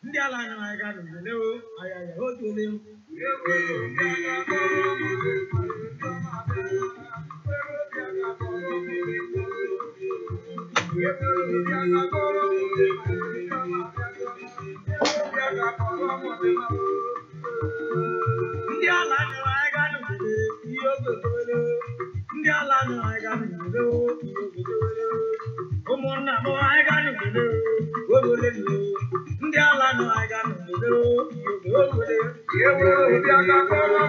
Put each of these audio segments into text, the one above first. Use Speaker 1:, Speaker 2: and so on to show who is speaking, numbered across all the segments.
Speaker 1: ndị ala anyị na-aga n'obodo ayaya otole ndị ala anyị na-aga n'obodo ihe ogodo ndị ala anyị na-aga n'obodo ihe ogodo ụmụnna m anyị ga n'obodo obodo ndị ala nọ anyị ga n'obodo obodo obi aga kọrọ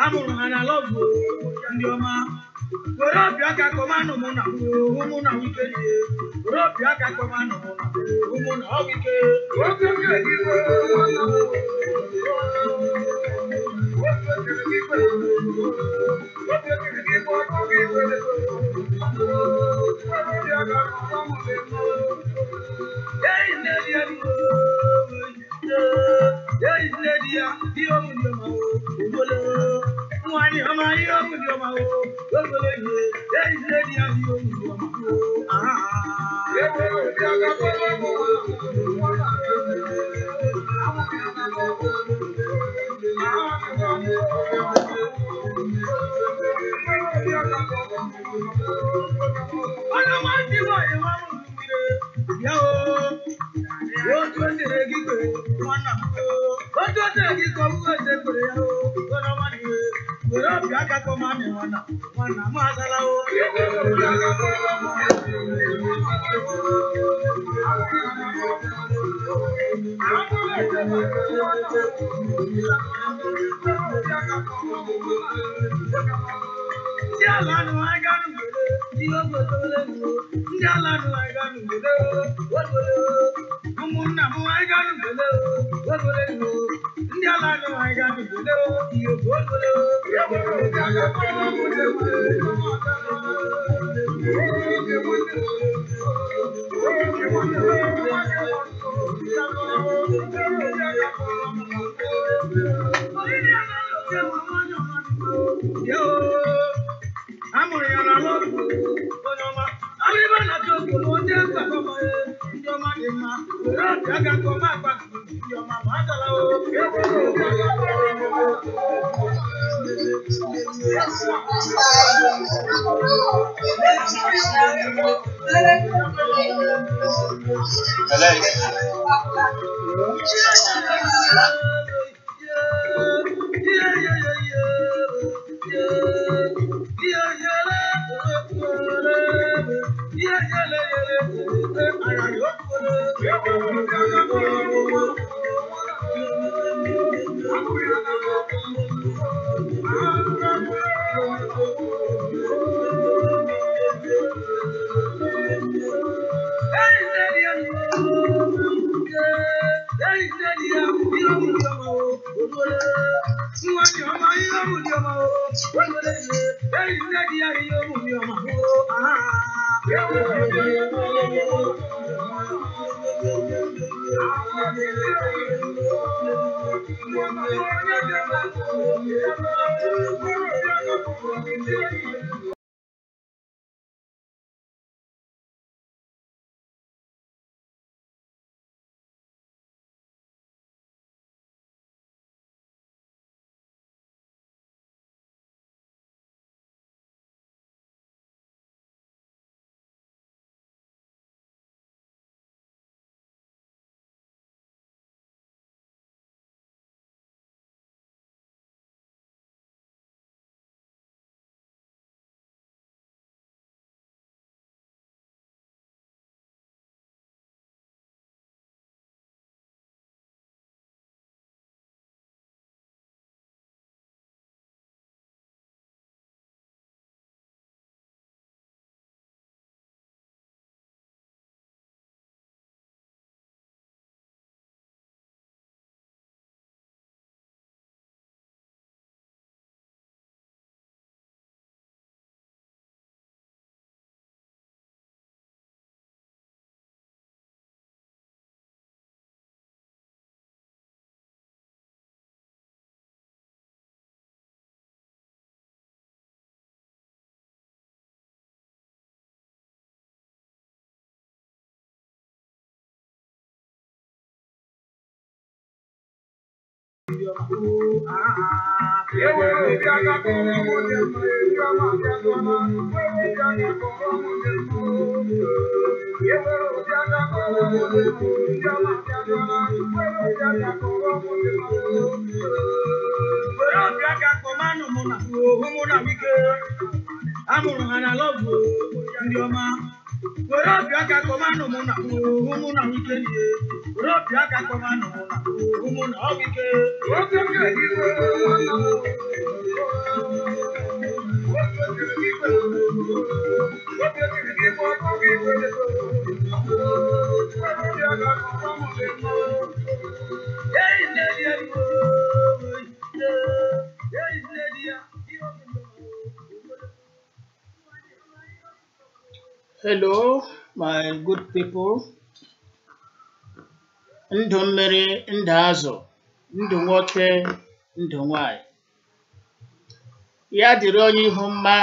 Speaker 1: amụrụ ha na lọgụ ndị ọma were obi aka kọmanụ mụ na ụmụ na wike were obi aka kọmanụ mụ na ụmụ na ọwike Amụrụ ha na lọgụ ndị ọma were obi aka kọmanụ mụ na ụmụ na wike nie were obi aka kọmanụ mụ na ụmụ na ọwike
Speaker 2: Hello, my good people. Ndụ mmiri, ndụ azụ, ndụ nwoke, ndụ nwanyị. Ya dịrị onye ihu mma,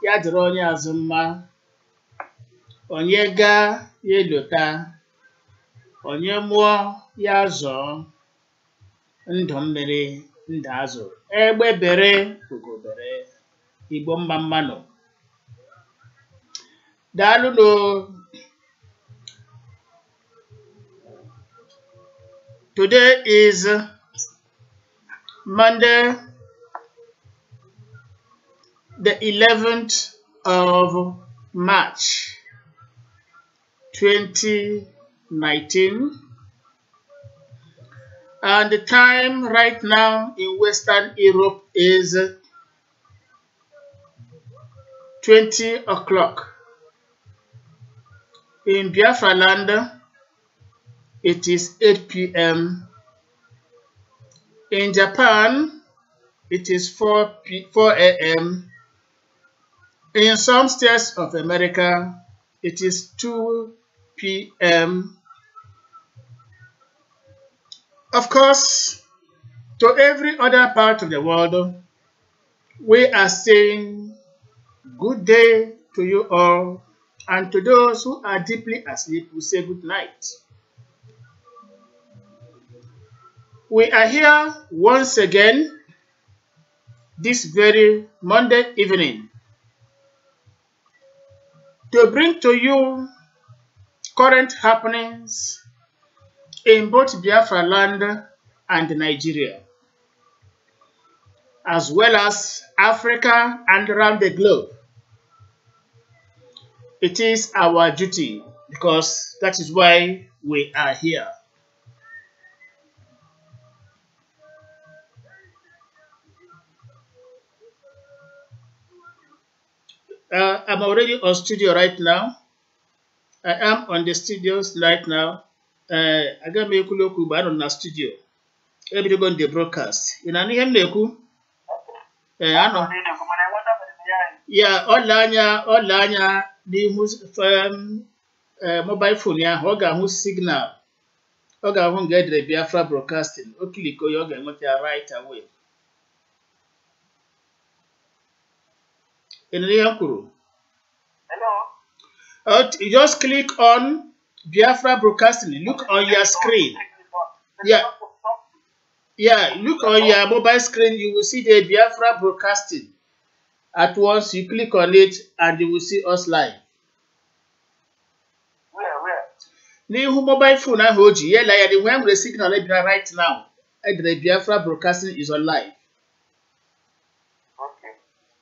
Speaker 2: ya dịrị onye azụ mma. Onye gaa, ya elota. Onye mụọ, ya zọọ. Ndụ mmiri, ndụ azụ. Egbe bere, ugo bere. Igbo mma mmanụ. Daalụ no. Today is Monday, the 11th of March, 2019. And the time right now in Western Europe is 20 o'clock. In Biafra land, it is 8 p.m. In Japan, it is 4 a.m. In some states of America, it is 2 p.m. Of course, to every other part of the world, we are saying good day to you all. And to those who are deeply asleep, we say good night. We are here once again this very Monday evening to bring to you current happenings in both Biafra land and Nigeria, as well as Africa and around the globe. It is our duty because that is why we are here. I'm already on studio right now. I am on the studios right now. I got me on the studio. Everybody on the broadcast. You know, I know. Yeah, all the mobile phone ya ọ ga-ahụ signal ọ ga-ahụ nga edere Biafra broadcasting o kliko ya ọ ga-enweta ya right away. Hello. You just click on Biafra broadcasting. Look on your screen. Yeah, look on your mobile screen. You will see the Biafra broadcasting. At once you click on it and you will see us live. N'ihu mobile phone ahụ o ji ya the when we signal right now. The Biafra broadcasting is on live.
Speaker 3: Okay.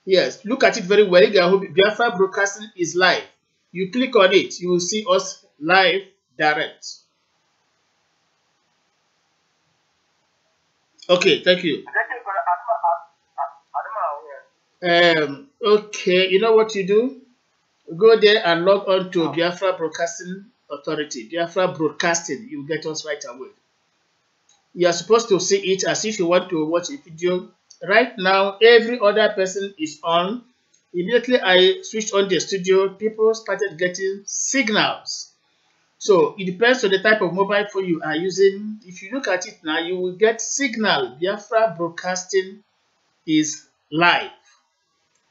Speaker 2: Yes, look at it very well. Biafra broadcasting is live. You click on it, you will see us live direct. Okay, thank you. Okay, you know what you do? Go there and log on to Biafra Broadcasting Authority. Biafra Broadcasting, you get us right away. You are supposed to see it as if you want to watch a video. Right now, every other person is on. Immediately I switched on the studio, people started getting signals. So it depends on the type of mobile phone you are using. If you look at it now, you will get signal. Biafra Broadcasting is live.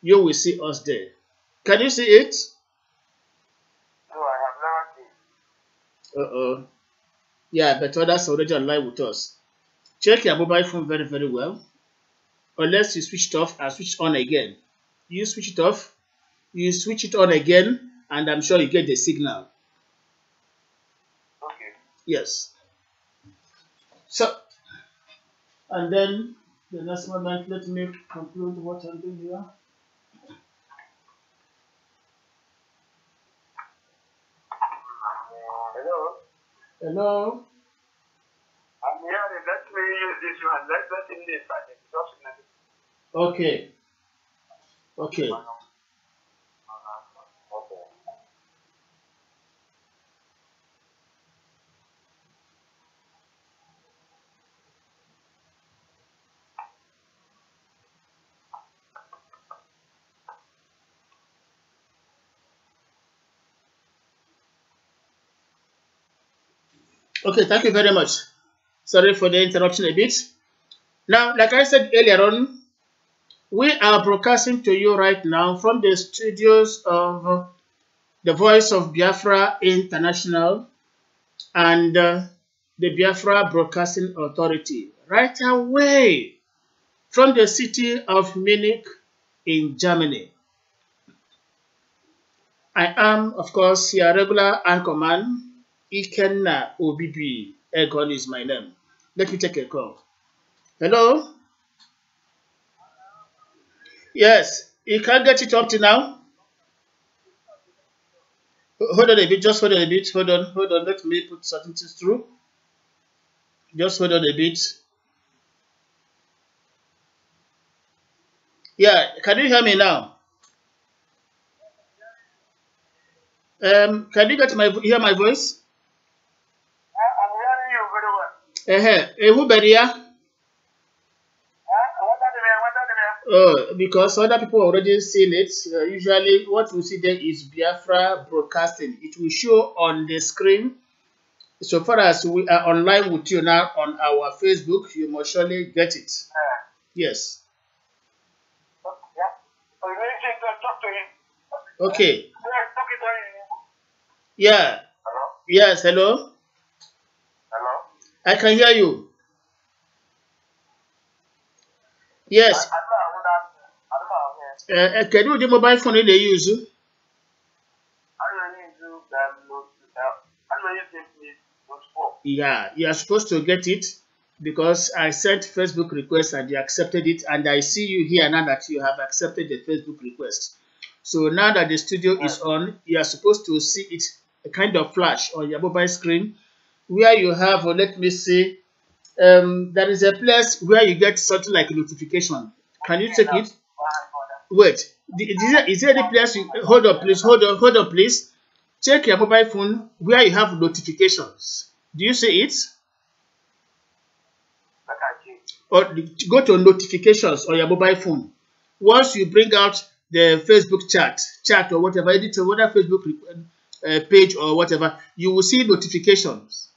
Speaker 2: You will see us there. Can you see it?
Speaker 3: No, I have never seen.
Speaker 2: Yeah, but others already online with us. Check your mobile phone very, very well. Unless you switch it off and switch it on again. You switch it off, you switch it on again, and I'm sure you get the signal.
Speaker 3: Okay.
Speaker 2: Yes. So, and then the next moment, let me conclude what I'm doing here.
Speaker 3: Hello.
Speaker 2: Hello.
Speaker 3: I'm here. Let me use this one. Let him this.
Speaker 2: Okay. Okay.
Speaker 3: Okay.
Speaker 2: Okay, thank you very much. Sorry for the interruption a bit. Now, like I said earlier on, we are broadcasting to you right now from the studios of the Voice of Biafra International and the Biafra Broadcasting Authority, right away from the city of Munich in Germany. I am, of course, your regular anchorman, Ikenna Obibi Egon is my name. Let me take a call. Hello? Yes, you can't get it up to now. Hold on a bit, just hold on a bit. Hold on. Let me put certain things through. Just hold on a bit. Yeah, can you hear me now? Can you hear my voice?
Speaker 3: I'm hearing you very well.
Speaker 2: Who beria?
Speaker 3: What are the
Speaker 2: Oh, because other people already seen it. Usually, what we see there is Biafra Broadcasting. It will show on the screen. So far as we are online with you now on our Facebook, you must surely get it. Yes.
Speaker 3: Yeah. So you need to talk to him.
Speaker 2: Okay.
Speaker 3: Talk it on him.
Speaker 2: Yeah.
Speaker 3: Hello?
Speaker 2: Yes, hello?
Speaker 3: Hello?
Speaker 2: I can hear you. Yes.
Speaker 3: I don't know.
Speaker 2: Can you do the mobile phone in the use?
Speaker 3: I don't need to
Speaker 2: Yeah, you are supposed to get it because I sent Facebook request and you accepted it, and I see you here now that you have accepted the Facebook request. So now that the studio is on, you are supposed to see it, a kind of flash on your mobile screen where you have, let me see, there is a place where you get something like a notification. Can you check it? Wait, is there any place? Hold on, please. Check your mobile phone where you have notifications. Do you see it? Or go to notifications on your mobile phone. Once you bring out the Facebook chat or whatever, editor, whatever Facebook page or whatever, you will see notifications.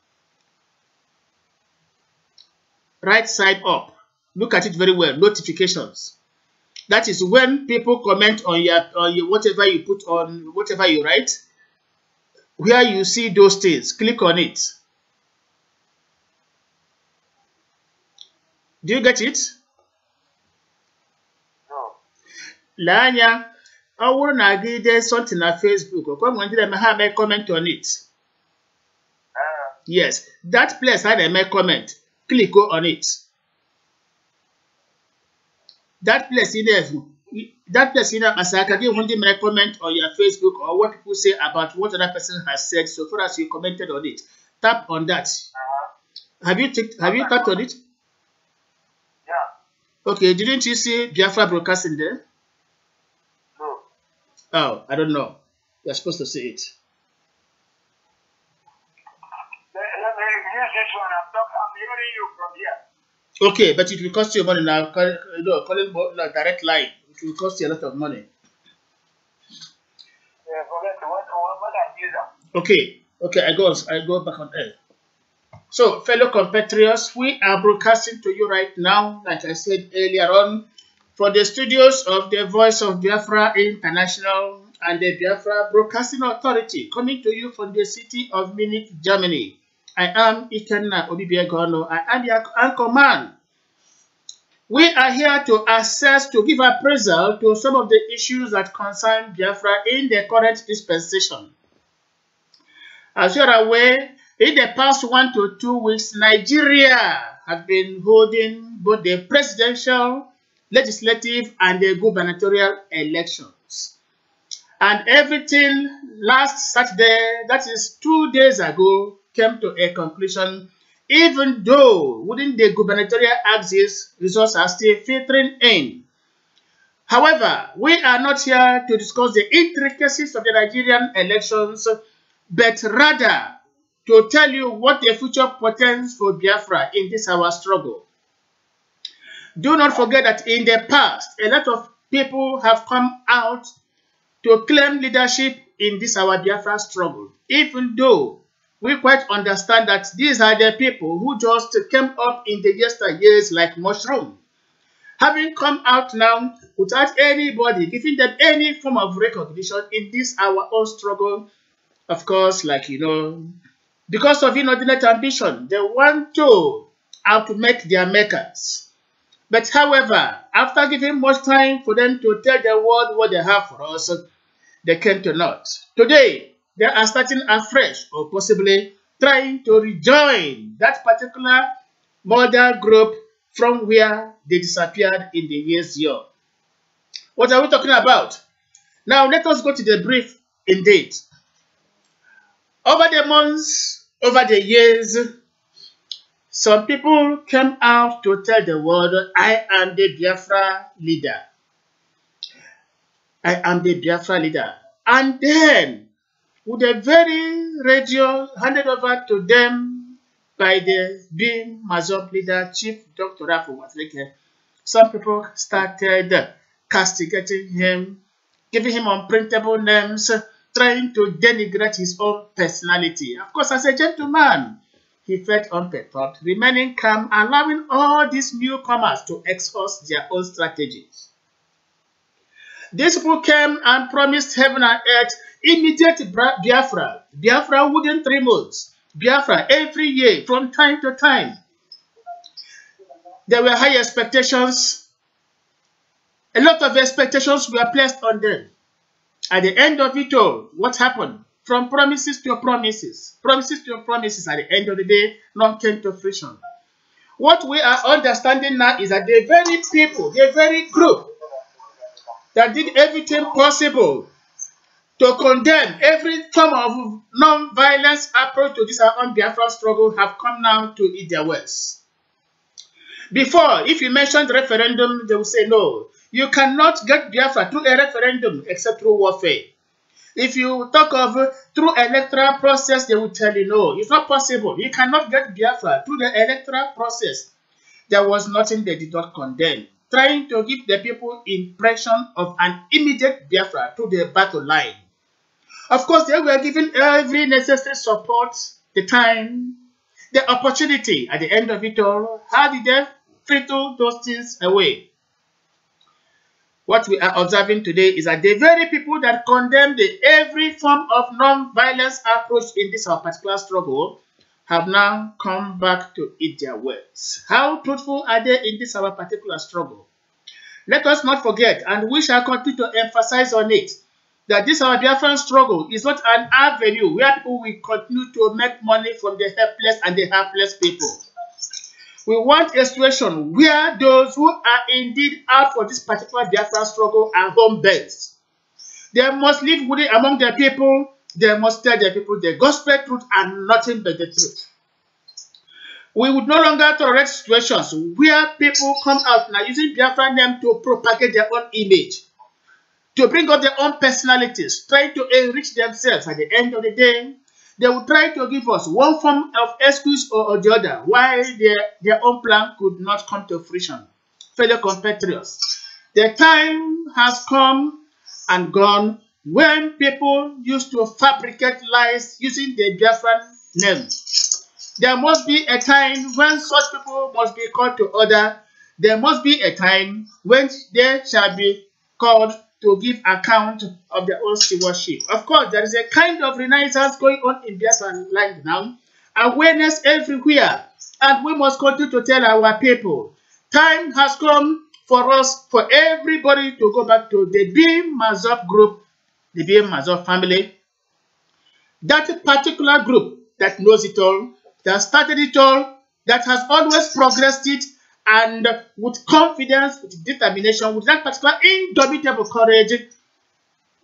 Speaker 2: Right side up. Look at it very well. Notifications. That is when people comment on your whatever you put on, whatever you write. Where you see those things, click on it. Do you get it?
Speaker 3: No.
Speaker 2: Lanya, I want to give there something on Facebook. Come on, them have a comment on it. Yes, that place had a comment. Click on it. That place in there, as I can give one comment on your Facebook or what people say about what other person has said. So far as you commented on it, tap on that. Have you tapped on it?
Speaker 3: Yeah.
Speaker 2: Okay, didn't you see Biafra Broadcasting there?
Speaker 3: No.
Speaker 2: Oh, I don't know. You're supposed to see it.
Speaker 3: Let me use this one. I'm hearing you from here.
Speaker 2: Okay, but it will cost you money now. Calling direct line. It will cost you a lot of money.
Speaker 3: Yeah, forget what I use.
Speaker 2: Okay, I go back on air. So, fellow compatriots, we are broadcasting to you right now, like I said earlier on, for the studios of the Voice of Biafra International and the Biafra Broadcasting Authority, coming to you from the city of Munich, Germany. I am Ikenna Obibiegono. I am your anchor man. We are here to assess, to give appraisal to some of the issues that concern Biafra in the current dispensation. As you are aware, in the past 1 to 2 weeks, Nigeria has been holding both the presidential, legislative, and the gubernatorial elections. And everything last Saturday, that is 2 days ago, came to a conclusion, even though within the gubernatorial axis, results are still filtering in. However, we are not here to discuss the intricacies of the Nigerian elections, but rather to tell you what the future portends for Biafra in this our struggle. Do not forget that in the past, a lot of people have come out to claim leadership in this our Biafra struggle, even though we quite understand that these are the people who just came up in the yesteryears like mushroom, having come out now without anybody giving them any form of recognition in this our own struggle. Of course, like because of inordinate ambition, they want to outmake their makers. But however, after giving much time for them to tell the world what they have for us, they came to naught. Today, they are starting afresh, or possibly trying to rejoin that particular model group from where they disappeared in the years yore. What are we talking about? Now, let us go to the brief indeed. Over the months, over the years, some people came out to tell the world, I am the Biafra leader. I am the Biafra leader. And then, with the very radio handed over to them by the bim-massob leader, Chief Dr. Rafu, some people started castigating him, giving him unprintable names, trying to denigrate his own personality. Of course, as a gentleman, he felt unperturbed, remaining calm, allowing all these newcomers to exhaust their own strategies. These people came and promised heaven and earth immediate Biafra. Biafra within 3 months. Biafra every year from time to time. There were high expectations. A lot of expectations were placed on them. At the end of it all, what happened? From promises to promises. Promises to promises. At the end of the day, none came to fruition. What we are understanding now is that the very people, the very group that did everything possible to condemn every form of non-violence approach to this our own Biafra struggle have come now to eat their words. Before, if you mentioned referendum, they will say no. You cannot get Biafra through a referendum except through warfare. If you talk of through electoral process, they will tell you no, it's not possible. You cannot get Biafra through the electoral process. There was nothing they did not condemn, trying to give the people impression of an immediate Biafra through the battle line. Of course, they were given every necessary support, the time, the opportunity. At the end of it all, how did they fritter those things away? What we are observing today is that the very people that condemn every form of non-violence approach in this our particular struggle have now come back to eat their words. How truthful are they in this our particular struggle? Let us not forget, and we shall continue to emphasize on it, that this our Biafran struggle is not an avenue where people will continue to make money from the helpless and the helpless people. We want a situation where those who are indeed out for this particular Biafran struggle are home-based. They must live with it among their people. They must tell their people the gospel truth and nothing but the truth. We would no longer tolerate situations where people come out now using Biafran name to propagate their own image, to bring up their own personalities, trying to enrich themselves. At the end of the day, they will try to give us one form of excuse or the other why their own plan could not come to fruition. Fellow compatriots, the time has come and gone when people used to fabricate lies using the Biafran name. There must be a time when such people must be called to order. There must be a time when they shall be called to give account of their own stewardship. Of course, there is a kind of renaissance going on in Biafran land now, awareness everywhere, and we must continue to tell our people, time has come for us, for everybody to go back to the bim-massob group, the bim-massob family, that particular group that knows it all, that started it all, that has always progressed it, and with confidence, with determination, with that particular indomitable courage,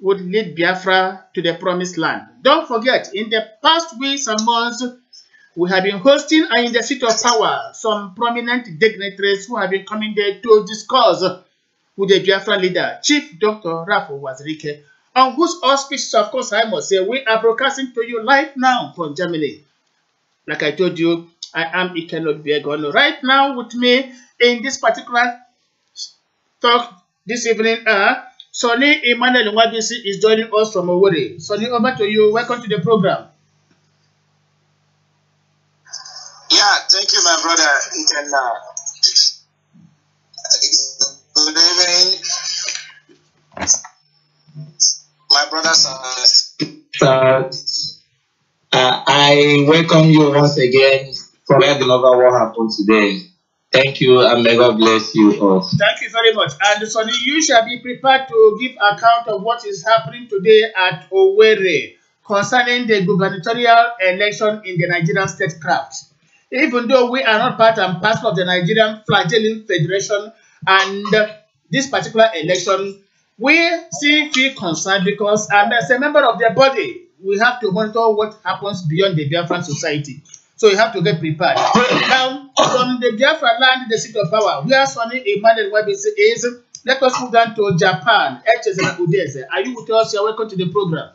Speaker 2: would lead Biafra to the promised land. Don't forget, in the past weeks and months, we have been hosting and in the seat of power some prominent dignitaries who have been coming there to discuss with the Biafra leader, Chief Dr. Rafo Wazirike, on whose auspices, of course, I must say, we are broadcasting to you live now from Germany. Like I told you, I am Ikenod Biegon. Right now with me in this particular talk this evening, Sonny Emmanuel Nwabisi is joining us from Owerri. Sonny, over to you. Welcome to the program.
Speaker 4: Yeah, thank you, my brother. You can, good evening, my brothers and sisters. I welcome you once again for heading over what happened today. Thank you, and may God bless you all.
Speaker 2: Thank you very much. And Sonny, you shall be prepared to give account of what is happening today at Owerri concerning the gubernatorial election in the Nigerian statecraft. Even though we are not part and parcel of the Nigerian Flagelling Federation and this particular election, we still feel concerned because as a member of their body, we have to monitor what happens beyond the Biafran society. So you have to get prepared. Now, from the Biafra land, the seat of power, where Sonny Emmanuel Nwabisi is, let us move down to Japan. Are you with us? You're welcome to the program.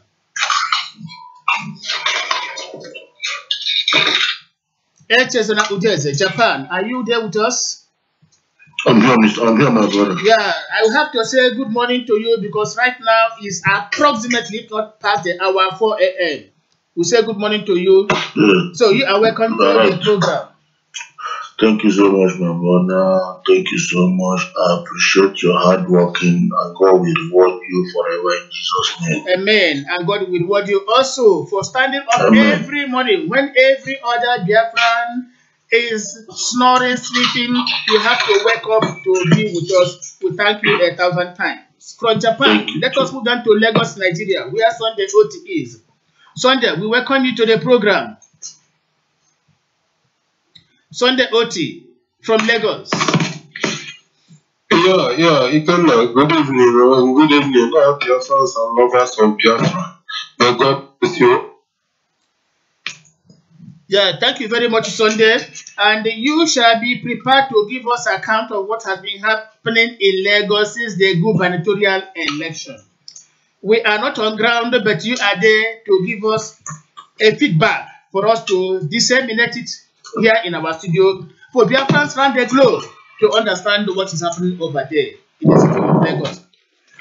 Speaker 2: Japan, are you there with us?
Speaker 5: I'm here, my brother.
Speaker 2: Yeah, I will have to say good morning to you because right now is approximately, if not past the hour, 4 a.m. We say good morning to you.
Speaker 5: Yeah.
Speaker 2: So you are welcome to the program.
Speaker 5: Thank you so much, my brother. Thank you so much. I appreciate your hard working, and God will reward you forever in Jesus' name.
Speaker 2: Amen. And God will reward you also for standing up every morning when every other Biafran is snoring, sleeping. You have to wake up to be with us. We thank you 1,000 times. From Japan, let us move down to Lagos, Nigeria, where Sunday OT is. Sunday, we welcome you to the program. Sunday OT from Lagos.
Speaker 6: Yeah, you can good evening, good evening, all Biafrans and lovers of Biafra. May God bless you.
Speaker 2: Yeah, thank you very much, Sunday. And you shall be prepared to give us account of what has been happening in Lagos since the gubernatorial election. We are not on ground, but you are there to give us a feedback for us to disseminate it here in our studio for Biafrans around the globe to understand what is happening over there in the city of Lagos.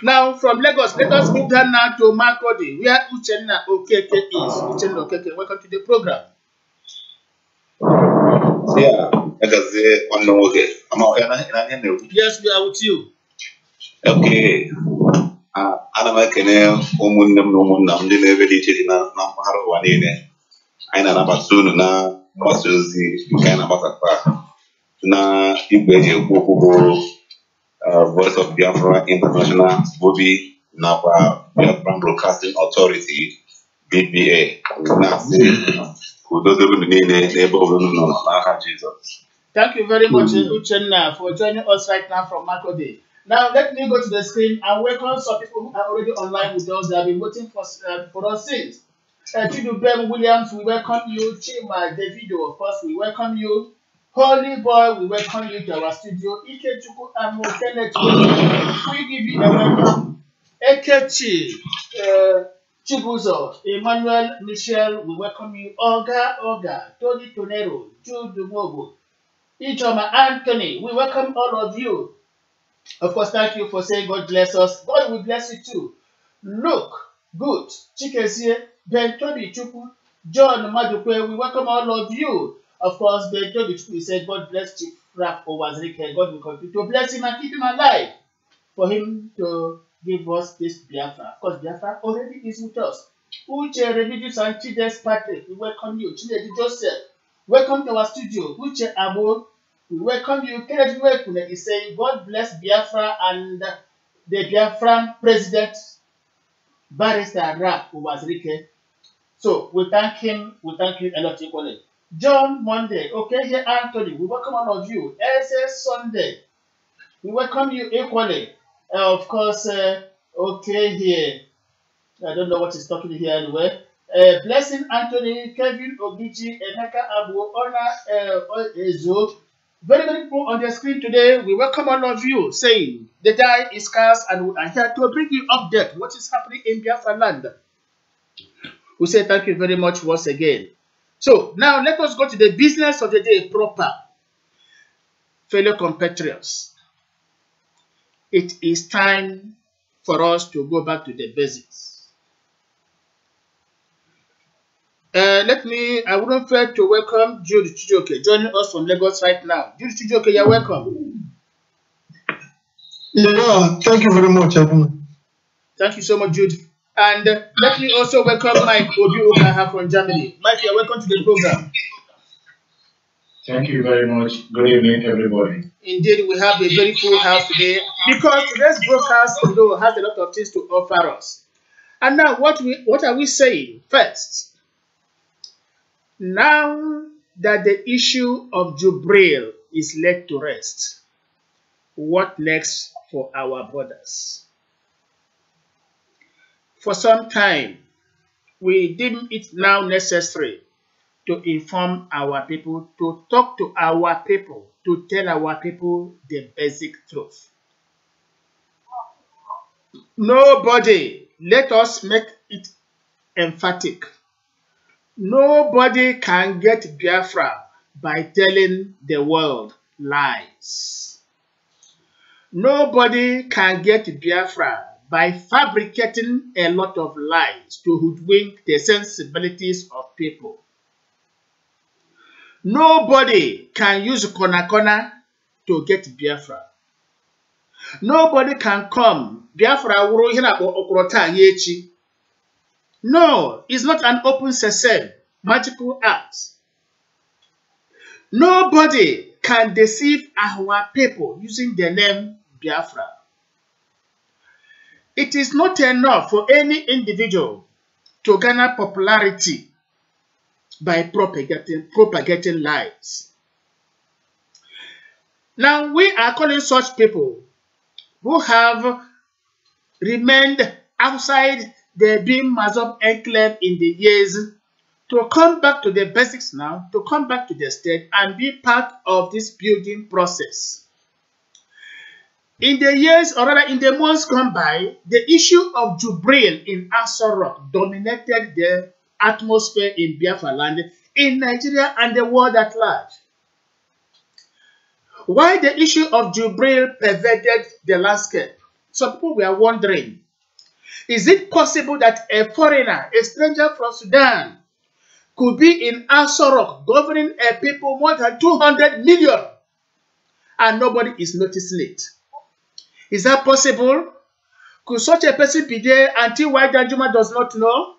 Speaker 2: Now, from Lagos, let us move down now to Makodi, where Uchenna Okeke is. Uchenna Okeke, welcome to the program.
Speaker 4: Yeah,
Speaker 2: Yes, we are with you.
Speaker 4: Okay. Ana m ekene ụmụnne m na ụmụnna m ndị na-ebe dị iche iche na mpaghara ụwa niile. Anyị na-anabata unu na mgbasa ozi nke anyị na-agbasakwa na igwe eji ekwu okwu bụ Voice of Biafra International, vobi, nakwa Biafran Broadcasting Authority, BBA. Na-asị udo dịrị unu niile n'ebe ọ bụla unu nọ n'aha Jizọs.
Speaker 2: Thank you very much, Uchenna, for joining us right now from Makode. Now, let me go to the screen and welcome some people who are already online with us. They have been waiting for us since. Chidubem Williams, we welcome you. Chima Davido, of course, we welcome you. Holy Boy, we welcome you to our studio. Ikechuku and Mokenet, we give you a welcome. Ekechi, Chibuzo, Emmanuel Michel, we welcome you. Oga, Tony Tonero, Jude Mobo, Ijoma Anthony, we welcome all of you. Of course, thank you for saying God bless us. God will bless you too. Look, good. Chikezie, Ben Tobi Chuku, John Madukwe, we welcome all of you. Of course, Ben Tobi Chuku said, God bless Chief Raf Owazirike. God will continue to bless him and keep him alive for him to give us this Biafra. Of course, Biafra already is with us. Uche Remigius and Chides Patrick, we welcome you. Chinedu Joseph, welcome to our studio. Uche Abo, we welcome you. Kenneth Wekune is saying, God bless Biafra and the Biafran president, Barrister Rap Ubazrike. So we thank him a lot equally. John Monday, okay, here Anthony, we welcome all of you. SS Sunday, we welcome you equally. Of course, okay, here. I don't know what he's talking here anyway. Blessing Anthony, Kevin Ogichi, Emeka Abu, Ona Ezo. Very, very cool on the screen today. We welcome all of you saying the die is cast and we are here to bring you update what is happening in Biafra land. We say thank you very much once again. So now let us go to the business of the day proper. Fellow compatriots, it is time for us to go back to the basics. I wouldn't fail to welcome Jude Chijoke joining us from Lagos right now. Jude Chijoke, you're welcome.
Speaker 6: Yeah, thank you very much, everyone.
Speaker 2: Thank you so much, Jude. And let me also welcome Mike Obi Okaha from Germany. Mike, you're welcome to the program.
Speaker 7: Thank you very much. Good evening, everybody.
Speaker 2: Indeed, we have a very full house today because today's broadcast has a lot of things to offer us. And now, what are we saying? First, now that the issue of Jubril is laid to rest, what next for our brothers? For some time, we deem it now necessary to inform our people, to talk to our people, to tell our people the basic truth. Nobody, let us make it emphatic, nobody can get Biafra by telling the world lies. Nobody can get Biafra by fabricating a lot of lies to hoodwink the sensibilities of people. Nobody can use corner to get Biafra. Nobody can come. Biafra no, it's not an open sesame, magical act. Nobody can deceive our people using the name Biafra. It is not enough for any individual to garner popularity by propagating lies. Now, we are calling such people who have remained outside the bim-massob enclave in the years to come back to the basics now, to come back to the state and be part of this building process. In the years, or rather in the months gone by, the issue of Jubril in Aso Rock dominated the atmosphere in Biafra land, in Nigeria and the world at large. Why the issue of Jubril pervaded the landscape? Some people were wondering, is it possible that a foreigner, a stranger from Sudan, could be in Aso Rock governing a people more than 200 million and nobody is noticing it? Is that possible? Could such a person be there until White Danjuma does not know?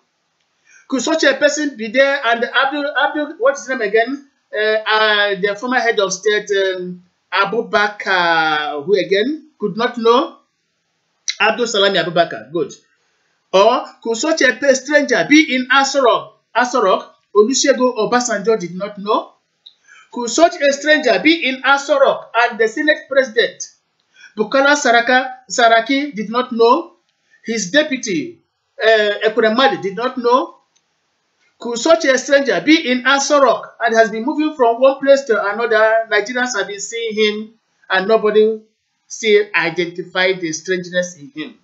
Speaker 2: Could such a person be there and Abdul, what's his name again? The former head of state, Abu Bakr, who again could not know? Abdul Salami Abu Bakr, good. Or could such a stranger be in Aso Rock, Olusegun Obasanjo did not know? Could such a stranger be in Aso Rock and the Senate President, Bukola Saraki did not know? His deputy, Ekuremali, did not know? Could such a stranger be in Aso Rock and has been moving from one place to another? Nigerians have been seeing him and nobody still identified the strangeness in him.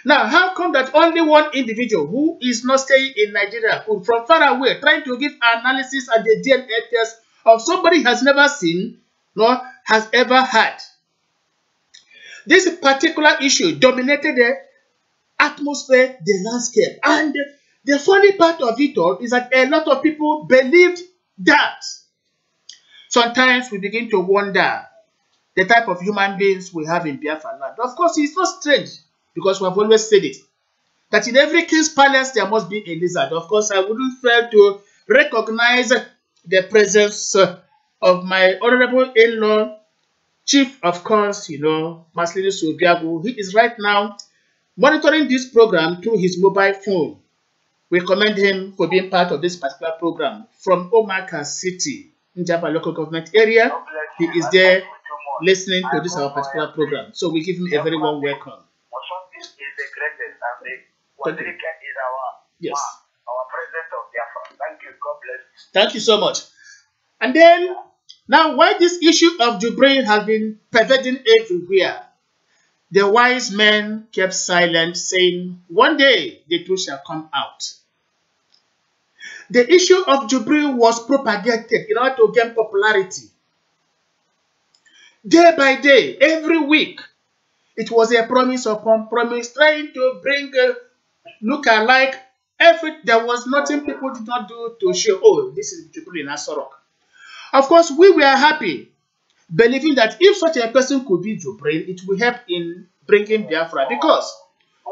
Speaker 2: Now, how come that only one individual who is not staying in Nigeria could from far away trying to give analysis and the DNA test of somebody has never seen nor has ever had? This particular issue dominated the atmosphere, the landscape. And the funny part of it all is that a lot of people believed that. Sometimes we begin to wonder the type of human beings we have in Biafra land. Of course, it's not strange because we have always said it. that in every king's palace there must be a lizard. Of course, I wouldn't fail to recognize the presence of my honorable in-law, Chief, of course, Maslini Subiagu. He is right now monitoring this program through his mobile phone. We commend him for being part of this particular program from Omaka City, Njaba local government area. He is there listening to this our particular program. So we give him a very warm welcome.
Speaker 3: Is the greatest, and the Wadrika is our our president of Biafra. Thank you. God bless you.
Speaker 2: Thank you so much. And then, now why this issue of Jubril has been pervading everywhere, the wise men kept silent, saying, one day the truth shall come out. The issue of Jubril was propagated in order to gain popularity. Day by day, every week, it was a promise upon promise, trying to bring a look-alike. There was nothing people did not do to show, oh, this is Jubril in Asorok. Of course, we were happy, believing that if such a person could be Jubril, it will help in bringing Biafra. Because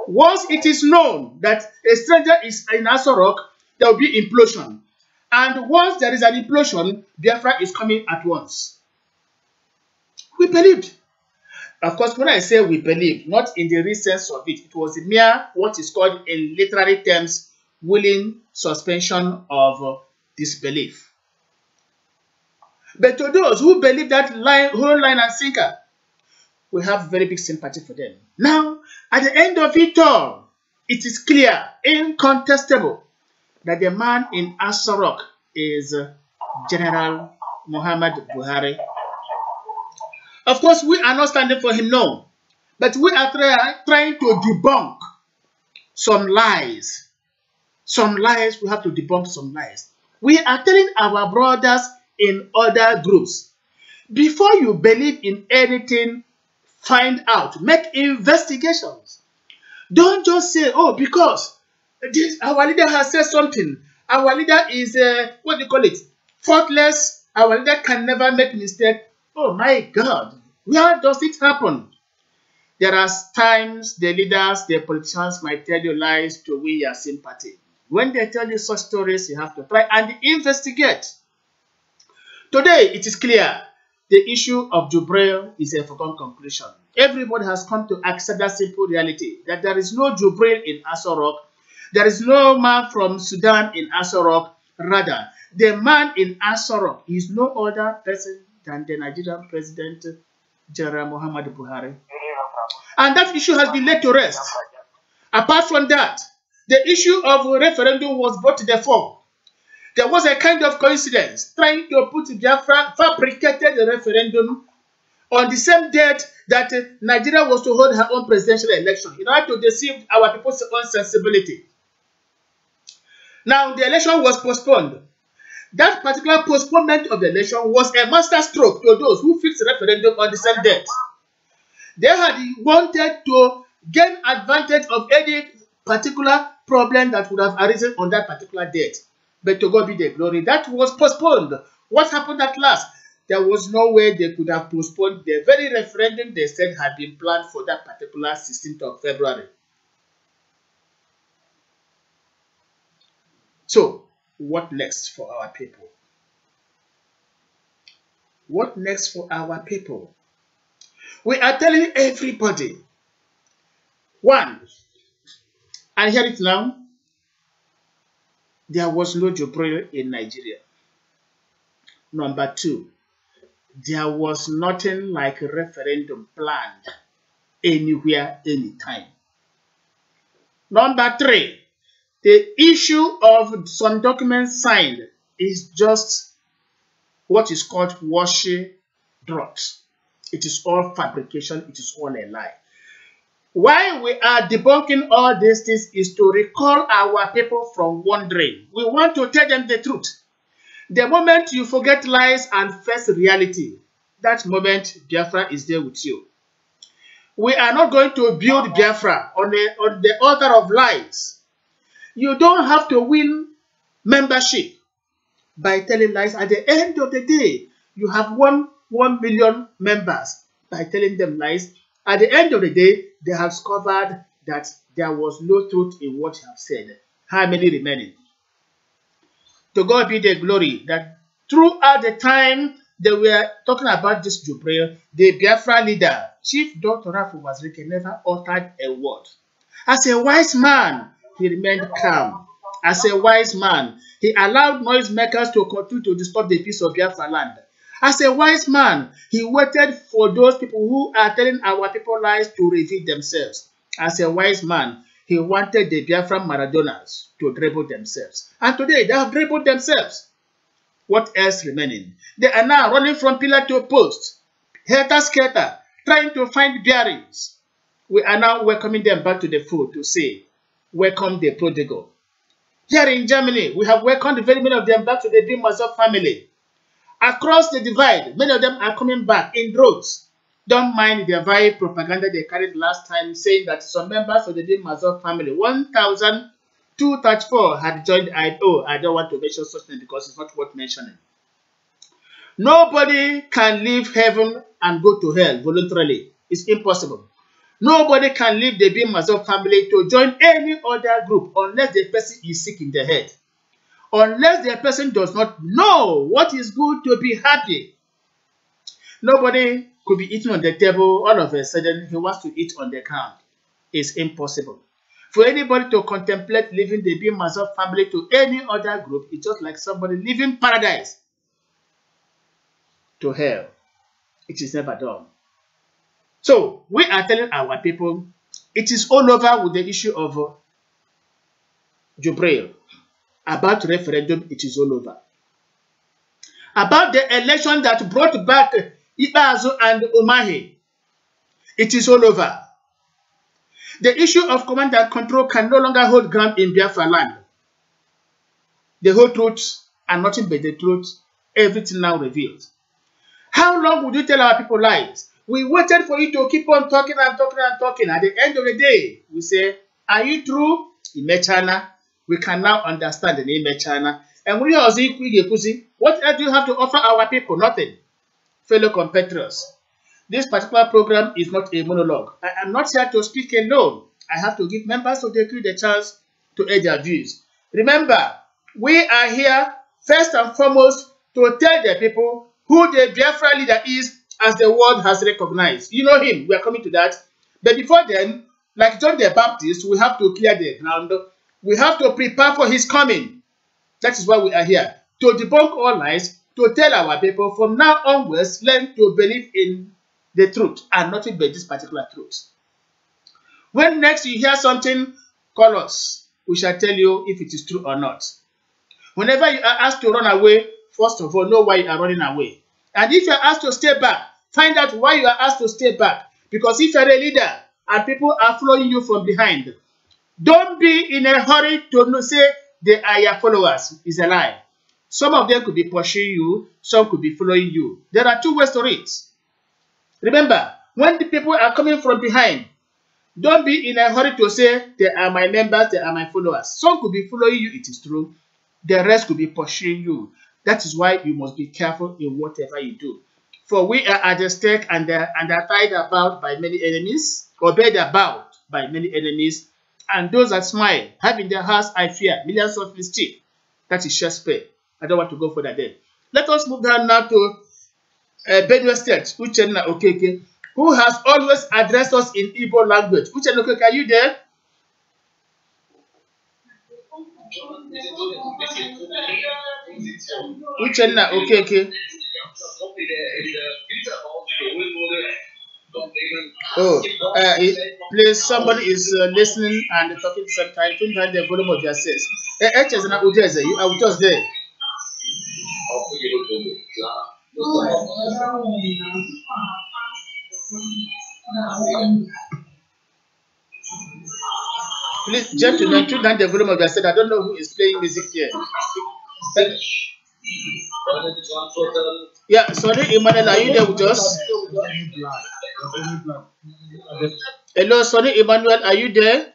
Speaker 2: once it is known that a stranger is in Asorok, there will be implosion. And once there is an implosion, Biafra is coming at once. We believed. Of course, when I say we believe, not in the real sense of it, it was a mere, what is called in literary terms, willing suspension of disbelief. But to those who believe that whole line and sinker, we have very big sympathy for them. Now, at the end of it all, it is clear, incontestable, that the man in Asorok is General Muhammad Buhari. Of course, we are not standing for him, no. But we are trying to debunk some lies. Some lies, we have to debunk some lies. We are telling our brothers in other groups, before you believe in anything, find out, make investigations. Don't just say, oh, because our leader has said something. Our leader is, what do you call it, faultless. Our leader can never make mistake. Oh my God, where does it happen? There are times the leaders, the politicians might tell you lies to win your sympathy. When they tell you such stories, you have to try and investigate. Today, it is clear the issue of Jubril is a foregone conclusion. Everybody has come to accept that simple reality, that there is no Jubril in Asorok. There is no man from Sudan in Asorok. Rather, the man in Asorok is no other person than the Nigerian President, General Muhammad Buhari. And that issue has been laid to rest. Apart from that, the issue of referendum was brought to the fore. There was a kind of coincidence, trying to put Biafra, fabricated a referendum on the same date that Nigeria was to hold her own presidential election in order to deceive our people's own sensibility. Now, the election was postponed. That particular postponement of the election was a masterstroke to those who fixed the referendum on the same date. They had wanted to gain advantage of any particular problem that would have arisen on that particular date. But to God be the glory, that was postponed. What happened at last? There was no way they could have postponed the very referendum they said had been planned for that particular 16th of February. So, what next for our people? What next for our people? We are telling everybody, one, and hear it now, there was no Jubril in Nigeria. Number two, there was nothing like a referendum planned anywhere, anytime. Number three, the issue of some documents signed is just what is called washy drops. It is all fabrication. It is all a lie. Why we are debunking all these things is to recall our people from wandering. We want to tell them the truth. The moment you forget lies and face reality, that moment Biafra is there with you. We are not going to build Biafra on the altar of lies. You don't have to win membership by telling lies. At the end of the day, you have 1 million members by telling them lies. At the end of the day, they have discovered that there was no truth in what you have said. How many remaining? To God be the glory that throughout the time they were talking about this Jubril, the Biafra leader, Chief Dr. Rafu Wazirike, never uttered a word. As a wise man, he remained calm. As a wise man, he allowed noisemakers to continue to disturb the peace of Biafra land. As a wise man, he waited for those people who are telling our people lies to reveal themselves. As a wise man, he wanted the Biafra Maradonas to dribble themselves. And today, they have dribbled themselves. What else remaining? They are now running from pillar to post, helter-skelter, trying to find bearings. We are now welcoming them back to the fold to say, welcome the prodigal. Here in Germany, we have welcomed very many of them back to the bim-massob family. Across the divide, many of them are coming back in droves. Don't mind the very propaganda they carried last time, saying that some members of the bim-massob family, 1,234, had joined IO. I don't want to mention such name because it's not worth mentioning. Nobody can leave heaven and go to hell voluntarily. It's impossible. Nobody can leave the bim-massob family to join any other group unless the person is sick in the head. Unless the person does not know what is good to be happy. Nobody could be eating on the table, all of a sudden he wants to eat on the ground. It's impossible. For anybody to contemplate leaving the bim-massob family to any other group, it's just like somebody leaving paradise to hell. It is never done. So, we are telling our people, it is all over with the issue of Jubril. About referendum, it is all over. About the election that brought back Ibazu and Umahi, it is all over. The issue of command and control can no longer hold ground in Biafra land. The whole truth and nothing but the truth, everything now revealed. How long would you tell our people lies? We waited for you to keep on talking and talking and talking. At the end of the day, we say, are you true? Imechana. We can now understand the name Imechana. And what else do you have to offer our people? Nothing. Fellow compatriots, this particular program is not a monologue. I am not here to speak alone. I have to give members of the crew the chance to air their views. Remember, we are here first and foremost to tell the people who the Biafra leader is, as the world has recognized. You know him, we are coming to that. But before then, like John the Baptist, we have to clear the ground. We have to prepare for his coming. That is why we are here. To debunk all lies, to tell our people from now onwards, learn to believe in the truth and nothing but this particular truth. When next you hear something, call us. We shall tell you if it is true or not. Whenever you are asked to run away, first of all, know why you are running away. And if you are asked to stay back, find out why you are asked to stay back. Because if you are a leader and people are following you from behind, don't be in a hurry to say they are your followers. It's a lie. Some of them could be pursuing you, some could be following you. There are two ways to it. Remember, when the people are coming from behind, don't be in a hurry to say they are my members, they are my followers. Some could be following you, it is true. The rest could be pursuing you. That is why you must be careful in whatever you do. For we are at the stake and are tied about by many enemies, obeyed about by many enemies, and those that smile have in their hearts, I fear, millions of mischief. That is Shakespeare. I don't want to go further there. Let us move down now to Benue State, Uchenna Okeke, who has always addressed us in Igbo language. Uchenna Okeke, are you there? Uchenna Okeke. Oh, please, somebody is listening and talking sometimes. Turn down the volume of your sense. You are just there. Please, gentlemen, turn down the volume of your sense. I don't know who is playing music here. Yeah, sorry, Emmanuel, are you there with us? Hello, sorry, Emmanuel, are you there?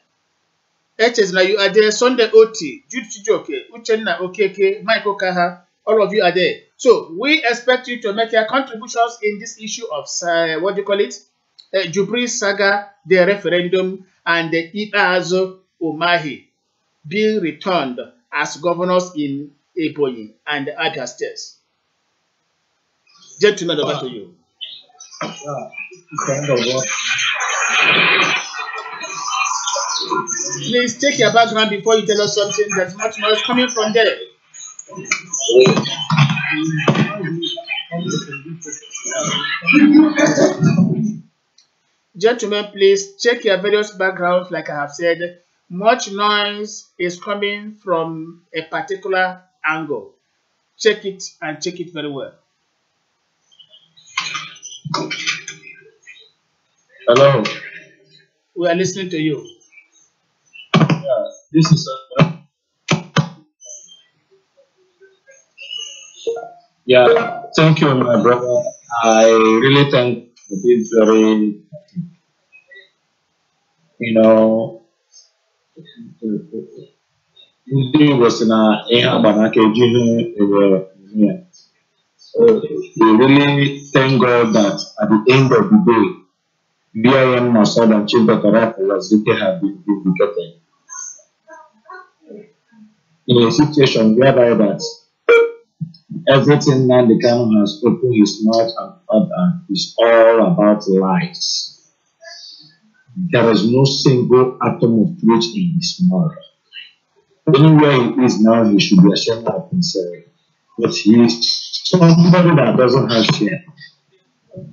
Speaker 2: Now you are there. Sunday OT, Jude Chijoke, Uchenna Okeke, Michael Kaha, all of you are there. So we expect you to make your contributions in this issue of Jubri Saga, the referendum, and the Ibazo Umahi being returned as governors in Ebonyi and Abia states. Gentlemen, over to you. Please take your background before you tell us something. There's much noise coming from there. Gentlemen, please check your various backgrounds. Like I have said, much noise is coming from a particular angle. Check it and check it very well.
Speaker 7: Hello.
Speaker 2: We are listening to you.
Speaker 7: Yeah, this is yeah, thank you, my brother. I really thank this very, ndị Igbo si na ihe agba n'aka ejighị ewere ya. We really thank God that at the end of the day, bim-massob and Chief Dr. Wazike have been vindicated. In a situation whereby that everything Nnamdi Kanu has opened his mouth and uttered is all about lies. There is no single atom of truth in his mouth. Anywhere he is now, he should be ashamed of himself. But he is somebody that doesn't have shame.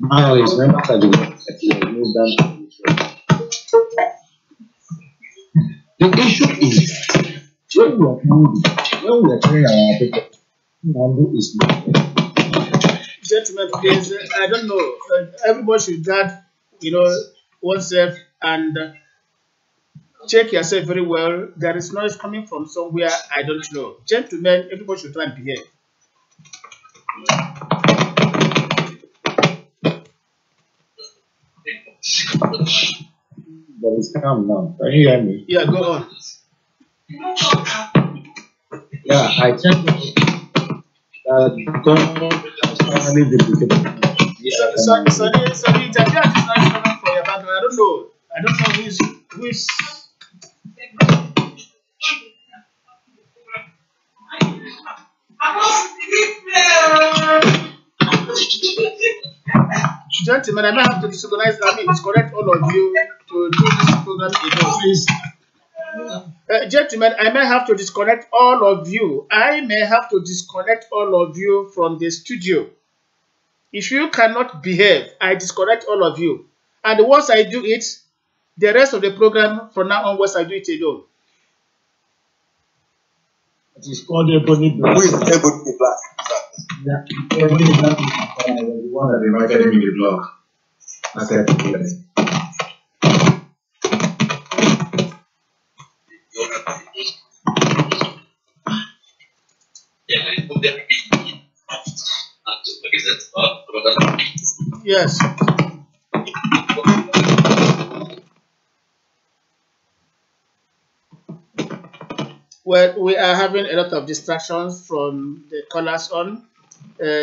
Speaker 7: Now his members are the ones that he has moved down to his way. The issue is when we are moving, when we are telling our people, Nnamdi is not there.
Speaker 2: Gentlemen, please, I don't know. Everybody should guard, oneself and check yourself very well. There is noise coming from somewhere, I don't know. Gentlemen, everybody should try and behave.
Speaker 7: But it's calm now. Can you hear me?
Speaker 2: Yeah, go on.
Speaker 7: Yeah, I checked that God has finally vindicated.
Speaker 2: Sorry, it's appears it's not coming from your background. I don't know who is. Gentlemen, I may have to disconnect all of you to do this program again. Please. Gentlemen, I may have to disconnect all of you. From the studio. If you cannot behave, I disconnect all of you. And once I do it, the rest of the program from now onwards, I do it alone.
Speaker 7: It is called Ebony Black.
Speaker 4: Who is Ebony Black?
Speaker 7: Yeah, Ebony Black is the one that invited me in the blog. I said,
Speaker 2: yes. Well, we are having a lot of distractions from the callers on.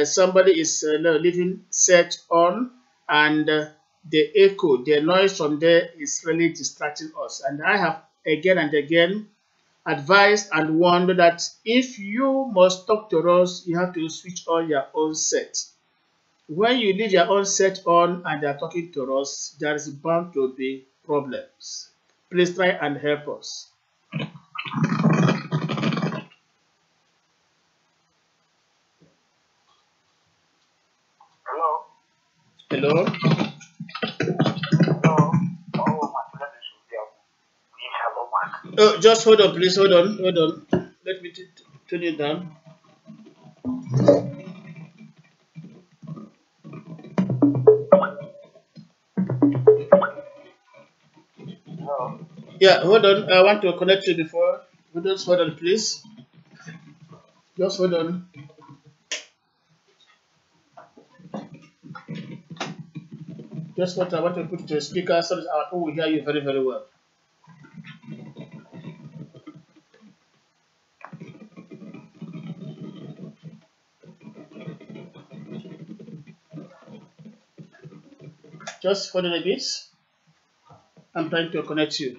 Speaker 2: Somebody is leaving set on, and the echo, the noise from there is really distracting us. And I have again and again advised and warned that if you must talk to us, you have to switch on your own set. When you leave your own set on and they are talking to us, there is bound to be problems. Please try and help us.
Speaker 3: Hello?
Speaker 2: Hello? Oh, just hold on, please. Hold on. Let me turn it down.
Speaker 3: Hello?
Speaker 2: Yeah, hold on. I want to connect you before. Just hold on, please. Just hold on. Just what I want to put to a speaker so that our people will hear you very, very well. Just hold on a bit. I'm trying to connect you.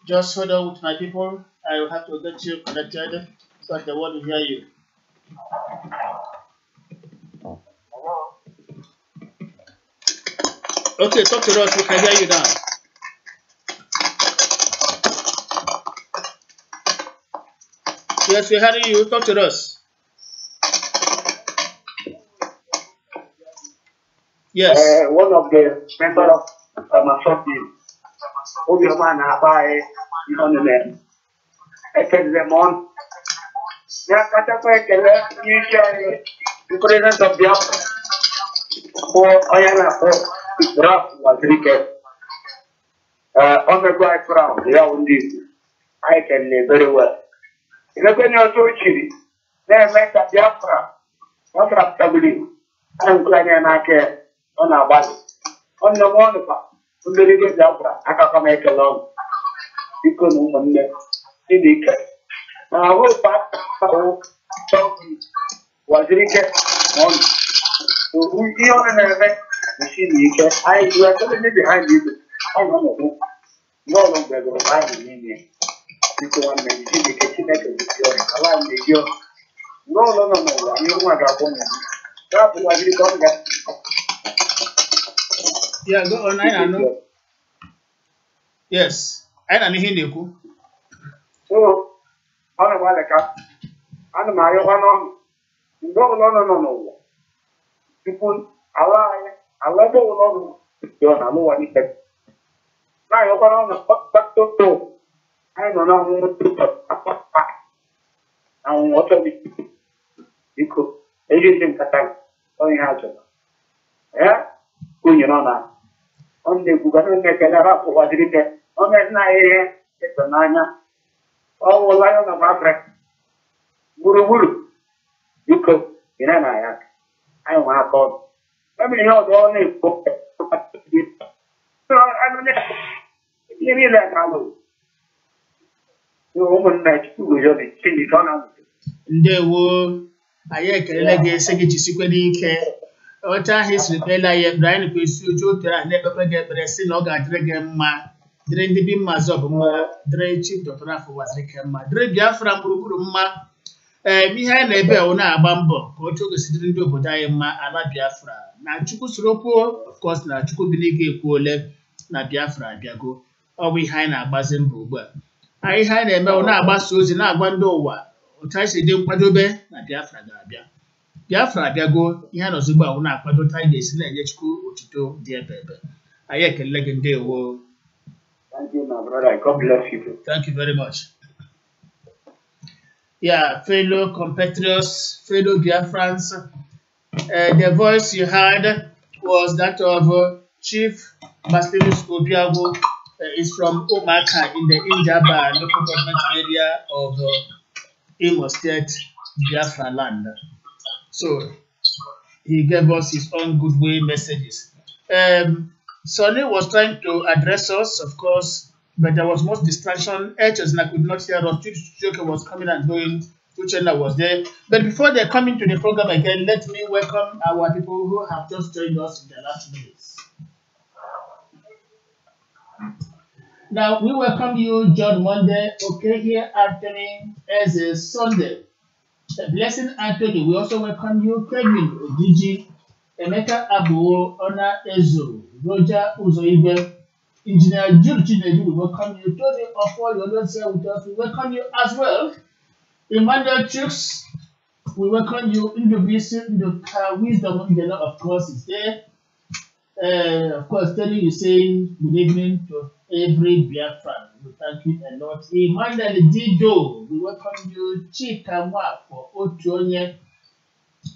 Speaker 2: Just hold on with my people. I will have to get you connected so that the world will hear you. Okay, talk to us. We can hear you now. Yes, we hear you. Talk to us. Yes.
Speaker 3: One of the members of my team, who you man by on the land. I tell them on. The president of Biafra, who I am was cricket. On the black ground, they are I can live very well. In a penny or two chili, they make a Biafra, not a W. I'm glad I care on our body. On the one of the little Biafra, I can make a long. You couldn't indicate. Now, who back was cricket on who you on an event? Machine, I do actually behind you. I don't know. No longer go behind me. People want me to be getting at the allow me. No. I knew what I wanted. That's why you don't get.
Speaker 2: Yeah, go on. I know. Yes. I don't hear you.
Speaker 3: So, I don't want to cut. I don't know. No. People, I love no. You don't know what it is. Now you're going to I don't know what of it. You could. Anything that I only have to. Yeah? Who you know now? On the Google, get a rap of what it is. On that night, it's a nana. Oh, well, I don't know my friend. Buru. You could. You know, I don't want to call. Let me know the only book. So, I don't know. You need that, Kalu.
Speaker 2: Ndewo anyị ekelele gị ese gị jisikwa n'ike otu ahụ esirikela ya Brian kwesị otu otu ahụ na-ekpekpe gị ekpere si na ọ ga-adịrị gị mma dịrị ndị bim-massob mma dịrị Chief Dr. Afọ waziri gị mma dịrị Biafra gburugburu mma ihe anyị na-ebe ọ na-agba mbọ ka otu oge si dịrị ndị obodo anyị mma ala Biafra na Chukwu soro kwuo of course na Chukwu bi n'ike ekwuole na Biafra abịago ọ bụ ihe anyị na-agbazi mbọ ugbu a ihe anyị na-eme ọ na-agbasa ozi na-agwa ndị ụwa otu anyị si dị nkwadobe na Biafra ga-abịa Biafra abịago ihe a nọzigbo ahụ na-akwado otu anyị ga-esi na-enye Chukwu otuto dị ebe anyị ekele gị ndewo.
Speaker 3: Thank you, my brother. God bless you.
Speaker 2: Thank you very much. Yeah, fellow compatriots, fellow Biafrans, the voice you heard was that of Chief Basilius Obiago. Is from Omaka in the Injaba local government area of Imo State, Biafra land. So he gave us his own goodwill messages. Sonny was trying to address us, of course, but there was much distraction. Echesna could not hear us. Chukwuka was coming and going. Uchenna was there. But before they come into the program again, let me welcome our people who have just joined us in the last minutes. Now, we welcome you, John Monday, okay, here Anthony, as a Sunday. Blessing Anthony, we also welcome you, Kevin Ogigi, Emeka Abuo, Ona Ezo, Roger Uzoibe, Engineer Jude Chinedu, we welcome you, Tony Ofo, you don't say with us, we welcome you as well. Emmanuel Chooks, we welcome you, Indobisi, Wisdom on the law, of course, is there. Of course, telling you saying good evening to every Biafran. We thank you a lot. Emmanuel Dido, we welcome you. Chikamwa for Ochoye.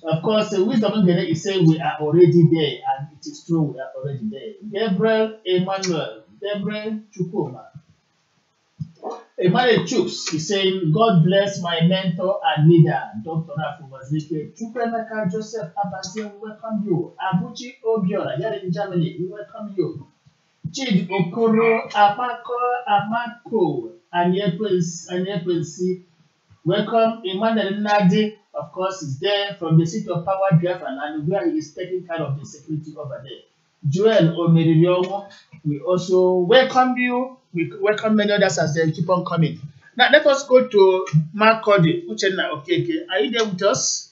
Speaker 2: Of course, Wisdom is saying we are already there, and it is true, we are already there. Gabriel Emmanuel, Gabriel Chukuma. Emmanuel Chooks is saying, God bless my mentor and leader, Dr. Afo Wazike. Chukwemeka Joseph Abasi, we welcome you. Abuchi Obiora, here in Germany, we welcome you. Jid Okoro, Amako, Anyekwensi. Welcome, Emmanuel Nadi, of course, is there from the seat of power, Biafra, and where he is taking care of the security over there. Joel Omeririomo, we also welcome you. We welcome many others as they keep on coming. Now, let us go to Mark Cody. Uchenna, okay. Are you there with us?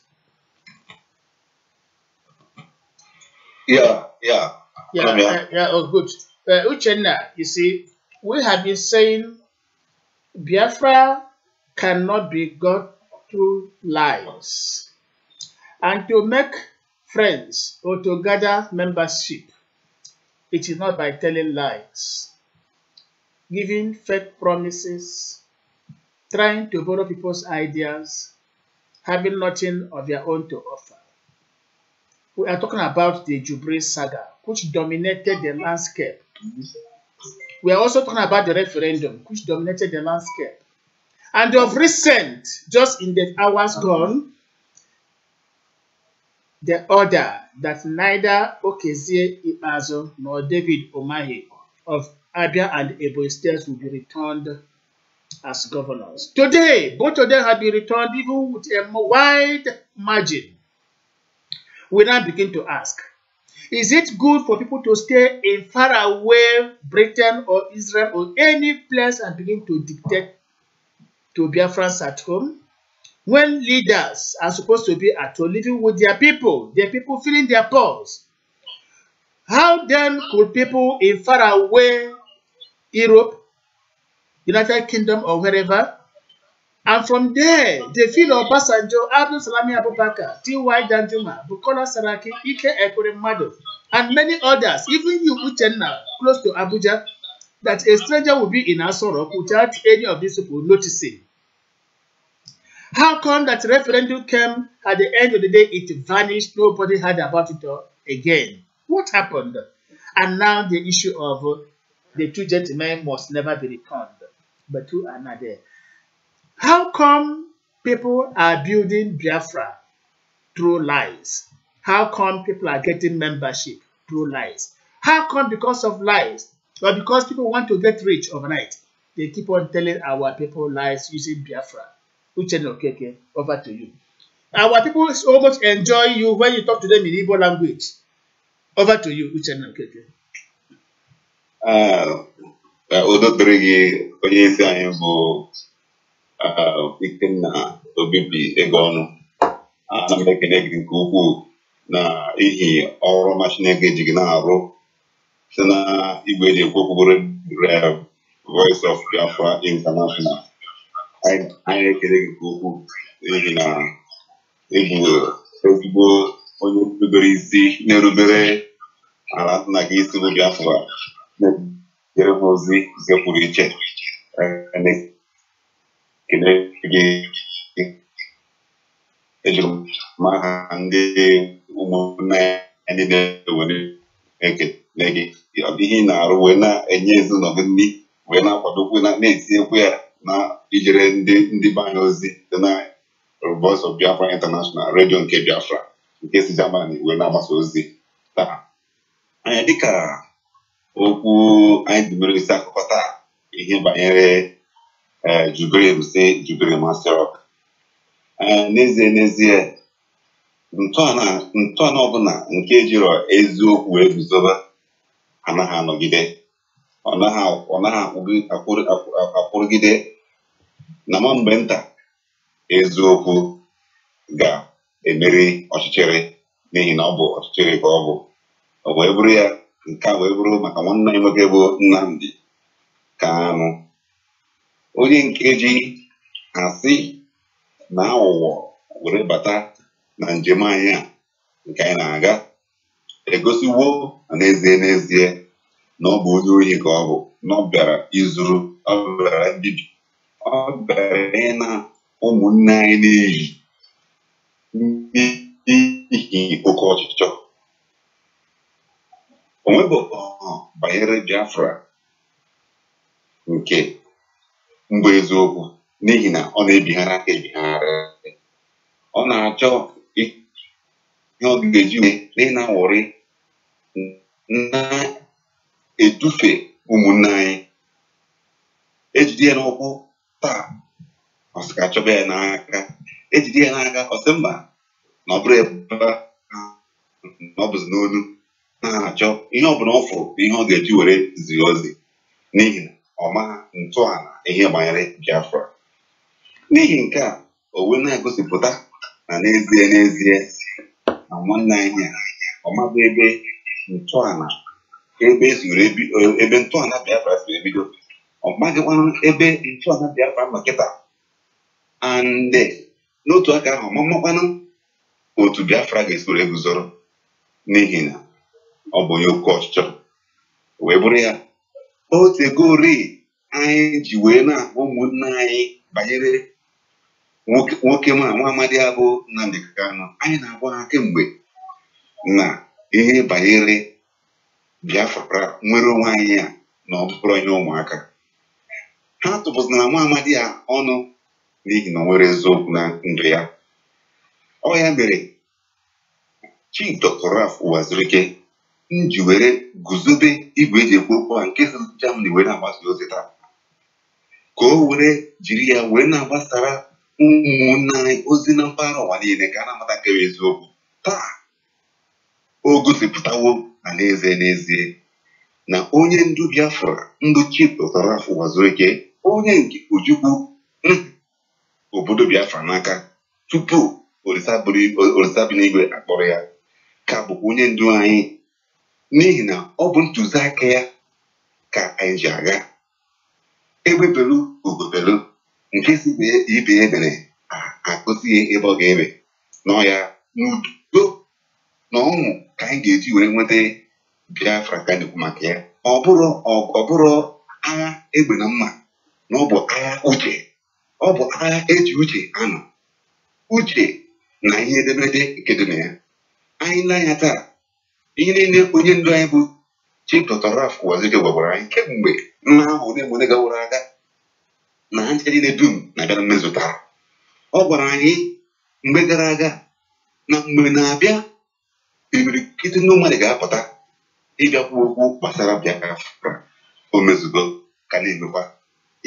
Speaker 4: Yeah.
Speaker 2: Oh, good. Uchenna, you see, we have been saying Biafra cannot be got through lies. And to make friends or to gather membership, it is not by telling lies, giving fake promises, trying to borrow people's ideas, having nothing of your own to offer. We are talking about the Jubilee saga, which dominated the landscape. We are also talking about the referendum, which dominated the landscape. And of recent, just in the hours gone, the order that neither Okezie Ikpeazu nor David Umahi of Abia and Ebonyi states will be returned as governors. Today, both of them have been returned even with a wide margin. We now begin to ask, is it good for people to stay in faraway Britain or Israel or any place and begin to dictate to Biafrans at home? When leaders are supposed to be at home living with their people feeling their pulse. How then could people in faraway Europe, United Kingdom or wherever, and from there they feel Obasanjo, Abdul Salami Abubakar, T.Y. Danjuma, Bukola Saraki, Ike Ekweremadu, and many others, even you Uchenna, close to Abuja, that a stranger will be in Asorok without any of these people noticing. How come that referendum came at the end of the day, it vanished, nobody heard about it again? What happened? And now the issue of the two gentlemen must never be returned, but two are not there. How come people are building Biafra through lies? How come people are getting membership through lies? How come because of lies, or because people want to get rich overnight, they keep on telling our people lies using Biafra? Uchenna Okeke, over to you. Our people so much enjoy you when you talk to them in Igbo language. Over to you, Uchenna Okeke.
Speaker 4: Udo dịrị gị onye isi anyị bụ Ikenna Obibi ego ọnụ. Ana m ekele gị nke ukwuu na ihi ọrụ ọma Chineke ji gị na-arụ site na igwe eji ekwu okwu bụrụ Voice of Biafra International. Anyị ekele gị nke ukwuu n'ihi na ịbụ ezigbo onye rubere isi na-erubere ala nna gị isi bụ Biafra na-ejere m ozi nke pụrụ iche. Ekele gị ejiri m aha ndị ụmụnne anyị na-ewere ekele gị ihe ị na-arụ wee na-enye ezinụlọ gị nri wee na-akwadokwu na-etinyekwu ya na ijere ndị be anyị ozi dị na Voice of Biafra International redio nke Biafra nke si Germany wee na-agbasa ozi taa. Dịka okwu anyị dịmere isi akụkọ taa ihe banyere bim-massob. N'ezie ntọala ọbụla nke jiri eziokwu wee guzoba anaghị anọgide, ọ naghị akwụrụgide, na ma mgbe nta eziokwu ga-emeri ọchịchịrị n'ihi na ọ bụ ọchịchịrị ka ọ bụ. O wee bụrụ ya nke a wee bụrụ maka nwanne anyị nwoke bụ Nnamdi Kanu, onye nke ji asị na aghụghọ were bata na njem anyị a nke anyị na-aga egosiwo n'ezie na ọ bụ onye ohi ka ọ bụ, na ọ bịara izuru, ọ bịara mbibi, ọ bịara ịna ụmụnne anyị n'ihi oke ọchịchọ. O nwebụ banyere Biafra nke mgbe eziokwu n'ihi na ọ na-ebighara aka ebighara. Ọ na-achọ ihe ọ ga-eji wee na-awọrị na edufe ụmụnne anyị ejide ya n'ụkwụ taa ọsị ka chọba ya n'aka ejide ya n'aka ọsị mba na ọ bụrụ ebe na ọ bụzi n'olu na-achọ ihe ọ bụla ọ fụrụ ihe ọ ga-eji were zi ozi n'ihi na ọ maha ntọala ihe banyere Biafra. N'ihi nke a o wee na-egosipụta na n'ezie na nwanne anyị a ọ mabụ ebe ntọala ebe ntọala Biafra si ebido, ọ maghịkwanụ ebe ntọala Biafra nọ kịta, and n'otu aka ahụ ọ makwanụ otu Biafra ga-esoro eguzoro n'ihi na ọ bụ onye oke ọchịchọ. Wee bụrụ ya otegori anyị ji wee na-akpọ ụmụnne anyị banyere nwoke nwa amadi abụ Nnamdi Kanu. Anyị na-agwa ha kemgbe na ihe banyere Biafra nwere onwe anyị a na ọ bụrụ onye ụmụaka. Ha tụpụzina nwa amadi a ọnụ n'ihi na o nwere eziokwu na ndụ ya. Ọ ya mere Chief Dr. Ralph Uwazurike nji were guzobe igwe eji ekwu okwu a nke si Germany wee na-agbasa ozi taa ka o were jiri ya wee na-agbasara ụmụnne anyị ozi na mpaghara ụwa niile ka a na-amata nke eziokwu. Taa o gosipụtawo na n'ezie na onye ndu Biafra ndụ Chief Dr. Ralph Uwazurike, onye nke Ojukwu obodo Biafra n'aka tupu Olisa bi n'igwe akpọrọ ya ka bụ onye ndu anyị, n'ihi na ọ bụ ntụziaka ya ka anyị ji aga. Egbebelu ugobelu nke si ibe ya dere akụzi ebe ọ ga-ebe n'ọya n'udo na ọṅụ ka anyị ga-eji were nweta Biafra ka na-ekwu maka ya. Ọ bụrụ agha egbe na mma, na ọ bụ agha uche, ọ bụ agha eji uche anọ uche na ihe edemede nke dị na ya. Anyị n'anya taa ihe niile onye ndu anyị bụ Chief Dr. Ralph Uwazurike gwagwara anyị kemgbe nna ahụ ole gawara aga na ha nche niile dum na-abịa na mmezu taa. Ọ gwara anyị mgbe gara aga na mgbe na-abịa imirikiti ndị mmadụ ga-apụta ịbịa kwuo okwu gbasara Biafra. O mezugo ka na-emekwa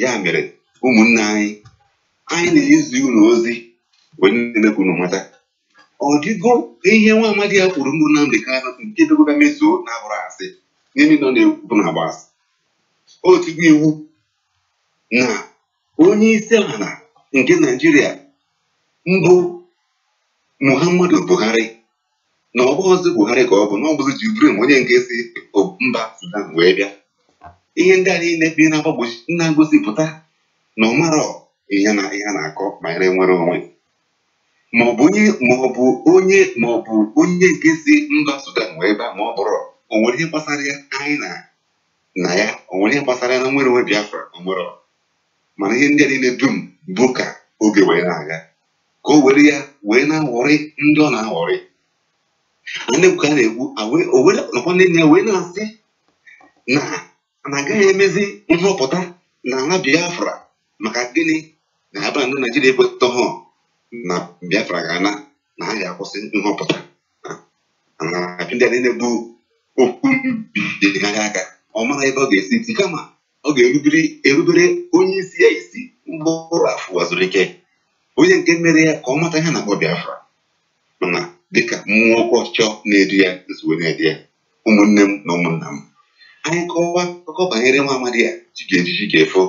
Speaker 4: ya. Mere ụmụnne anyị na-ezi unu ozi wee na-emekwa unu mata ọ dịgo ihe nwa amadi ya kwuru mbụ Nnamdi Kanu nke dogoba mezuo na-abụrụ asị n'ime nọ na-ekwu na agba asị. O tigo iwu na onye isi ala nke Naijiria mbụ Muhammadu Buhari na ọ bụghịzi Buhari ka ọ bụ na ọ bụzi Jibril onye nke si mba Sudan wee bịa. Ihe ndị a niile bi na-agbagbochi na-agosipụta na ọ mara ihe a na-akọ banyere nwere onwe, maọbụ onye nke si mba Sudan wee bịa, ma ọ bụrụ o nwere ihe gbasara ya anyị na ya, o nwere ihe gbasara ya na nwere onwe Biafra, o nwere. Mana ihe ndị a niile dum bụ ka oge wee na-aga ka o were ya wee na-aghọrị ndị ọ na-aghọrị. Ndị ka a na-ekwu nakwa ndị nne ya wee na-asị na agaghị emezi nhọpụta na ala Biafra. Maka gịnị? Na ebe ndị Naijiria ekwetọghọ na Biafra ga-ana na ha ga-akwụsị nhọpụta. Ndị a niile bụ okwu biri ha aka. Ọ mara ebe ọ ga-esi iti, kama ọ ga-erubere onye isi ya isi mbụ Ralph Uwazurike, onye nke mere ya ka ọ mata ihe na-akpọ Biafra. Mana dịka mmụọ oke ọchịchọ na-edu ya nsogbu na-edu ya, ụmụnne m na ụmụnna m, anyị kọwa akụkọ banyere nwa amadi ya chi ga-eji ga-efo.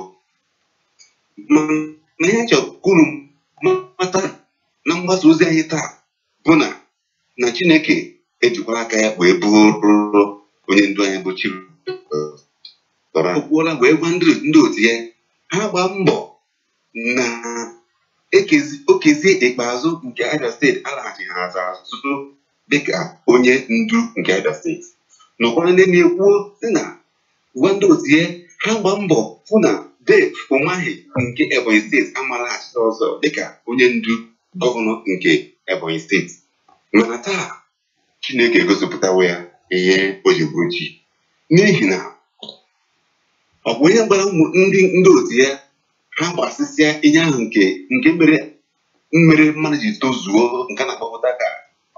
Speaker 4: Na ihe chọkwuru mata na mgbasa ozi anyị taa bụ na Chineke ejikwara aka ya wee bụrụ onye ndu anyị bụ Chief o kwuola wee gwa ndị otu ya ha gbaa mbọ na okezie ikpeazụ nke Abia steeti alaghachighị azụ dịka onye ndu nke Abia steeti. N'ụkwara ndị na-ekwuo si na gwa ndị otu ya ha gbaa mbọ hụ na Dave Umahi nke Ebonyi steeti amalaghachita ọzọ dịka onye ndu gọvanọ nke Ebonyi steeti. Mana taa Chineke egosipụtawo ya ihe o ji bụrụ chi, n'ihi na ọ bụ onye gbara ndị otu ya ha gbasịsịa ihe ahụ nke mere mmadụ ji tozuo nke na-akpọpụta ka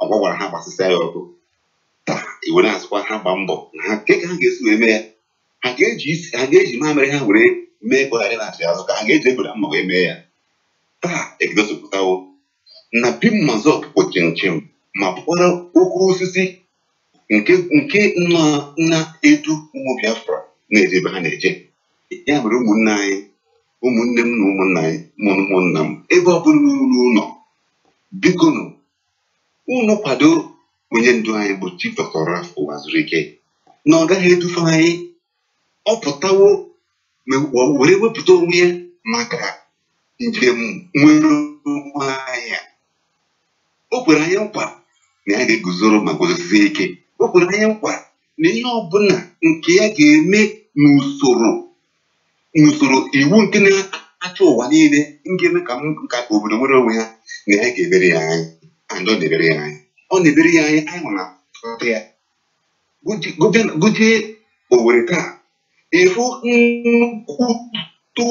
Speaker 4: ọgwa gwara ha gbasịsịa ya ọkụ. Taa iwere azụkwa ha gba mbọ na ha nke ka ha ga-esi wee mee ya ha ga-eji mamịrị ha were mee ka ọ ghara na-achị azụ ka ha ga-eji egoda mma wee mee ya. Taa egosipụtawo na bim-massob bụ chinchin ma bụkwara okwu osisi nke na-edu ụmụ Biafra na-eje ebe ha na-eje. Ya mere ụmụnne anyị, ụmụnne m na ụmụnna anyị, ụmụnna m, ebe ọ bụla ụlọ biko unu kwado onye ndu anyị bụ Chief Dr. Ralph Ụwazurike na ọ gaghị edufe anyị. Ọ pụtawo were wepụta onwe ya maka njem nwere onwe anyị. O kwere anyị nkwa na ya ga-eguzoro ma guzosie ike. O kwere anyị nkwa na ihe ọbụla nke ya ga-eme n'usoro iwu nke na-achị ụwa niile ga-eme ka obodo nwere onwe ha, na ya ga-emere ya anyị. And ọ na-ebere ya anyị. Ọ na-ebere ya anyị. Anyị hụ na foto ya gụjee Owerri taa, ịfụ nnukwu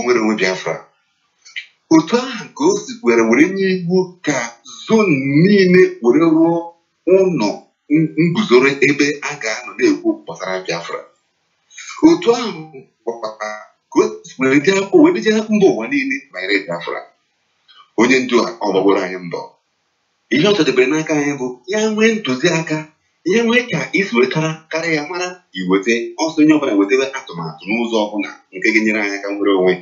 Speaker 4: nwere onwe Biafra. Otu ahụ ka o sikwere were nye iwu ka zon niile were rụọ ụlọ nguzoro ebe a ga-anọ na-ekwu gbasara Biafra. Otu ahụ ka o sikwere dị akwụkwọ wee deje mba ụwa niile banyere Biafra. Onye ndu a ọ gbagoro anyị mbọ. Ihe ọ chọdebere n'aka anyị bụ ya nwee ntụziaka, ya nwee ka isi wetara karịa ya mara iweta ọsọ onye ọbụla wetebe atụmatụ n'ụzọ ọbụla nke ga-enyere anyị aka nwere onwe.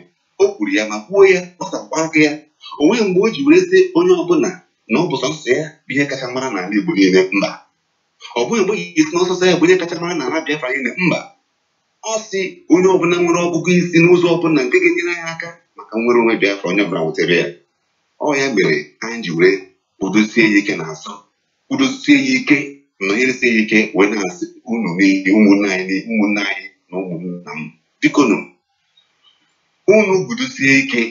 Speaker 4: O kwuru ya ma kwuo ya, gbasakwa aka ya. O nweghị mgbe o ji were sị onye ọbụla na ọ bụ sọsọ ya bụ ihe kacha mara n'ala Igbo niile. Mba, ọ bụghị mgbe o ji esi n'ọsọsọ ya bụ ihe kacha mara n'ala Biafra niile. Mba, ọ sị onye ọbụla nwere ọgụgụ isi n'ụzọ ọbụla nke ga-enyere anyị aka maka nwere onwe Biafra, onye ọbụla wetebe ya. Ọ ya mere anyị ji were kwudosie ya ike n'azụ, kwudosie ya ike, nọnyeresie ya ike, wee na-asị unu n'ihi ụmụnne anyị na ụmụnna m, biko unu gudosie ike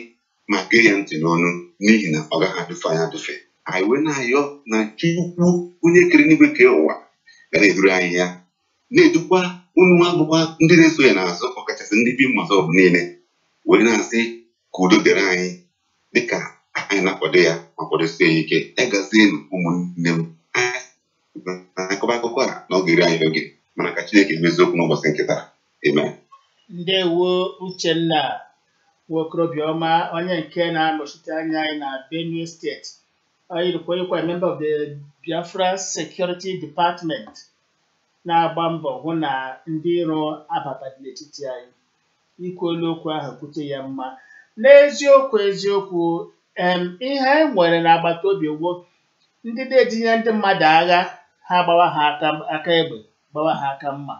Speaker 4: ma gee ya ntị n'ọnụ, n'ihi na ọ gaghị adụfe anyị adụfe. Anyị wee na-ayọ na Chukwu onye kere n'igwe kee ụwa ga na-eduru anyị ya, na-edukwa unu abụkwa ndị na-eso ya n'azụ, ọkachasị ndị bim-massob niile, wee na-asị ka udo dịrị anyị dịka anyị na-akwado ya ma kwadosie ya ike. Ya gazienụ ụmụnne m. Na-akọba akụkọ a na ọ ga-eri anyị n'oge, mana ka Chineke mezie okwu n'ụbọchị nke taa. Amen.
Speaker 2: Ndewo Uchenna Nwokorobịa, onye nke na-anọchite anya anyị na Benue steeti. Anyị rụkwa member of the Biafra Security Department, na-agba mbọ hụ na ndị iro abatadị n'etiti anyị. Ikwuolu okwu ahụ kwute ya mma. N'eziokwu ihe anyị nwere n'agbata obi ugbo ndị na-etinye ndị mmadụ agha, ha gbawa ha aka egbe, gbawa ha aka mma.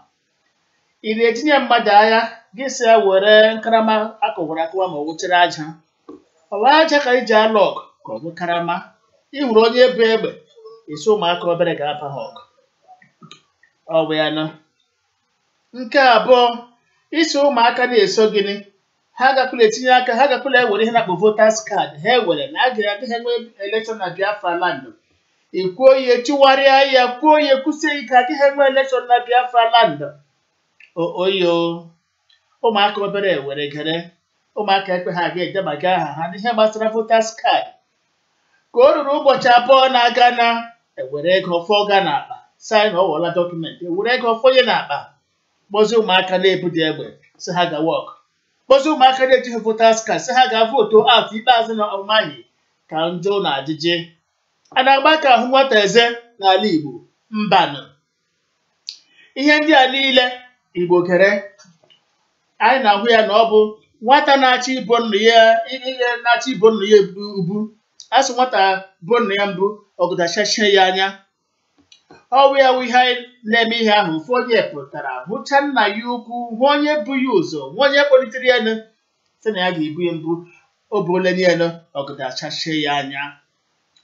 Speaker 2: Ị na-etinye mmadụ agha gị si ya were nkarama akọwara akọwa ma ọ wụchara aja. Ọ bụ aja ka iji alụ ọgụ ka ọ bụ karama. Ị hụrụ onye bụ egbe, esi ụmụaka obere ga-apa ha ọgụ. Ọ bụ ya nọ. Nke abụọ, isi ụmụaka na-eso gịnị, ha gakwula etinye aka, ha gakwula ewere ihe na-akpọ voters card ha ewere na agaghị enwe election na Biafra land. Ekwuo ya, tiwarịa ya, kwuo ya, kwụsie ike, agaghị enwe election na Biafra land. Oyo ụmụaka obere ewere gere, ụmụaka ekpe ha ga-edebaga aha ha n'ihe gbasara voters card. Ka o ruru ụbọchị abụọ na-aga na ewere ego fọ ga n'akpa, sign ọwụla dọkụmentị, ewere ego fọnye n'akpa, kpọzie ụmụaka na-ebudi egbe si ha ga wọk, kpọzie ụmụaka na-ejighị voters card si ha ga votu out ikpeazụ na ọmaghị ka njọ na ajịjị. A na-agba ka ahụ nwata eze n'ala Igbo. Mbanụ. Ihe ndị a niile Igbo kere, anyị na-ahụ ya na ọ bụ nwata na-achị ibo nnu ya, na-achị ibo nnu ya ubu. Asị nwata bụ nnu ya mbụ, ọgụdachachie ya anya. Ọ bụ ya wụ ihe anyị na-eme ihe ahụ. Ofu onye pụtara hụcha nna ya ukwu, hụ onye bụ ya ụzọ, hụ onye kpọlitere ya enu, sị na ya ga-ebu ya mbụ, o buole ya enu, ọgụdachachie ya anya.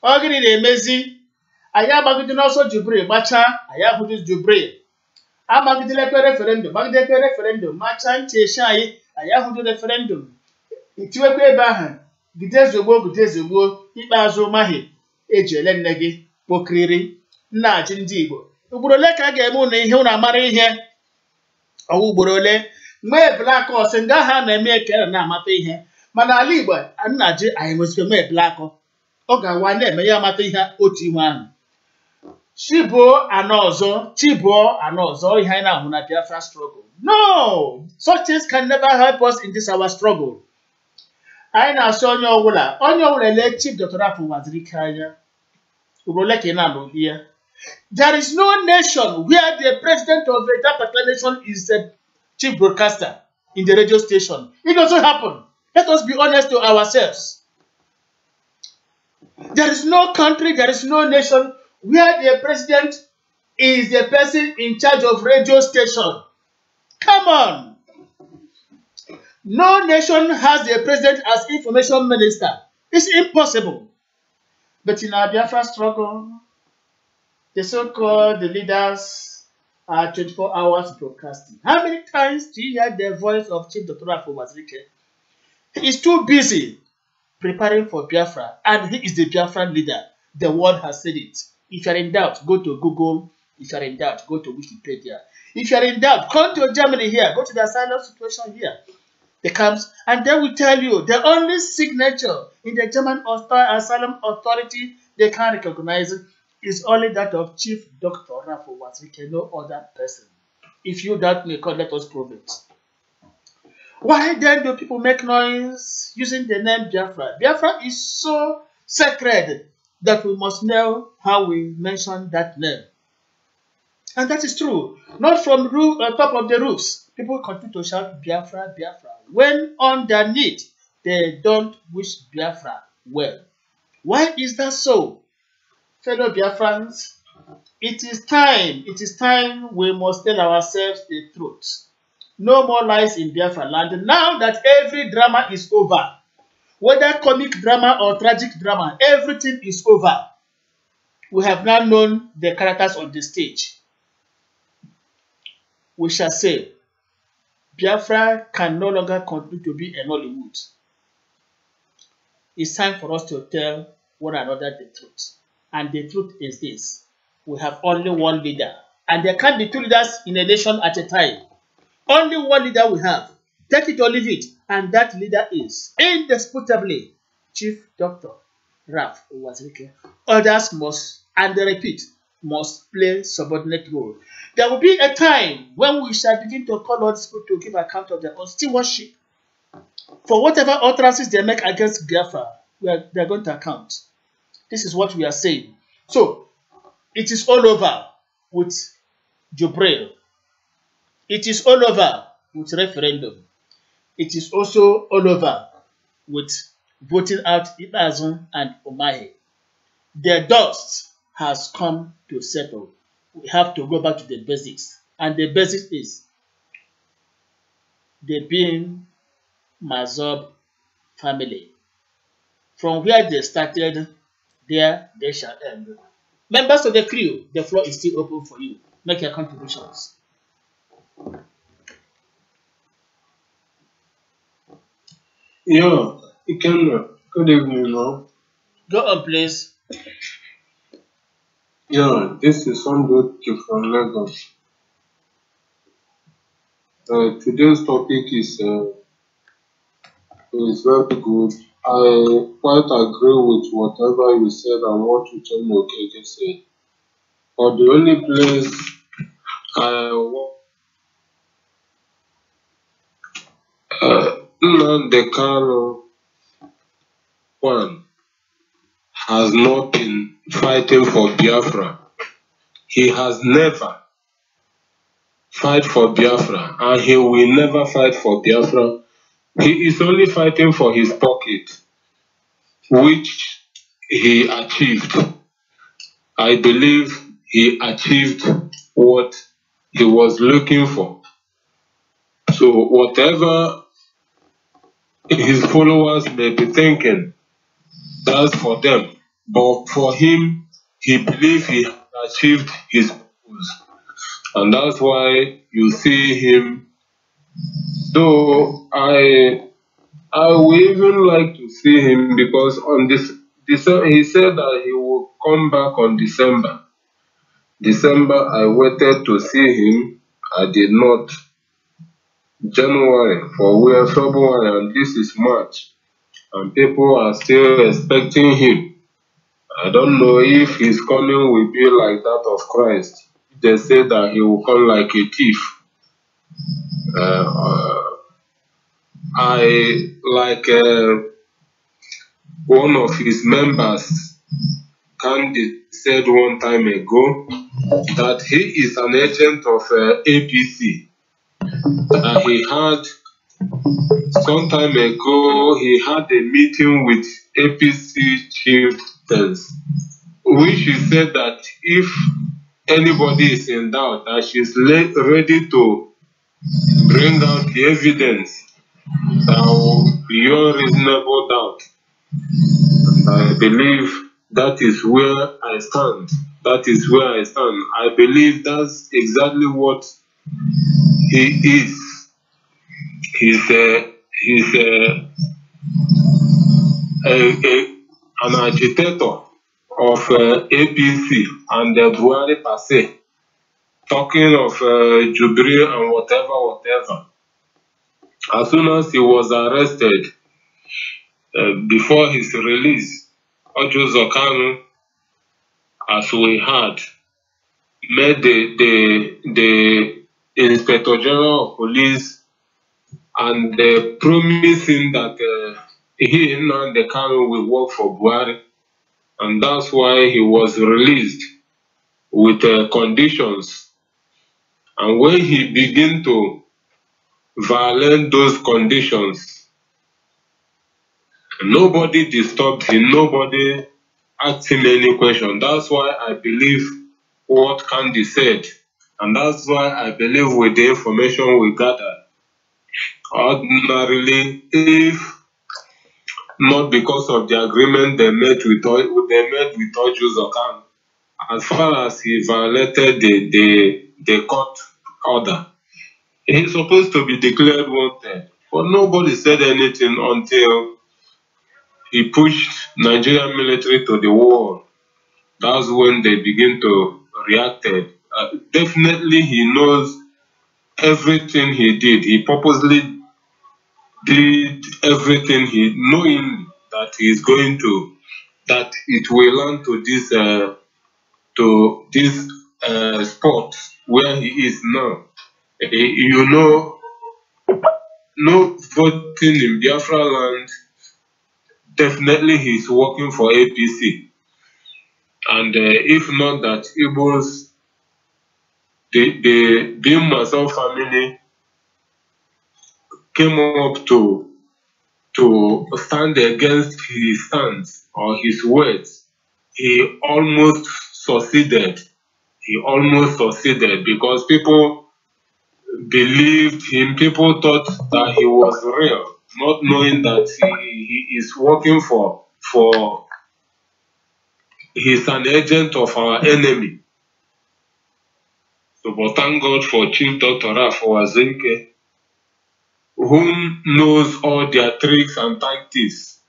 Speaker 2: Ọ gịnị na-emezi? Anyị agbagide n'ọsọ Jubril gbachaa, anyị ahụghị Jubril. Amagidele referendum, machaa ntị echi anyị ahụghị referendum. Itiwekwa ebe ahụ, gide zogbo, ikpeazụ maghị eji ele nne gị kpokiriri. Nna achị ndị Igbo, ugboro ole ka a ga-eme ụnụ ihe ụnụ amara ihe? Ọwụ ugboro ole? Mgbe black ọsị nga ha na-eme eke na-amata ihe, mana ala Igbo nna ji anyị nwesịrị mee black, ọ ga-awa na-eme ya amata ihe otu ihu ahụ. Chibuo anọ ọzọ, ihe anyị na-ahụ na Biafra struggle. No, such things can never help us in this our struggle. I na so onye ọwụla le Chief Dr. Rafu Wazirikanya. There is no nation where the president of that particular nation is the chief broadcaster in the radio station. It doesn't happen. Let us be honest to ourselves. There is no country, there is no nation where the president is the person in charge of radio station. Come on. No nation has the president as information minister. It's impossible. But in our Biafra struggle, the so-called leaders are 24 hours broadcasting. How many times do you hear the voice of Chief Dr. Rafu Wazirike? He is too busy preparing for Biafra, and he is the Biafran leader. The world has said it. If you are in doubt, go to Google. If you are in doubt, go to Wikipedia. If you are in doubt, come to Germany here. Go to the asylum situation here. They comes, and they will tell you the only signature in the German asylum authority they can recognize is only that of Chief Dr. Rafu Wazirike, no other person. If you doubt me, come, let us prove it. Why then do people make noise using the name Biafra? Biafra is so sacred that we must know how we mention that name. And that is true. Not from top of the roofs. People continue to shout Biafra, Biafra, when underneath they don't wish Biafra well. Why is that so? Fellow Biafrans, it is time we must tell ourselves the truth. No more lies in Biafra land. Now that every drama is over, whether comic drama or tragic drama, everything is over. We have now known the characters on the stage. We shall say, Biafra can no longer continue to be a Nollywood. It's time for us to tell one another the truth. And the truth is this. We have only one leader. And there can't be two leaders in a nation at a time. Only one leader we have. Take it or leave it. And that leader is indisputably Chief Dr. Rafu Wazirike. Others must, and I repeat, must play subordinate role. There will be a time when we shall begin to call on people to give account of their own stewardship. For whatever utterances they make against Biafra, they are going to account. This is what we are saying. So, it is all over with Jubril. It is all over with referendum. It is also all over with voting out Ibazun and Omahe. The dust has come to settle. We have to go back to the basics. And the basics is the bim-massob family. From where they started, there they shall end. Members of the crew, the floor is still open for you. Make your contributions.
Speaker 6: Yeah, you can. Good evening, now.
Speaker 2: Go on, please.
Speaker 6: Yeah, this is Sunday from Lagos. Today's topic is very good. I quite agree with whatever you said and what Uche Mokeke said. But the only place the Kano one has not been fighting for Biafra. He has never fight for Biafra, and he will never fight for Biafra. He is only fighting for his pocket, which he achieved. I believe he achieved what he was looking for. So whatever his followers may be thinking, that's for them. But for him, he believes he achieved his purpose. And that's why you see him. Though I would even like to see him, because on this he said that he will come back on December. I waited to see him. I did not. January, for we are February, and this is March, and people are still expecting him. I don't know if his coming will be like that of Christ. They say that he will come like a thief. I like one of his members, Candy, said one time ago that he is an agent of APC. He had some time ago he had a meeting with APC chieftains, which he said that if anybody is in doubt, that she's ready to bring out the evidence beyond reasonable doubt. I believe that is where I stand. That is where I stand. I believe that's exactly what he is. He's an agitator of APC and Buhari per se, talking of Jubilee and whatever. As soon as he was arrested, before his release, Ojo Zokanu, as we heard, made the Inspector General of Police and promising that he and the Kanu will work for Buhari, and that's why he was released with conditions. And when he began to violate those conditions, nobody disturbed him, nobody asked him any question. That's why I believe what Candy said, and that's why I believe with the information we gathered. Ordinarily, if not because of the agreement they made with Ojo Zokanu, as far as he violated the court order, he's supposed to be declared wanted. But nobody said anything until he pushed Nigerian military to the wall. That's when they begin to react. Definitely he knows everything he did. He purposely did everything knowing that he is going to, that it will land to this spot where he is now. You know, no voting in Biafra land, definitely he's working for APC. And if not that, Igbos, the bim-massob family came up to stand against his stance or his words. He almost succeeded. Because people believed him. People thought that he was real, not knowing that he is working for he's an agent of our enemy. So, but thank God for Chief Dr. Azinke, whom knows all their tricks and tactics.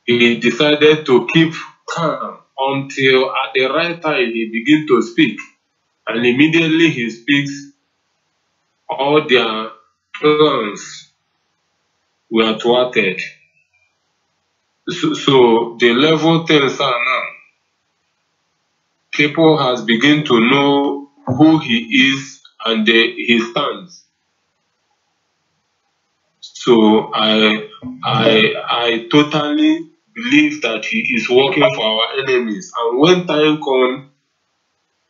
Speaker 6: He decided to keep calm until at the right time he began to speak. And immediately he speaks, all their plans were thwarted. So the level things are now. People has begun to know who he is and his stance. So I totally believe that he is working for our enemies. And when time comes,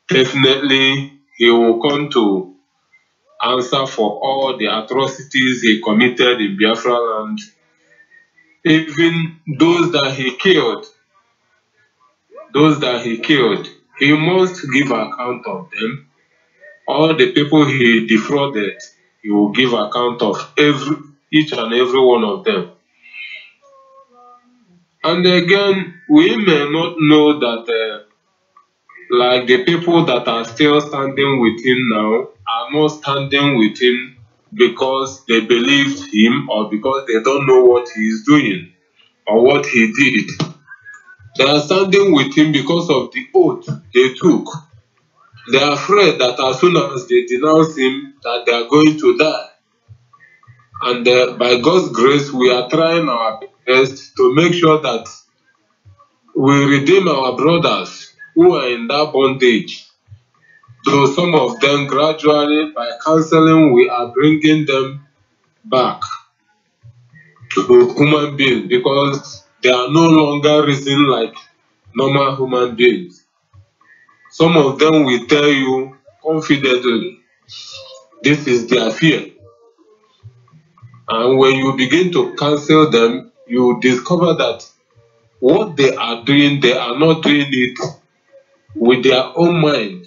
Speaker 6: definitely he will come to answer for all the atrocities he committed in Biafra land. Even those that he killed, he must give account of them. All the people he defrauded, he will give account of each and every one of them. And again, we may not know that like the people that are still standing with him now are not standing with him because they believed him or because they don't know what he is doing or what he did. They are standing with him because of the oath they took. They are afraid that as soon as they denounce him, that they are going to die. And by God's grace, we are trying our best to make sure that we redeem our brothers who are in that bondage. So some of them gradually, by counseling, we are bringing them back to human beings because they are no longer reason like normal human beings. Some of them will tell you confidently, this is their fear. And when you begin to counsel them, you discover that what they are doing, they are not doing it with their own mind.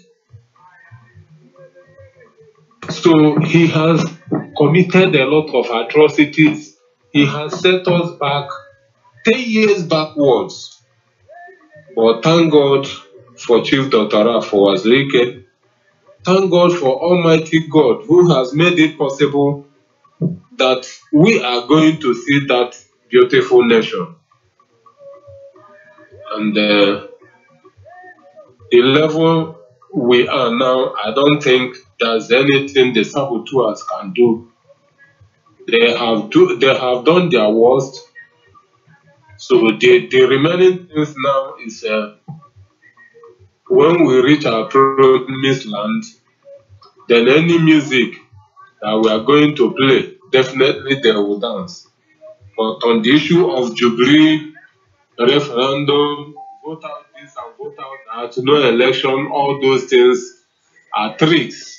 Speaker 6: So he has committed a lot of atrocities. He has set us back 10 years backwards. But thank God for Chief Dr. Afo Wazirike. Thank God for Almighty God who has made it possible that we are going to see that beautiful nation. And the level we are now, I don't think there's anything the saboteurs can do. They have done their worst. So the remaining things now is when we reach our promised land, then any music that we are going to play, definitely they will dance. But on the issue of Jubilee, referendum, vote out this and vote out that, no election, all those things are tricks.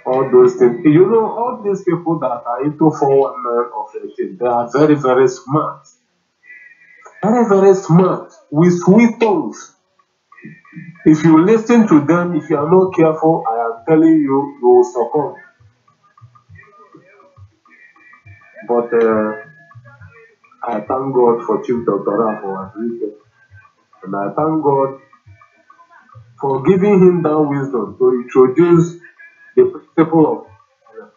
Speaker 6: All those things. You know, all these people that are into 419 of 18, they are very, very smart. Very, very smart, with sweet tongues. If you listen to them, if you are not careful, I am telling you, you will succumb. But I thank God for Chief Dr. Afo Wazirike. And I thank God for giving him that wisdom to introduce the principle of.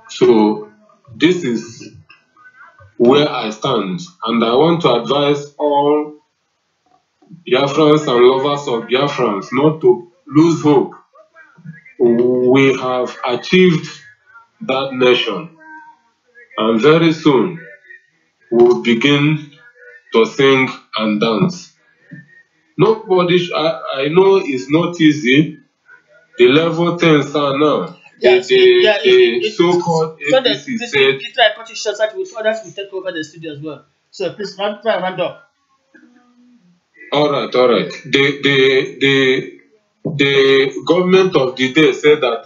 Speaker 6: So this is where I stand, and I want to advise all Biafrans and lovers of Biafrans not to lose hope. We have achieved that nation, and very soon we'll begin to sing and dance. Nobody, I know it's not easy. The level things are now. The so-called APC said.
Speaker 2: I cut you short, so that others will take over the studio as well. So please try and round up.
Speaker 6: All right. The government of the day said that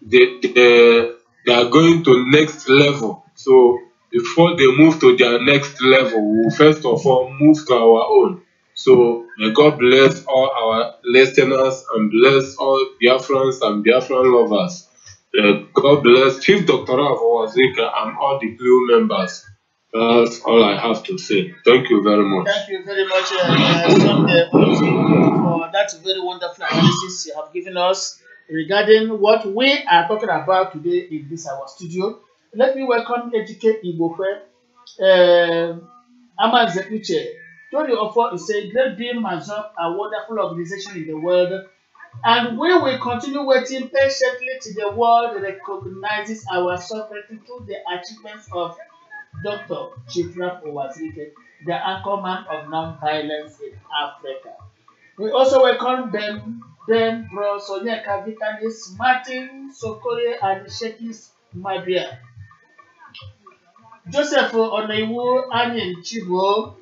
Speaker 6: they are going to next level. So before they move to their next level, we will first of all move to our own. So may God bless all our listeners and bless all Biafrans and Biafran lovers. God bless Chief Dr. Afo Wazirike and all the crew members. That's all I have to say. Thank you very much.
Speaker 2: Thank you very much, Sunday, for that very wonderful analysis you have given us regarding what we are talking about today in this our studio. Let me welcome Educate Igbofe, Amaze Uche. Tony Ofo is a great bim-massob, a wonderful organization in the world, and we will continue waiting patiently till the world recognizes our sovereignty through the achievements of Dr. Chief Afo Wazirike, the anchorman of non-violence in Africa. We also welcome Ben Bro Sonyeka Vitalis, Martin Sokore, and Shekis Mabia. Joseph Oneiwu Anyin Chibo,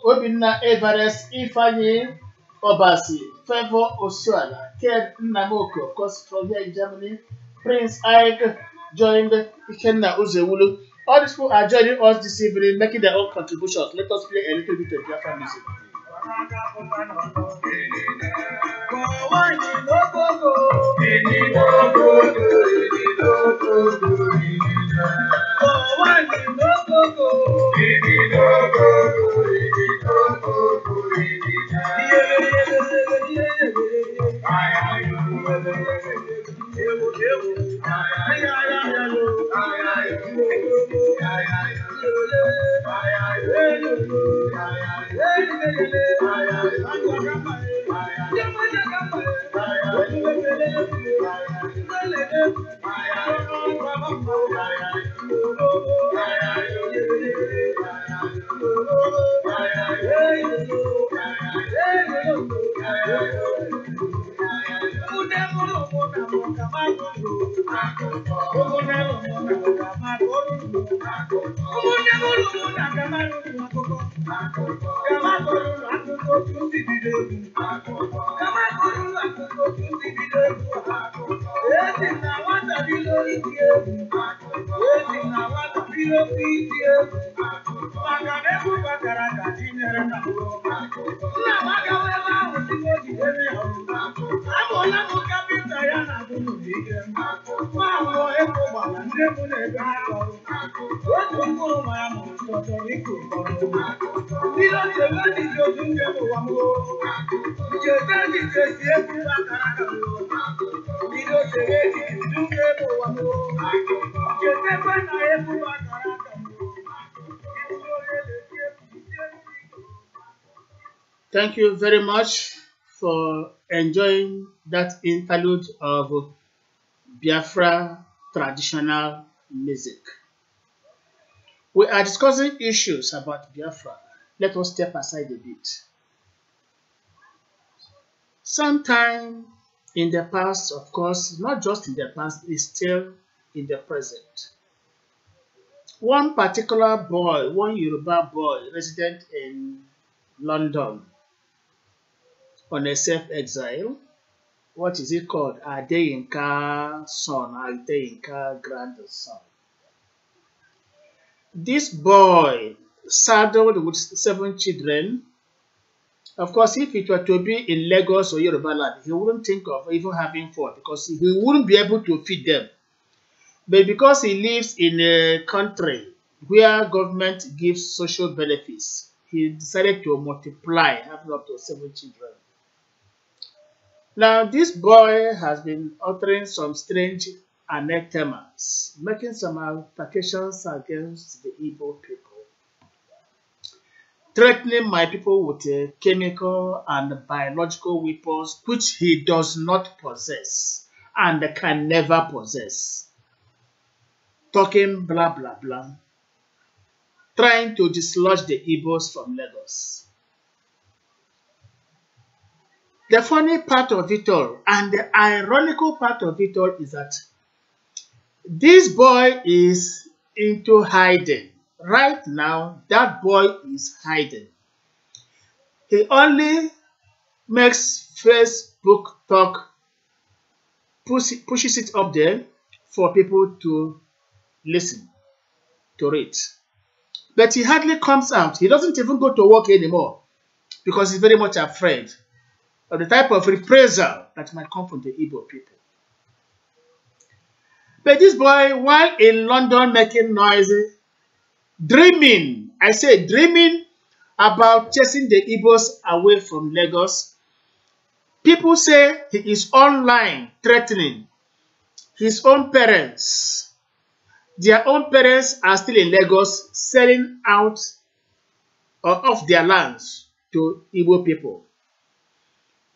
Speaker 2: Obinna Everest Ifeanyi Obasi, Favor Osuala, Ken Nnamoko, of course from here in Germany, Prince Ike joined Ikenna Uzewulu. All these people are joining us this evening, making their own contributions. Let us play a little bit of Biafra music. Thank you very much for enjoying that interlude of Biafra traditional music. We are discussing issues about Biafra. Let us step aside a bit. Sometime in the past, of course, not just in the past, it's still in the present. One particular boy, one Yoruba boy resident in London on a self-exile, what is it called? Adeyinka son, Adeyinka grandson. This boy, saddled with 7 children, of course, if it were to be in Lagos or Yoruba land, he wouldn't think of even having 4 because he wouldn't be able to feed them. But because he lives in a country where government gives social benefits, he decided to multiply, having up to 7 children. Now, this boy has been uttering some strange anathemas, making some altercations against the Igbo people, threatening my people with chemical and biological weapons which he does not possess and can never possess. Talking blah blah blah, trying to dislodge the Igbos from Lagos. The funny part of it all, and the ironical part of it all, is that this boy is into hiding. Right now, that boy is hiding. He only makes Facebook talk, pushes it up there for people to listen to it. But he hardly comes out. He doesn't even go to work anymore because he's very much afraid of the type of reprisal that might come from the Igbo people. But this boy, while in London making noise, dreaming, I say dreaming about chasing the Igbos away from Lagos, people say he is online threatening his own parents. Their own parents are still in Lagos selling out of their lands to Igbo people.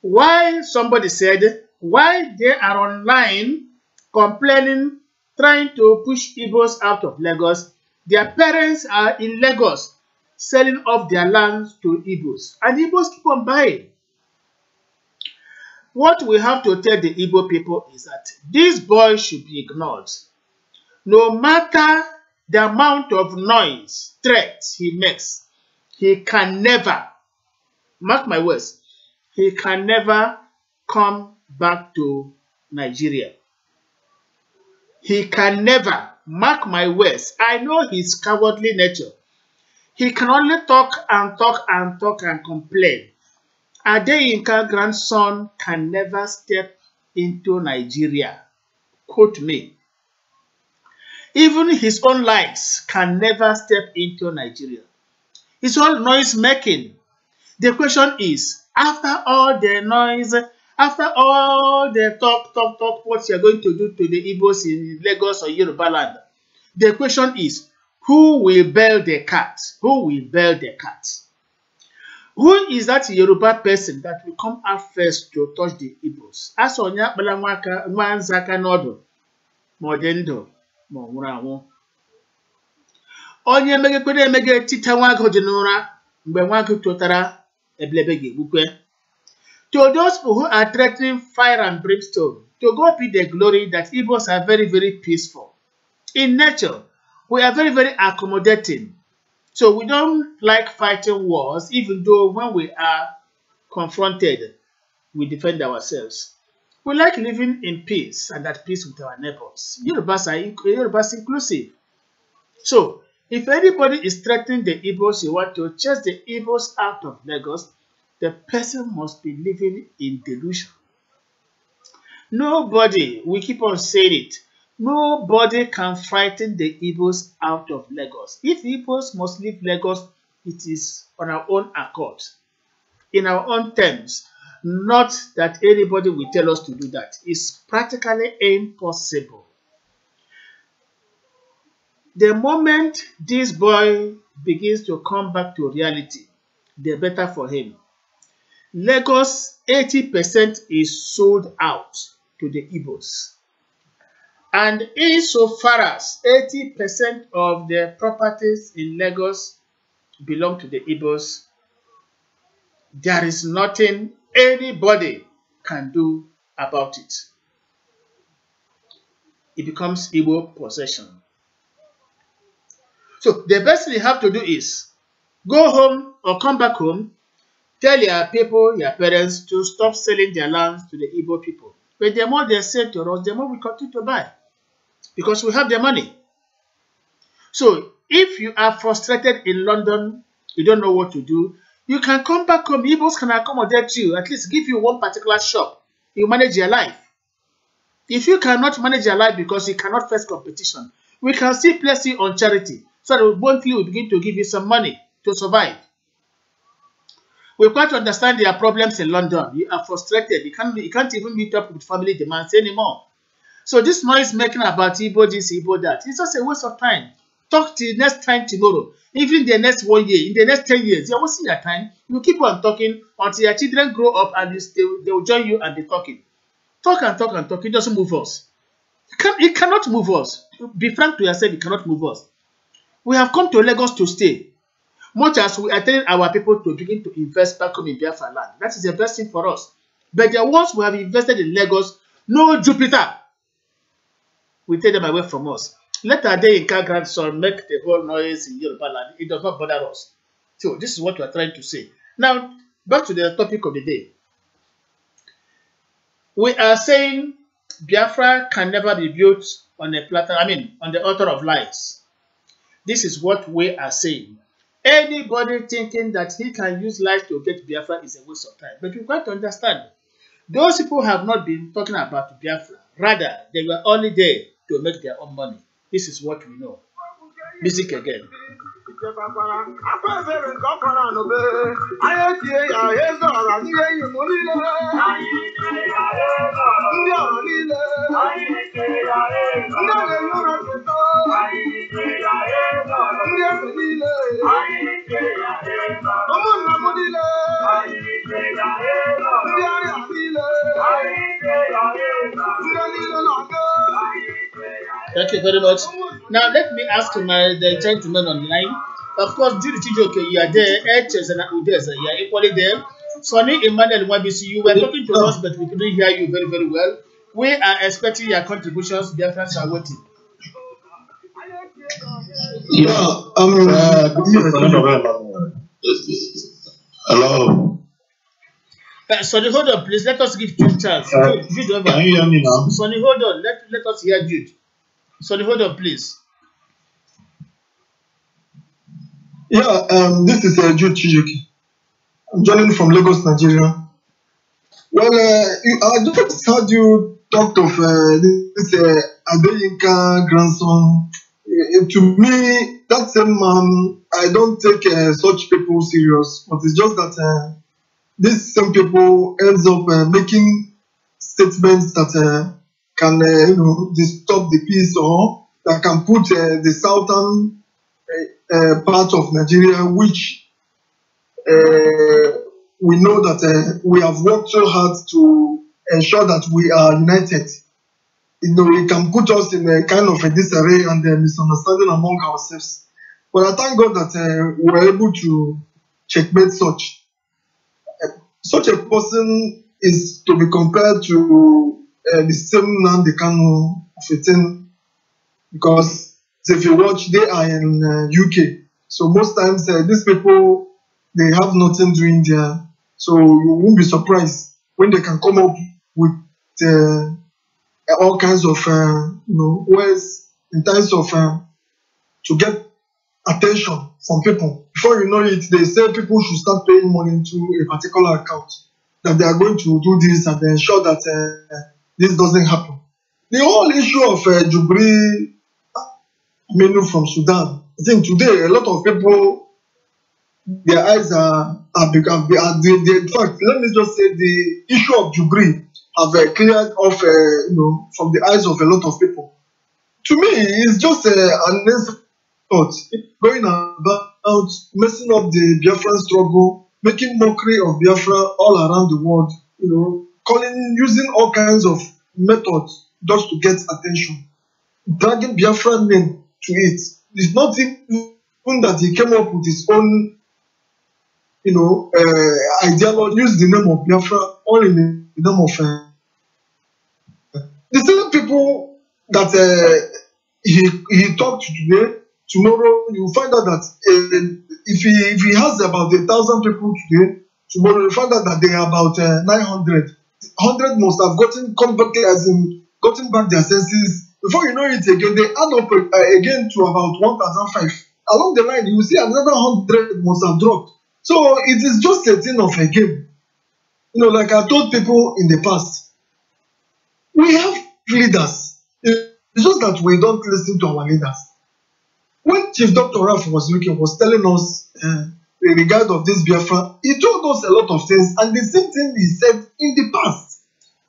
Speaker 2: Why, somebody said, why they are online complaining, trying to push Igbos out of Lagos, their parents are in Lagos selling off their lands to Igbos, and Igbos keep on buying. What we have to tell the Igbo people is that this boy should be ignored. No matter the amount of noise, threats he makes, he can never, mark my words, he can never come back to Nigeria. He can never, mark my words, I know his cowardly nature. He can only talk and talk and talk and complain. Adeyinka grandson can never step into Nigeria. Quote me. Even his own likes can never step into Nigeria. It's all noise making. The question is, after all the noise, after all the talk, what you're going to do to the Igbos in Lagos or Yoruba land, the question is, who will bail the cat? Who will bail the cat? Who is that Yoruba person that will come out first to touch the Igbos? Asonya Balamwaka Nwanzaka Nodo, Modendo, Monrawo. Onye megekwere emege tita nwago jenura, mgbe nwago totara eblebege bukwe. To those who are threatening fire and brimstone, to God be the glory that Igbos are very, very peaceful. In nature, we are very, very accommodating. So we don't like fighting wars, even though when we are confronted, we defend ourselves. We like living in peace and at peace with our neighbors. Yorubas inclusive. So, if anybody is threatening the Igbos, you want to chase the Igbos out of Lagos, the person must be living in delusion. Nobody, we keep on saying it, nobody can frighten the Igbos out of Lagos. If Igbos must leave Lagos, it is on our own accord, in our own terms, not that anybody will tell us to do that. It's practically impossible. The moment this boy begins to come back to reality, the better for him. Lagos, 80% is sold out to the Igbos. And insofar as 80% of the properties in Lagos belong to the Igbos, there is nothing anybody can do about it. It becomes Igbo possession. So the best thing you have to do is go home or come back home, tell your people, your parents to stop selling their lands to the Igbo people. But the more they sell to us, the more we continue to buy because we have the money. So if you are frustrated in London, you don't know what to do, you can come back home. Igbos can accommodate you, at least give you one particular shop. You manage your life. If you cannot manage your life because you cannot face competition, we can still place you on charity so that monthly we begin to give you some money to survive. We quite understand their problems in London. You are frustrated. You can't even meet up with family demands anymore. So this noise making about Igbo this, Igbo that, it's just a waste of time. Talk till next time tomorrow. Even the next 1 year, in the next 10 years, you're wasting your time. You keep on talking until your children grow up and they will join you and be talking. Talk and talk and talk. It doesn't move us. It cannot move us. Be frank to yourself, it cannot move us. We have come to Lagos to stay. Much as we are telling our people to begin to invest back home in Biafra land. That is the best thing for us. But the ones who have invested in Lagos, no Jupiter, we take them away from us. Let our day in car grandson make the whole noise in Yoruba land. It does not bother us. So this is what we are trying to say. Now, back to the topic of the day. We are saying Biafra can never be built on a platter, on the altar of lies. This is what we are saying. Anybody thinking that he can use lies to get Biafra is a waste of time. But you've got to understand, those people have not been talking about Biafra. Rather, they were only there to make their own money. This is what we know. Music again. Thank you very much. Now let me ask the gentleman online. Of course, Judy Chijoke, you are there. Edges and Udesa, you are equally there. Sonny Emmanuel Wabisi, you were talking to us, but we couldn't hear you very, very well. We are expecting your contributions. Dear friends are waiting.
Speaker 5: Yeah, hello.
Speaker 2: Sonny, hold on, please. Let us give Jude chance. Jude, over.
Speaker 5: Can you hear me now?
Speaker 2: Sonny, hold on. Let us hear Jude. Sonny, hold on, please.
Speaker 8: Yeah, this is Jude Chijoki. I'm joining from Lagos, Nigeria. Well, I just heard you talked of this Adeyinka grandson. To me, that same man, I don't take such people serious. But it's just that these same people ends up making statements that can, disturb the peace or that can put the southern part of Nigeria, which we know that we have worked so hard to ensure that we are united. It can put us in a kind of a disarray and a misunderstanding among ourselves. But I thank God that we were able to checkmate such. Such a person is to be compared to the same Nnamdi Kanu of a thing, because if you watch, they are in UK. So most times these people, they have nothing doing there. So you won't be surprised when they can come up with all kinds of ways in terms of to get attention from people. Before you know it, they say people should start paying money into a particular account, that they are going to do this and they ensure that this doesn't happen. The whole issue of Jubri menu from Sudan, I think today a lot of people, their eyes are become, in fact, let me just say the issue of Jubri have cleared off from the eyes of a lot of people. To me, it's just an thought going about messing up the Biafran struggle, making mockery of Biafra all around the world, using all kinds of methods just to get attention, dragging Biafran name to it. It's not even that he came up with his own, ideology, use the name of Biafra all in the name of the same people that he talked to today. Tomorrow you find out that if he has about 1,000 people today, tomorrow you find out that they are about 900. 100 must have gotten back their senses. Before you know it again, they add up again to about 1,005. Along the line, you will see another 100 must have dropped. So it is just a thing of a game. Like I told people in the past, we have leaders. It's just that we don't listen to our leaders. When Chief Dr. Raf was telling us in regard of this Biafra, he told us a lot of things, and the same thing he said in the past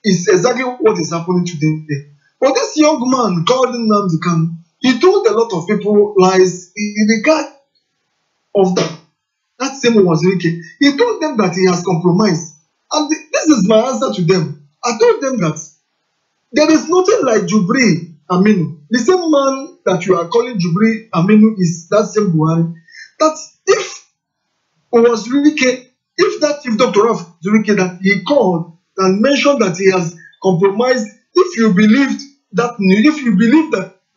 Speaker 8: is exactly what is happening today. But this young man called Nnamdi Kanu, he told a lot of people lies in regard of that same Wazirike. He told them that he has compromised. And this is my answer to them. I told them that there is nothing like Jubri Aminu. The same man that you are calling Jubri Aminu is that same Buhari. That if that Chief Dr. Raf Zurike that he called and mentioned that he has compromised, if you believe that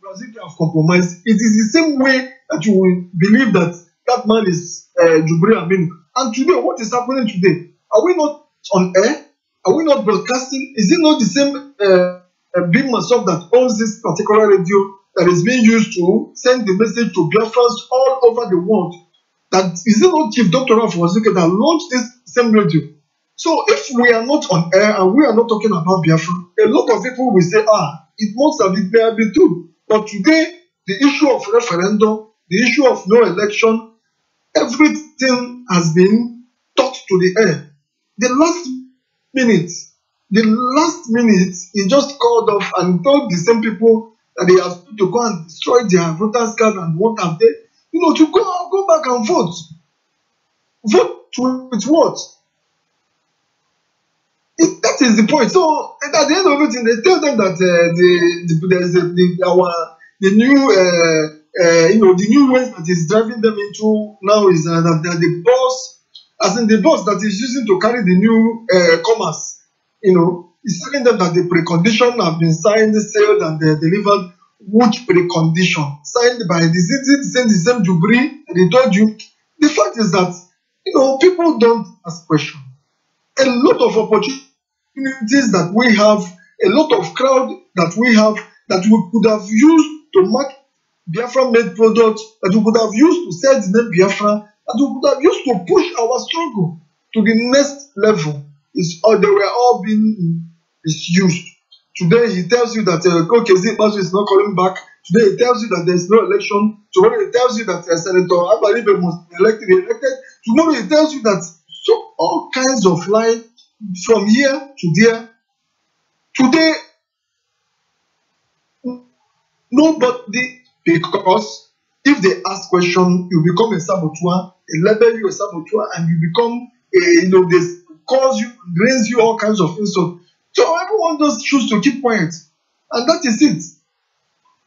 Speaker 8: Wazirike have compromised, it is the same way that you will believe that that man is Jubri Aminu. And today, what is happening today? Are we not on air? Are we not broadcasting? Is it not the same bim-massob that owns this particular radio that is being used to send the message to Biafrans all over the world? That is it not Chief Dr. Raf Wazirike that launched this same radio? So if we are not on air and we are not talking about Biafra, a lot of people will say, it must have been true. But today, the issue of referendum, the issue of no election, everything has been taught to the air. The last minute, he just called off and told the same people that they have to go and destroy their voters' card and what have they, to go back and vote. Vote with what? That is the point. So at the end of it, they tell them that the new ways that is driving them into now is that the bus, as in the bus that is using to carry the new commerce, is telling them that the precondition have been signed, sealed, and delivered. Which precondition? Signed by the same Jubri that they told you. The fact is that people don't ask questions. A lot of opportunities that we have, a lot of crowd that we have, that we could have used to market Biafra made products, that we could have used to sell the name Biafra, that we could have used to push our struggle to the next level. They were all being misused. Today he tells you that Zimbabwe is not coming back. Today he tells you that there is no election. Tomorrow he tells you that Senator Abaribe must be elected. Tomorrow he tells you that all kinds of lies from here to there. Today, nobody, because if they ask question, you become a saboteur, they label you a saboteur, and you become they cause you, raise you all kinds of insults. So everyone just choose to keep quiet, and that is it.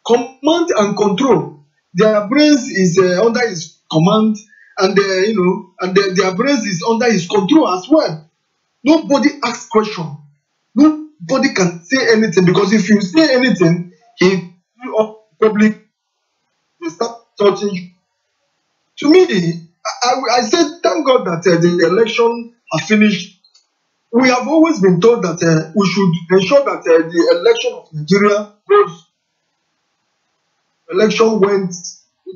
Speaker 8: Command and control. Their brains is under his command, and their brains is under his control as well. Nobody asks question. Nobody can say anything, because if you say anything, he public will start touching you. To me, I said, thank God that the election has finished. We have always been told that we should ensure that the election of Nigeria goes. Election went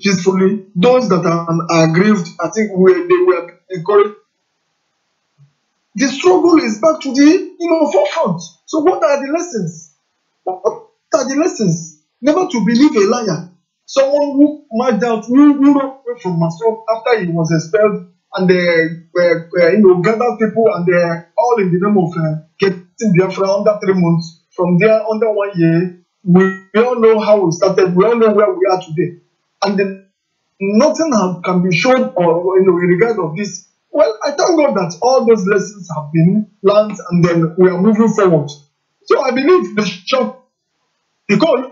Speaker 8: peacefully. Those that are aggrieved, I think they were encouraged. The struggle is back to the forefront. So what are the lessons? What are the lessons? Never to believe a liar. Someone who marched out, who ran away from bim-massob after he was expelled, and they gathered people, and they all in the name of getting Biafra under 3 months. From there, under 1 year, we all know how we started. We all know where we are today, and then nothing can be shown or in regard of this. Well, I thank God that all those lessons have been learned, and then we are moving forward. So I believe the shop, because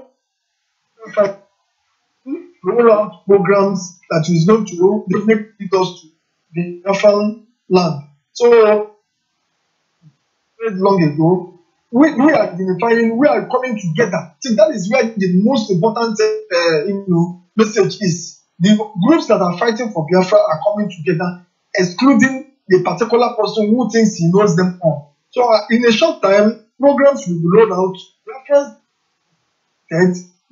Speaker 8: roll out programs that is going to definitely lead us to the Biafran land. So very long ago, we are unifying, we are coming together. See, that is where the most important message is. The groups that are fighting for Biafra are coming together, excluding the particular person who thinks he knows them all. So in a short time, programs will be rolled out. Biafra,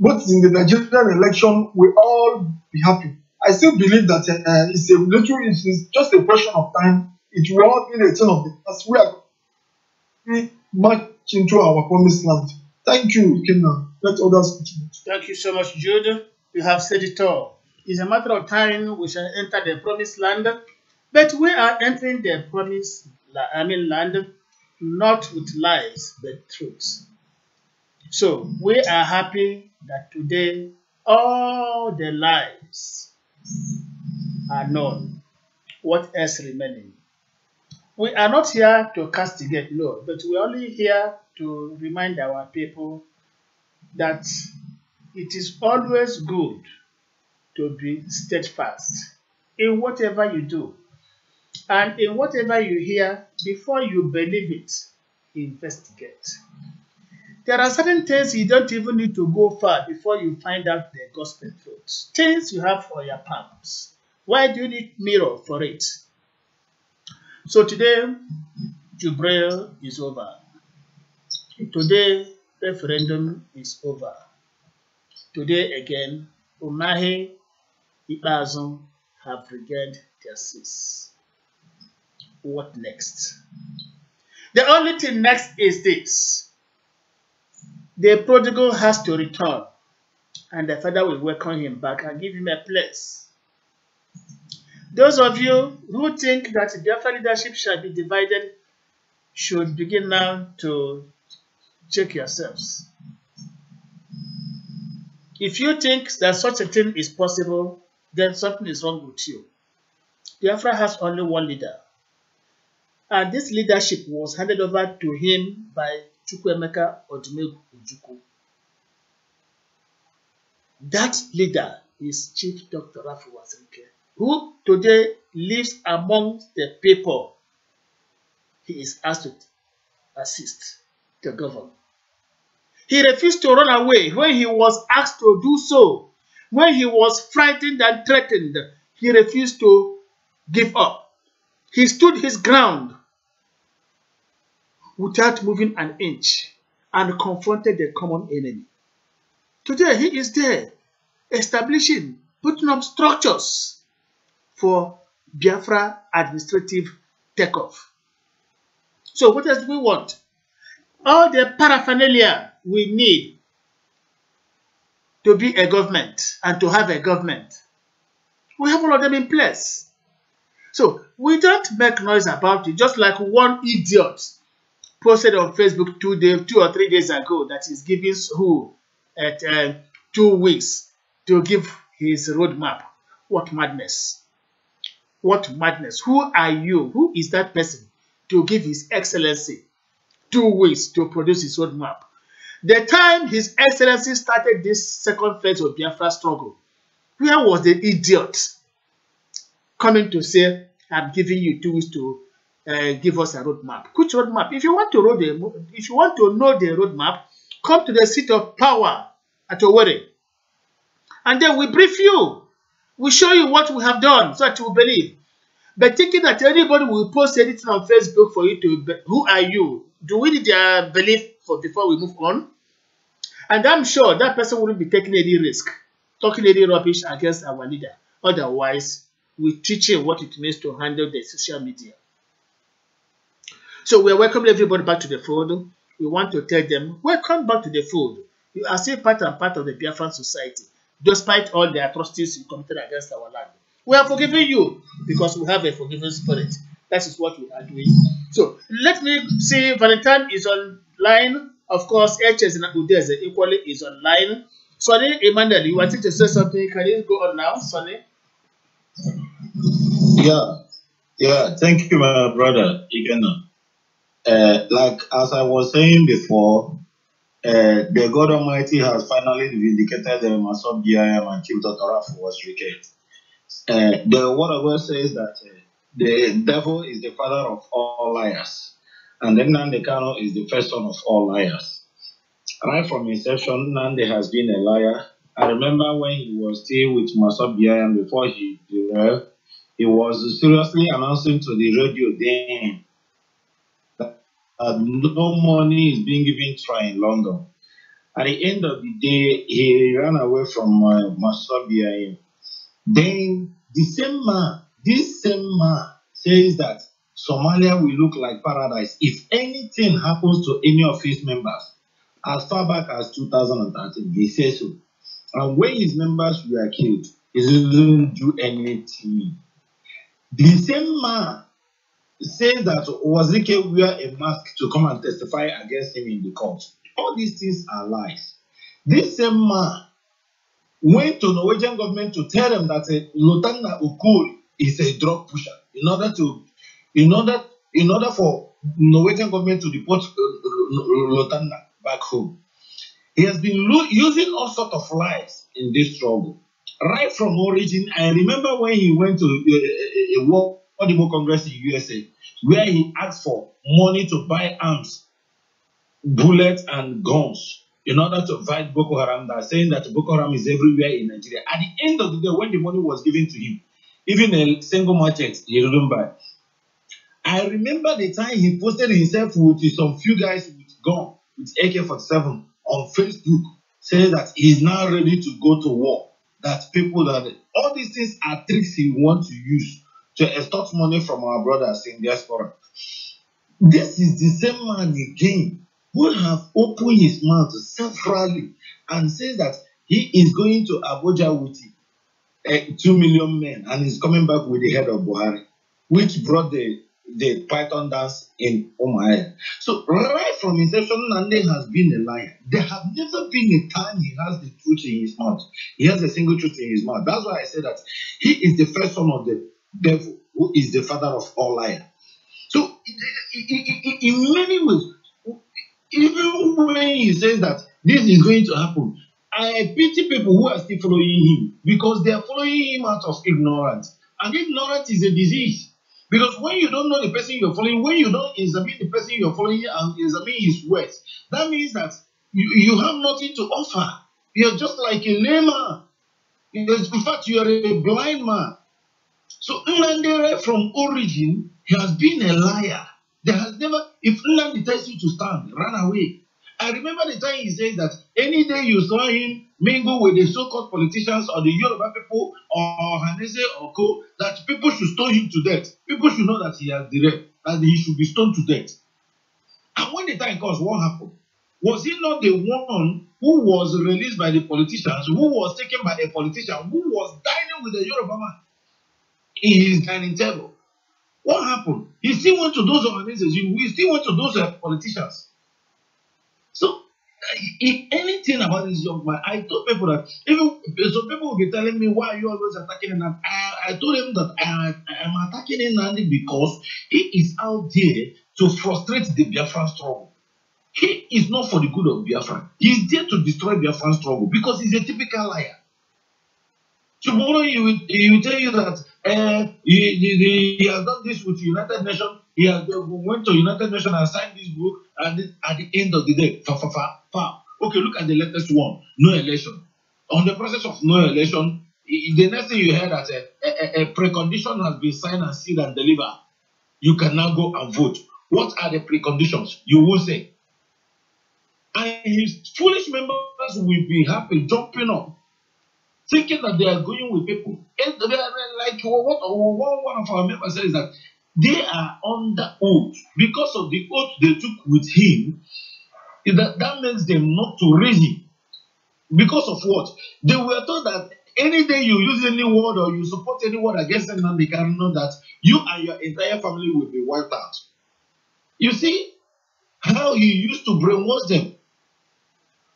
Speaker 8: both in the Nigerian election, we all be happy. I still believe that it's just a question of time. It will all be the turn of the past. We are march into our promised land. Thank you, Ikenna. Let others continue.
Speaker 2: Thank you so much, Jude. You have said it all. It's a matter of time we shall enter the promised land, but we are entering the promised land not with lies but truth. So we are happy that today all the lies are known. What else remaining? We are not here to castigate, no, but we are only here to remind our people that it is always good to be steadfast in whatever you do. And in whatever you hear, before you believe it, investigate. There are certain things you don't even need to go far before you find out the gospel truth. Things you have for your palms. Why do you need mirror for it? So today, Jubril is over. Today, referendum is over. Today again, Umahi, Ibazum have regained their seats. What next? The only thing next is this. The prodigal has to return, and the father will welcome him back and give him a place. Those of you who think that Biafra leadership shall be divided should begin now to check yourselves. If you think that such a thing is possible, then something is wrong with you. Biafra has only one leader, and this leadership was handed over to him by Chukwuemeka Odumegwu Ojukwu. That leader is Chief Dr. Rafi Wazirike, who today lives among the people he is asked to assist to govern. He refused to run away when he was asked to do so. When he was frightened and threatened, he refused to give up. He stood his ground without moving an inch and confronted the common enemy. Today he is there, establishing, putting up structures for Biafra administrative takeoff. So what else do we want? All the paraphernalia we need to be a government and to have a government, we have all of them in place. So we don't make noise about it, just like one idiot posted on Facebook 2 or 3 days ago that is giving who at 2 weeks to give his roadmap. What madness! What madness! Who are you? Who is that person to give His Excellency 2 weeks to produce his roadmap? The time His Excellency started this second phase of Biafra struggle, where was the idiot coming to say, I'm giving you 2 weeks to give us a roadmap? Which roadmap? If you want to know the roadmap, come to the seat of power at Owerri, and then we brief you. We show you what we have done so that you will believe. But thinking that anybody will post anything on Facebook for you to, who are you? Do we need their belief for before we move on? And I'm sure that person wouldn't be taking any risk, talking any rubbish against our leader. Otherwise, we teach him what it means to handle the social media. So we are welcoming everybody back to the fold. We want to tell them, welcome back to the fold. You are still part and part of the Biafran society, despite all the atrocities you committed against our land. We are forgiving you because we have a forgiving spirit. That is what we are doing. So let me see, Valentine is online. Of course, HS and Udeze equally is online. Sonny, Emmanuel, you wanted to say something. Can you go on now, Sonny?
Speaker 7: Yeah. Thank you, my brother. Like as I was saying before, the God Almighty has finally vindicated the bim-massob and Chief Dr. Rafu was wicked. The word of God says that the devil is the father of all liars, and then Nande Kano is the first son of all liars. Right from inception, Nande has been a liar. I remember when he was still with Massob before he derailed, he was seriously announcing to the radio then that no money is being given to her in London. At the end of the day, he ran away from Massob. Then this same man says that Somalia will look like paradise if anything happens to any of his members. As far back as 2013, he says so. And when his members were killed, he didn't do anything. The same man says that Wazike wear a mask to come and testify against him in the court. All these things are lies. This same man went to Norwegian government to tell them that Lotana Okul is a drug pusher in order for Norwegian government to deport Lotana back home. He has been using all sorts of lies in this struggle. Right from origin, I remember when he went to a World Congress in USA, where he asked for money to buy arms, bullets, and guns in order to fight Boko Haram, saying that Boko Haram is everywhere in Nigeria. At the end of the day, when the money was given to him, even a single machete, he didn't buy. I remember the time he posted himself with some few guys with gun, with AK-47 on Facebook, saying that he's now ready to go to war. That all these things are tricks he wants to use to extort money from our brothers in diaspora. This is the same man again who have opened his mouth severally and says that he is going to Abuja with 2 million men and is coming back with the head of Buhari, which brought the Python dance in Omaya. So right from inception, Nande has been a liar. There have never been a time he has the truth in his mouth. He has a single truth in his mouth. That's why I say that he is the first son of the devil, who is the father of all liars. So in many ways, even when he says that this is going to happen, I pity people who are still following him because they are following him out of ignorance. And ignorance is a disease. Because when you don't know the person you're following, when you don't examine the person you're following and examine his words, that means that you have nothing to offer. You're just like a layman. In fact, you are a blind man. So Nnamdi from origin, he has been a liar. There has never, if Nnamdi tells you to stand, run away. I remember the time he said that any day you saw him mingle with the so-called politicians or the Yoruba people or Hanese or Co, that people should stone him to death. People should know that he has the right, that he should be stoned to death. And when the time comes, what happened? Was he not the one who was released by the politicians, who was taken by a politician, who was dining with the Yoruba man in his dining table? What happened? He still went to those organizations, he still went to those politicians. So, if anything about this young man, I told people that, even some people will be telling me, why are you always attacking him? I told him that I am attacking him only because he is out there to frustrate the Biafran struggle. He is not for the good of Biafra. He is there to destroy Biafran struggle because he's a typical liar. Tomorrow he will tell you that he has done this with United Nations. He has went to United Nations and signed this book, and at the end of the day, okay, look at the latest one, no election. On the process of no election,
Speaker 9: the next thing you heard that a precondition has been signed and sealed and delivered, you can now go and vote. What are the preconditions? You will say. And his foolish members will be happy, jumping up, thinking that they are going with people. And they are like what one of our members says that they are under oath. Because of the oath they took with him, that makes them not to reason. Because of what? They were told that any day you use any word or you support any word against them, they can know that you and your entire family will be wiped out. You see how he used to brainwash them.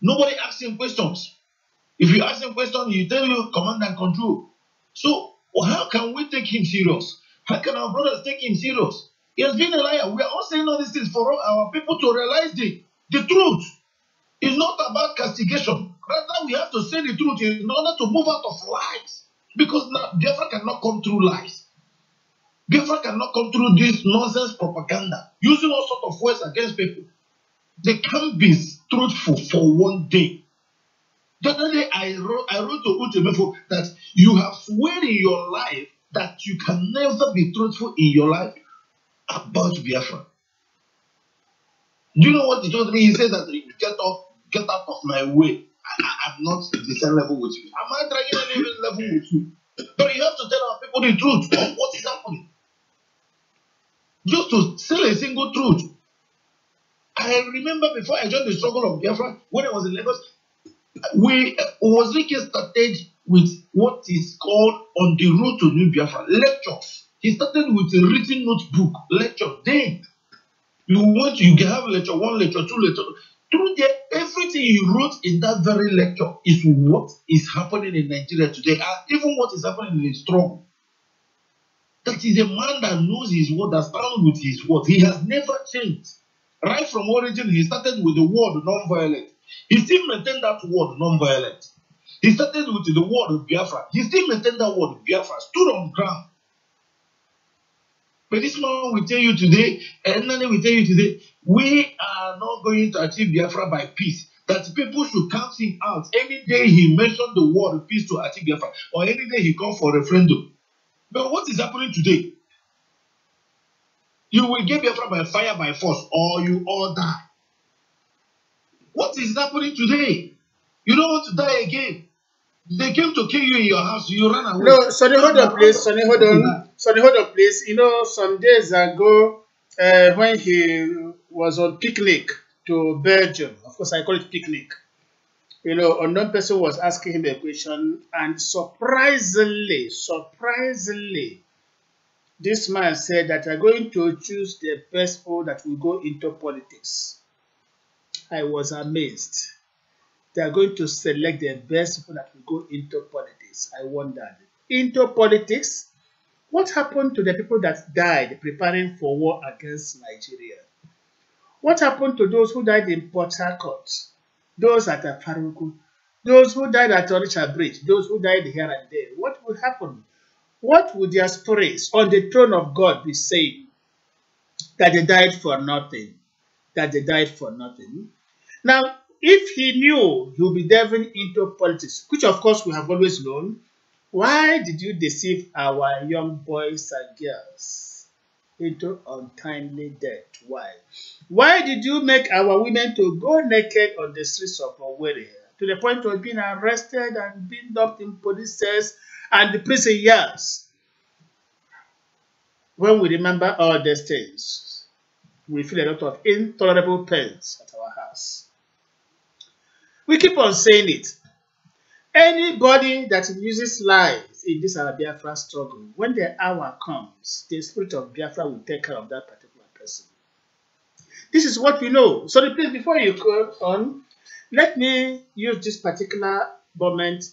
Speaker 9: Nobody asks him questions. If you ask him questions, he tell you command and control. So how can we take him serious? How can our brothers take him serious? He has been a liar. We are all saying all these things for our people to realize the truth. It's not about castigation. Rather, we have to say the truth in order to move out of lies. Because now Biafra cannot come through lies. Biafra cannot come through this nonsense propaganda, using all sorts of words against people. They can't be truthful for one day. The other day I wrote to Uchemefo that you have sworn in your life that you can never be truthful in your life about Biafra. Do you know what he told me? He said that get out of my way. I'm not the same level with you. I'm not dragging any level with you. But you have to tell our people the truth of what is happening. Just to say a single truth. I remember before I joined the struggle of Biafra, when I was in Lagos, Owozrike started with what is called On the Road to New Biafra lectures. He started with a written notebook lecture. Then you can have lecture 1, lecture 2, lecture. Through there, everything he wrote in that very lecture is what is happening in Nigeria today, and even what is happening in the struggle. That is a man that knows his word, that stands with his word. He has never changed. Right from origin, he started with the word non-violent. He still maintained that word non-violent. He started with the word of Biafra. He still maintained that word of Biafra, stood on ground. But this man will tell you today, and Nani will tell you today, we are not going to achieve Biafra by peace. That people should count him out any day he mentioned the word peace to achieve Biafra, or any day he called for referendum. But what is happening today? You will get Biafra by fire, by force, or you all die. What is happening today? You don't want to die again. They came to kill you in your house, you ran away.
Speaker 2: No, Sonny, hold on, please. Sonny, hold on. Sonny, hold on, please. You know, some days ago, when he was on picnic to Belgium, of course, I call it picnic. You know, unknown person was asking him a question, and surprisingly, this man said that I'm going to choose the best people that will go into politics. I was amazed. They are going to select the best people that will go into politics. I wondered. Into politics? What happened to the people that died preparing for war against Nigeria? What happened to those who died in Port Harcourt? Those at Afaruku? Those who died at Orisha Bridge? Those who died here and there? What will happen? What would their spirits on the throne of God be saying? That they died for nothing. That they died for nothing. Now, if he knew he would be delving into politics, which of course we have always known, why did you deceive our young boys and girls into untimely death? Why? Why did you make our women to go naked on the streets of Owerri to the point of being arrested and being dumped in police cells and the prison yards? When we remember all these things, we feel a lot of intolerable pains at our house. We keep on saying it. Anybody that uses lies in this Biafra struggle, when the hour comes, the spirit of Biafra will take care of that particular person. This is what we know. So please, before you go on, let me use this particular moment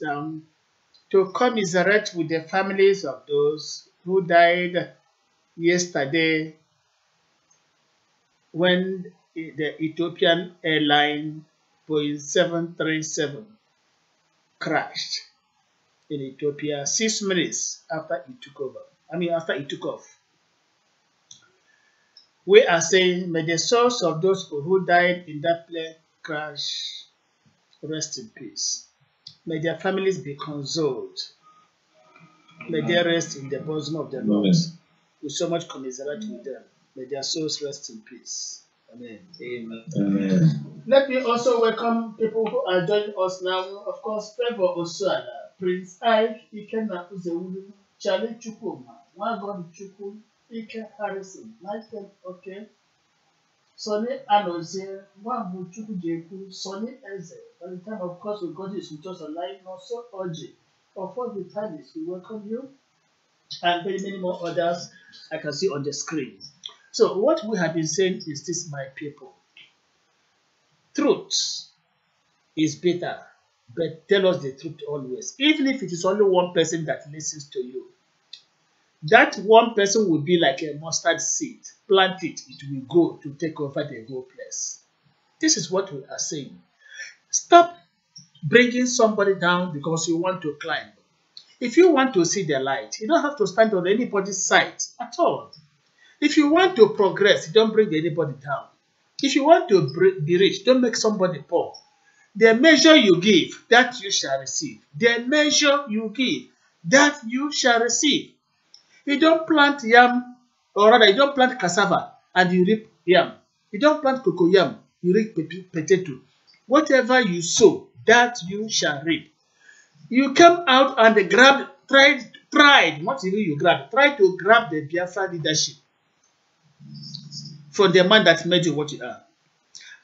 Speaker 2: to commiserate with the families of those who died yesterday when the Ethiopian airline Boeing 737 crashed in Ethiopia 6 minutes after it took over. After it took off. We are saying, may the souls of those who died in that plane crash rest in peace. May their families be consoled. May they rest in the bosom of the Lord. We so much commiserate with them. May their souls rest in peace. Amen.
Speaker 9: Amen.
Speaker 7: Amen.
Speaker 2: Let me also welcome people who are joining us now. Of course, Favor Osuala, Prince Ike, Ikenna Uzewulu, Charlie Chukwuma, Wagon Chukwu, Ike Harrison, Michael Oke, Sonny Anozie, Wambu Chukwujeku, Sonny Eze. By the time, of course, we got this with us online, also Oji. Of all the panelists, we welcome you, and very many more others I can see on the screen. So, what we have been saying is this, my people. Truth is bitter, but tell us the truth always. Even if it is only one person that listens to you, that one person will be like a mustard seed. Plant it, it will go to take over the whole place. This is what we are saying. Stop bringing somebody down because you want to climb. If you want to see the light, you don't have to stand on anybody's side at all. If you want to progress, don't bring anybody down. If you want to be rich, don't make somebody poor. The measure you give, that you shall receive. The measure you give, that you shall receive. You don't plant yam, or rather, you don't plant cassava and you reap yam. You don't plant cocoyam, you reap potato. Whatever you sow, that you shall reap. You come out and tried, not even you grab, try to grab the Biafra leadership from the man that made you what you are.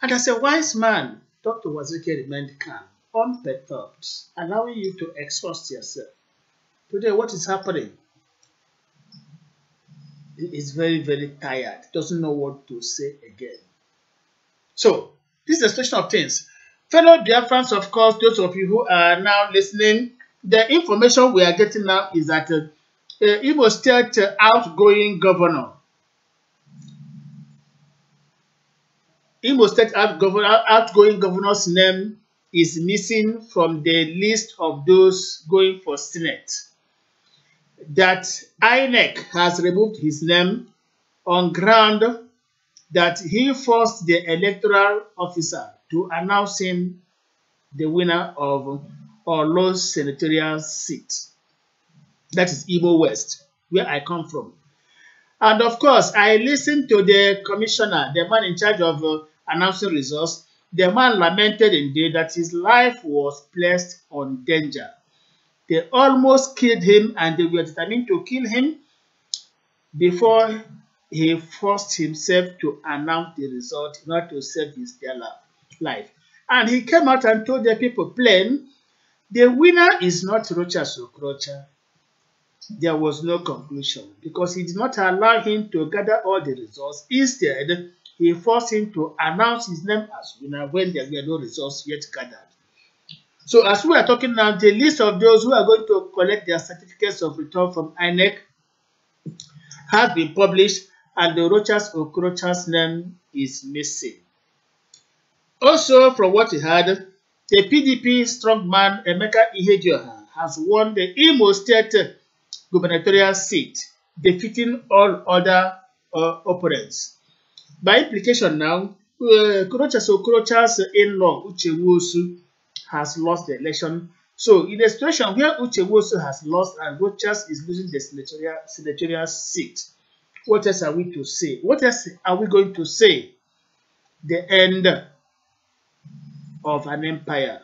Speaker 2: And as a wise man, Dr. Wazirike remained calm, unperturbed, allowing you to exhaust yourself. Today, what is happening? He is very, very tired, doesn't know what to say again. So, this is the situation of things. Fellow Biafrans, of course, those of you who are now listening, the information we are getting now is that Imo State outgoing governor, Imo State outgoing governor's name is missing from the list of those going for Senate. That INEC has removed his name on ground that he forced the electoral officer to announce him the winner of Orlo's senatorial seat. That is Igbo West, where I come from. And of course, I listened to the commissioner, the man in charge of announcing results. The man lamented indeed that his life was placed on danger. They almost killed him and they were determined to kill him before he forced himself to announce the result in order to save his dear life. And he came out and told the people plain, the winner is not Rochas Okrocha. There was no conclusion because he did not allow him to gather all the results. Instead, he forced him to announce his name as winner when there were no results yet gathered. So as we are talking now, the list of those who are going to collect their certificates of return from INEC has been published and the Rochas Okrocha's name is missing. Also, from what we heard, the PDP strongman Emeka Ihedioha has won the Imo State gubernatorial seat, defeating all other opponents. By implication now, Rochas Okrocha's in-law Uche Nwosu has lost the election. So, in a situation where Uche Nwosu has lost and Rochas is losing the senatorial seat, what else are we to say? What else are we going to say? The end of an empire.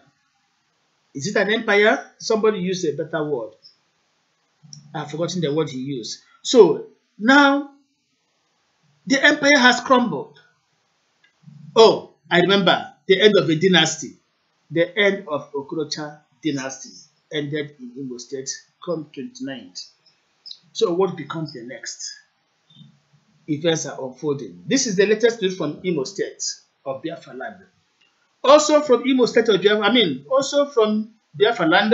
Speaker 2: Is it an empire? Somebody used a better word. I've forgotten the word he used. So now the empire has crumbled. Oh, I remember the end of a dynasty. The end of Okrocha dynasty ended in Imo State come 29th. So what becomes the next? Events are unfolding. This is the latest news from Imo State of Biafra land. Also from Imo State of Biafra, also from Biafra land,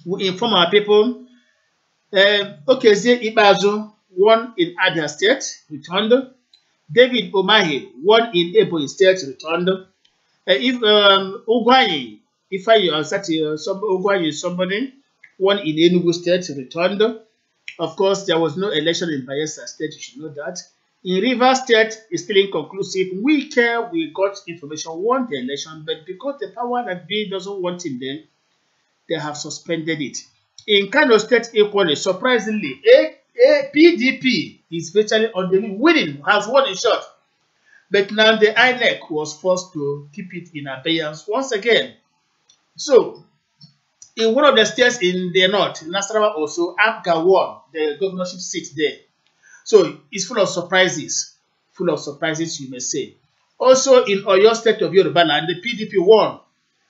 Speaker 2: we inform our people, Okezie Ibazu won in Abia State, returned. David Omahi won in Ebonyi State, returned. Ugwanyi, Ugwanyi somebody, won in Enugu State, returned. Of course, there was no election in Bayelsa State, you should know that. In Rivers State, it's still inconclusive. We got information, won the election, but because the power that be doesn't want him then, they have suspended it. In Kano State equally, surprisingly, PDP is virtually on the lead, winning, has won in short. But now the INEC was forced to keep it in abeyance once again. So, in one of the states in the north, Nasarawa also, Abga won the governorship seat there. So, it's full of surprises. Full of surprises, you may say. Also, in Oyo State of Yoruba land, the PDP won.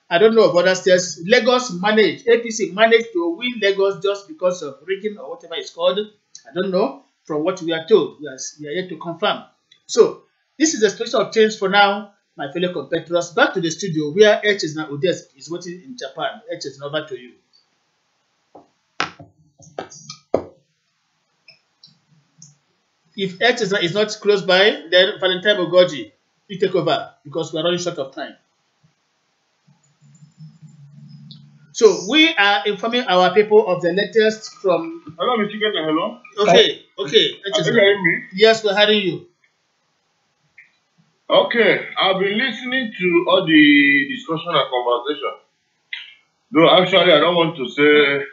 Speaker 2: I don't know of other states. Lagos managed, APC managed to win Lagos just because of rigging or whatever it's called. I don't know. From what we are told, we are yet to confirm. So, this is the situation of change for now, my fellow competitors. Back to the studio where H is now Odessa is waiting in Japan. H is now back to you. If H is not close by, then Valentine Ogoji, you take over because we are running short of time. So we are informing our people of the latest from.
Speaker 10: Hello, Mr. Geta, hello.
Speaker 2: Okay.
Speaker 10: Are you hearing me?
Speaker 2: Yes, we're hearing you.
Speaker 10: Okay, I've been listening to all the discussion and conversation. Though actually, I don't want to say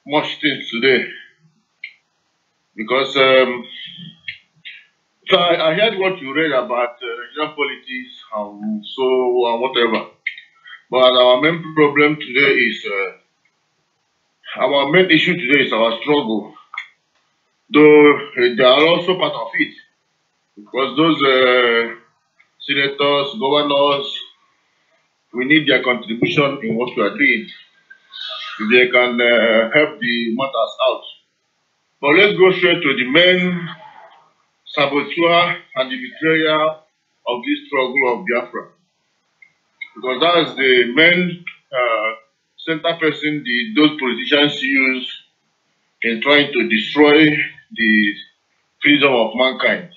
Speaker 10: much things today because so I heard what you read about Nigerian politics and so and whatever. But our main problem today is our main issue today is our struggle. Though they are also part of it because those senators, governors, we need their contribution in what we are doing. If they can help the matters out. But let's go straight to the main saboteur and the betrayer of this struggle of Biafra. Because that's the main center person those politicians use in trying to destroy the freedom of mankind.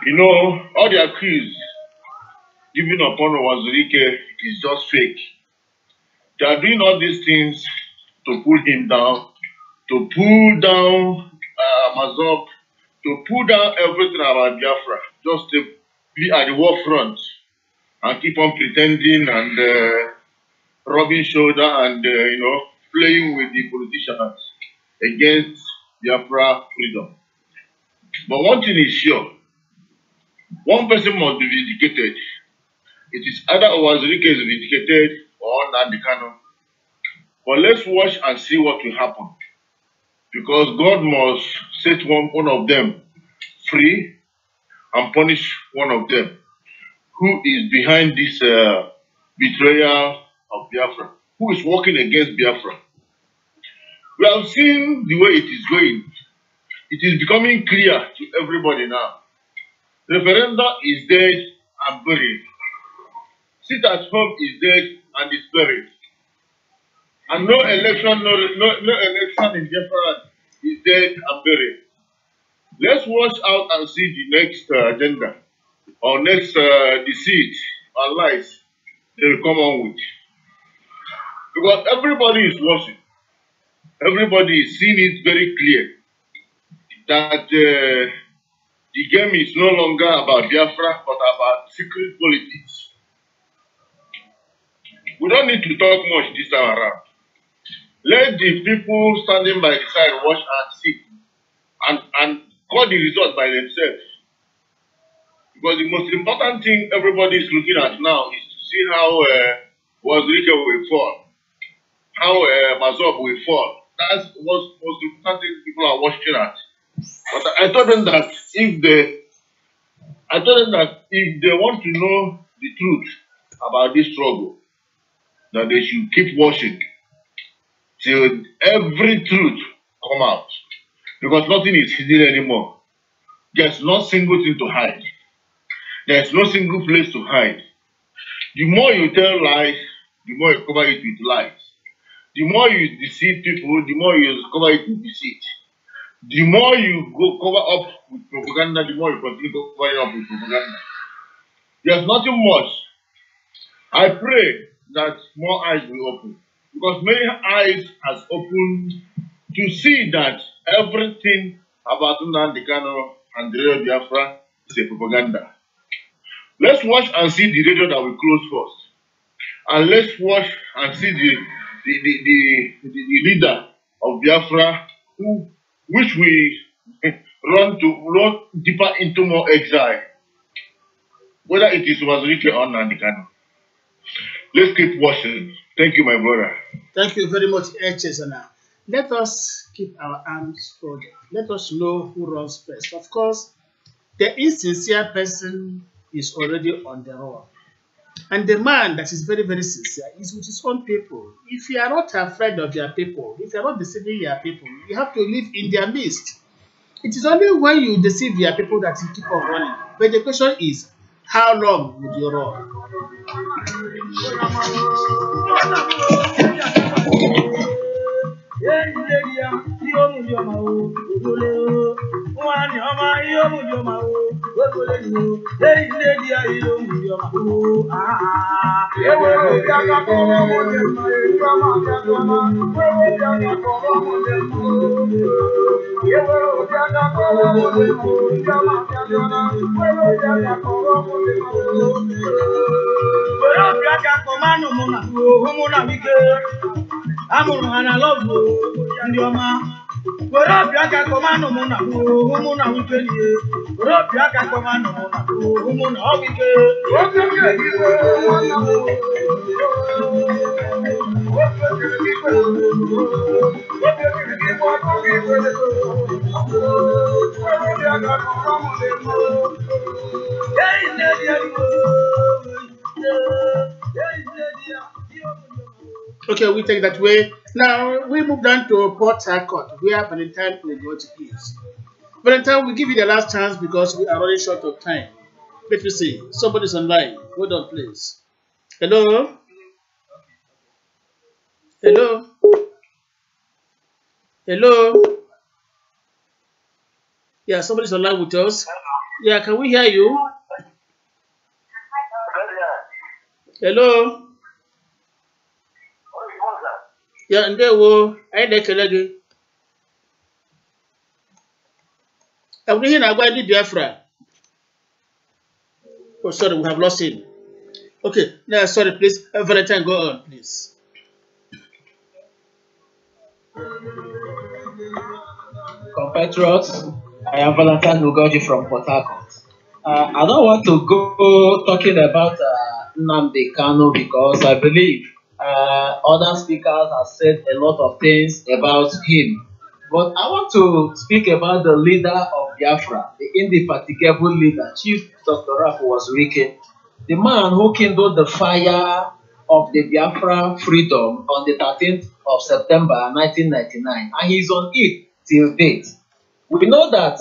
Speaker 10: You know, all the accused given upon Wazirike is just fake. They are doing all these things to pull him down, to pull down Mazop, to pull down everything about Biafra, just to be at the war front and keep on pretending and rubbing shoulder and playing with the politicians against Biafra freedom. But one thing is sure, one person must be vindicated. It is either Owazirike is vindicated or Nnamdi Kanu. But let's watch and see what will happen. Because God must set one of them free and punish one of them who is behind this betrayal of Biafra, who is working against Biafra. We have seen the way it is going. It is becoming clear to everybody now. Referendum is dead and buried. Sit at home is dead and is buried. And no election in Biafra is dead and buried. Let's watch out and see the next agenda or next deceit or lies they will come on with. Because everybody is watching. Everybody is seeing it very clear that the game is no longer about Biafra but about secret politics. We don't need to talk much this time around. Let the people standing by the side watch and see and call the result by themselves. Because the most important thing everybody is looking at now is to see how Wazirike will fall, how Mazop will fall. That's what most important thing people are watching at. But I told them that if they want to know the truth about this struggle, that they should keep watching till every truth come out. Because nothing is hidden anymore. There's no single thing to hide. There's no single place to hide. The more you tell lies, the more you cover it with lies. The more you deceive people, the more you cover it with deceit. The more you go cover up with propaganda, the more you continue covering up with propaganda. There's nothing much. I pray that more eyes will open. Because many eyes has opened to see that everything about Nnamdi Kanu and the real Biafra is a propaganda. Let's watch and see the radio that will close first. And let's watch and see the the leader of Biafra, who which we run deeper into more exile, whether it is Wazirike or Nandikano. Let's keep watching. Thank you, my brother.
Speaker 2: Thank you very much, Chesana. Let us keep our arms folded. Let us know who runs first. Of course, the insincere person is already on the road. And the man that is very, very sincere is with his own people. If you are not afraid of your people, if you are not deceiving your people, you have to live in their midst. It is only when you deceive your people that you keep on running. But the question is, how long would you run?
Speaker 1: I'm and I love you, and your ma. Wherever command Mona, Mona, we can hear. Wherever command Mona, we
Speaker 2: Okay, we take that way. Now we move down to Port Harcourt, where Valentine will go to peace. Valentine, we give you the last chance because we are running short of time. Let me see. Somebody's online. Hold on, please. Hello? Hello? Hello? Yeah, somebody's online with us. Yeah, can we hear you? Hello? Yeah, and there were I like a lady. I'm bringing a white Biafra. Oh, sorry, we have lost him. Okay, now sorry, please. Valentine, go on, please.
Speaker 11: Compatriots, I am Valentine Ugoji from Port Harcourt. I don't want to go talking about Nnamdi Kanu because I believe other speakers have said a lot of things about him. But I want to speak about the leader of Biafra, the indefatigable leader, Chief Dr. Rafu Wazirike, the man who kindled the fire of the Biafra freedom on the 13th of September 1999, and he's on it till date. We know that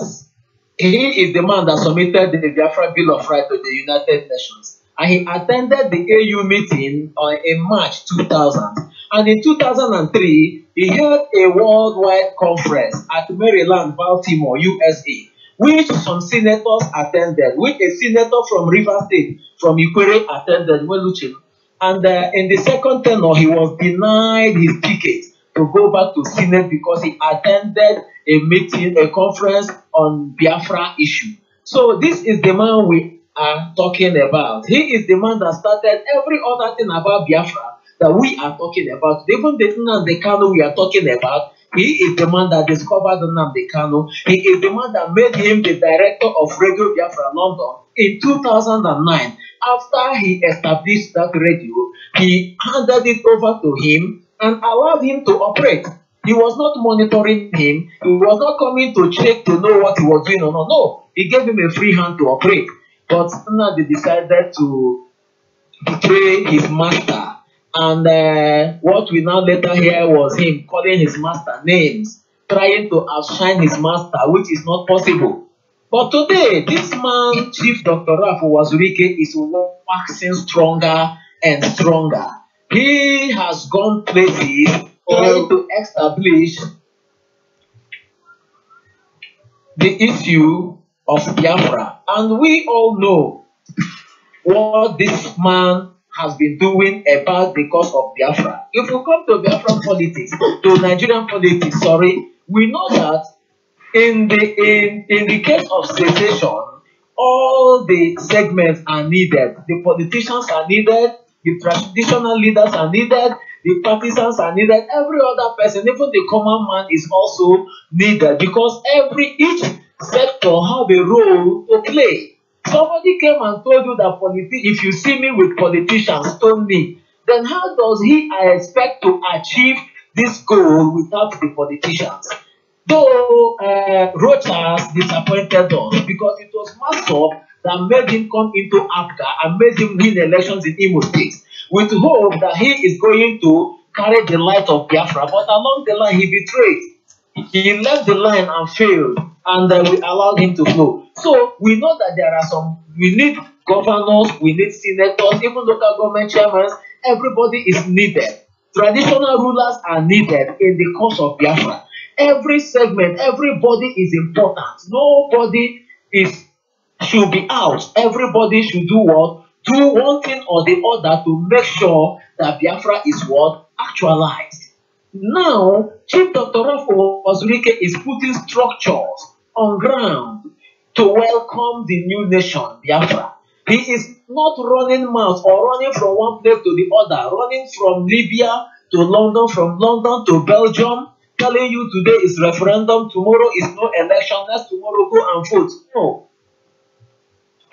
Speaker 11: he is the man that submitted the Biafra Bill of Rights to the United Nations, and he attended the AU meeting in March 2000. And in 2003, he held a worldwide conference at Maryland, Baltimore, USA, which some senators attended, which a senator from River State, from Ikwere, attended, Weluchin. And in the second tenure, he was denied his ticket to go back to Senate because he attended a meeting, a conference on Biafra issue. So this is the man we are talking about. He is the man that started every other thing about Biafra that we are talking about. Even the Nnamdi Kanu we are talking about, he is the man that discovered Nnamdi Kanu. He is the man that made him the director of Radio Biafra London in 2009. After he established that radio, he handed it over to him and allowed him to operate. He was not monitoring him. He was not coming to check to know what he was doing or not. No, he gave him a free hand to operate. But Nnamdi decided to betray his master. And what we now later hear was him calling his master names, trying to outshine his master, which is not possible. But today, this man, Chief Dr. Rafu Wazirike, is waxing stronger and stronger. He has gone places trying to establish the issue of Biafra. And we all know what this man has been doing about the cause of Biafra. If we come to Biafran politics, to Nigerian politics, we know that in the case of secession, all the segments are needed. The politicians are needed, the traditional leaders are needed, the partisans are needed, every other person, even the common man is also needed, because each sector have a role to play. Somebody came and told you that if you see me with politicians, stone me. Then how does he expect to achieve this goal without the politicians? Though Rochas disappointed us, because it was Massob that made him come into APGA and made him win elections in Imo State, with hope that he is going to carry the light of Biafra. But along the line, he betrayed. He left the line and failed, and we allowed him to flow. So we know that there are we need governors, we need senators, even local government chairmen. Everybody is needed. Traditional rulers are needed in the cause of Biafra. Every segment, everybody is important. Nobody should be out. Everybody should do what? Do one thing or the other to make sure that Biafra is what? Actualized. Now, Chief Dr. Rafo Ozurike is putting structures on ground to welcome the new nation, Biafra. He is not running mouth or running from one place to the other, running from Libya to London, from London to Belgium, telling you today is referendum, tomorrow is no election, next tomorrow go and vote. No.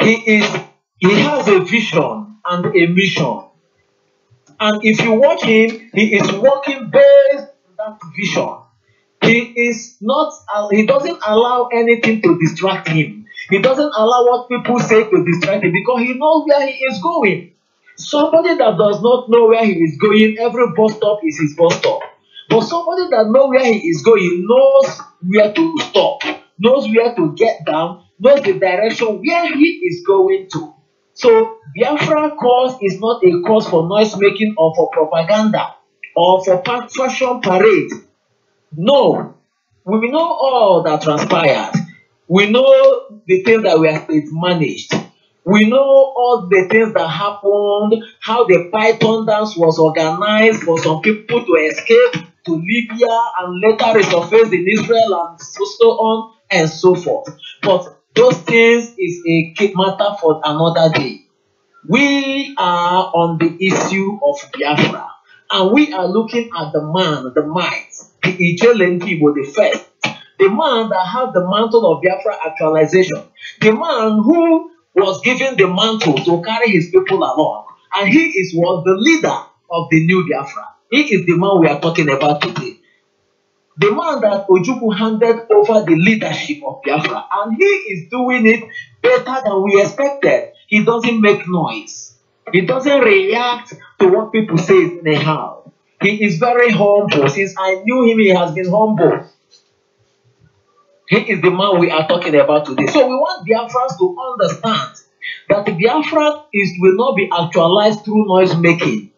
Speaker 11: He has a vision and a mission. And if you watch him, he is working based on that vision. He doesn't allow anything to distract him. He doesn't allow what people say to distract him, because he knows where he is going. Somebody that does not know where he is going, every bus stop is his bus stop. But somebody that knows where he is going knows where to stop, knows where to get down, knows the direction where he is going to. So Biafra cause is not a cause for noise making or for propaganda or for fashion parade. No, we know all that transpired. We know the things that were state managed. We know all the things that happened, how the Python dance was organized for some people to escape to Libya and later resurface in Israel and so on and so forth. But those things is a matter for another day. We are on the issue of Biafra, and we are looking at the man, the might, the Ijelenkibo, the first, the man that had the mantle of Biafra actualization, the man who was given the mantle to carry his people along, and he was the leader of the new Biafra. He is the man we are talking about today. The man that Ojukwu handed over the leadership of Biafra, and he is doing it better than we expected. He doesn't make noise. He doesn't react to what people say anyhow. He is very humble. Since I knew him, he has been humble. He is the man we are talking about today. So we want Biafrans to understand that Biafra will not be actualized through noise making.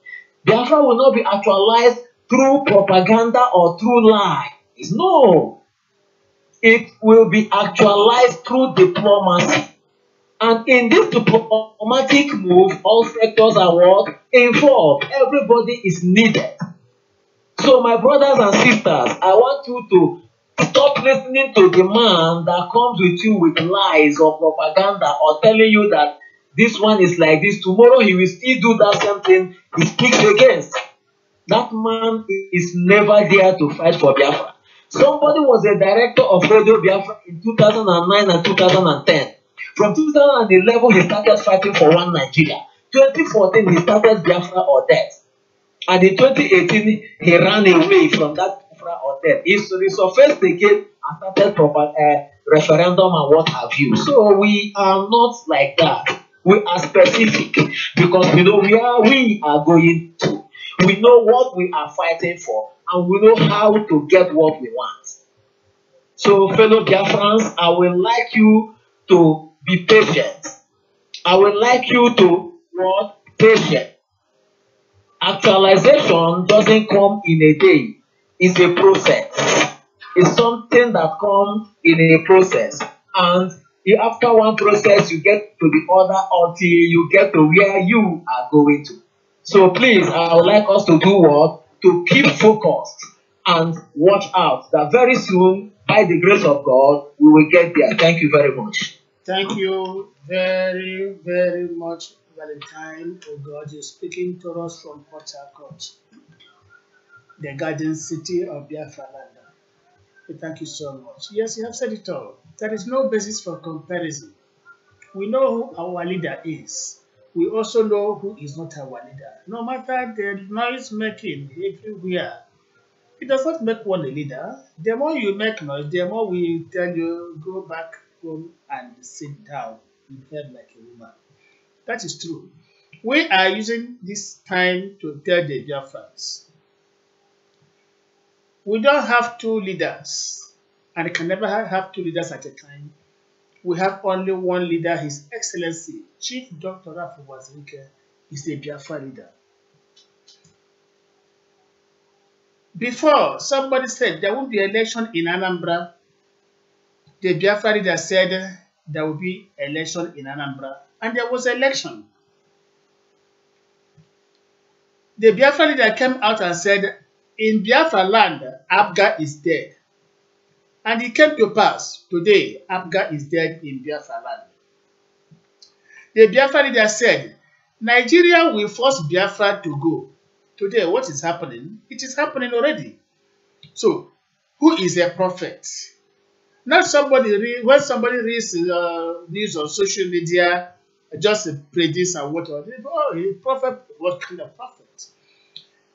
Speaker 11: Biafra will not be actualized through propaganda or through lies. No. It will be actualized through diplomacy. And in this diplomatic move, all sectors are what? Involved. Everybody is needed. So my brothers and sisters, I want you to stop listening to the man that comes with you with lies or propaganda or telling you that this one is like this. Tomorrow he will still do that same thing he speaks against. That man is never there to fight for Biafra. Somebody was a director of Radio Biafra in 2009 and 2010. From 2011, he started fighting for one Nigeria. 2014, he started Biafra or death. And in 2018, he ran away from that Biafra or death. He resurfaced again and started referendum and what have you. So we are not like that. We are specific because we know where we are going to. We know what we are fighting for, and we know how to get what we want. So, fellow Biafrans, I would like you to be patient. I would like you to be patient. Actualization doesn't come in a day. It's a process. It's something that comes in a process. And after one process, you get to the other until you get to where you are going to. So please, I would like us to do what? To keep focused and watch out that very soon, by the grace of God, we will get there. Thank you very much.
Speaker 2: Thank you very, very much, Valentine. Oh God, you're speaking to us from Port Harcourt. the garden city of Biafra land. Thank you so much. Yes, you have said it all. There is no basis for comparison. We know who our leader is. We also know who is not our leader. No matter the noise making everywhere, it does not make one a leader. The more you make noise, the more we tell you go back home and sit down in bed like a woman. That is true. We are using this time to tell the Biafrans. We don't have two leaders, and can never have two leaders at a time. We have only one leader, His Excellency, Chief Dr. Rafu Wazirike, is a Biafra leader. Before, somebody said there will be election in Anambra. The Biafra leader said there will be election in Anambra, and there was election. The Biafra leader came out and said, in Biafra land, Abga is dead. And it came to pass, today, Abga is dead in Biafra land. The Biafra leader said, Nigeria will force Biafra to go. Today, what is happening? It is happening already. So, who is a prophet? Not somebody, when somebody reads news on social media, just predict and whatever. Oh, a prophet, what kind of prophet?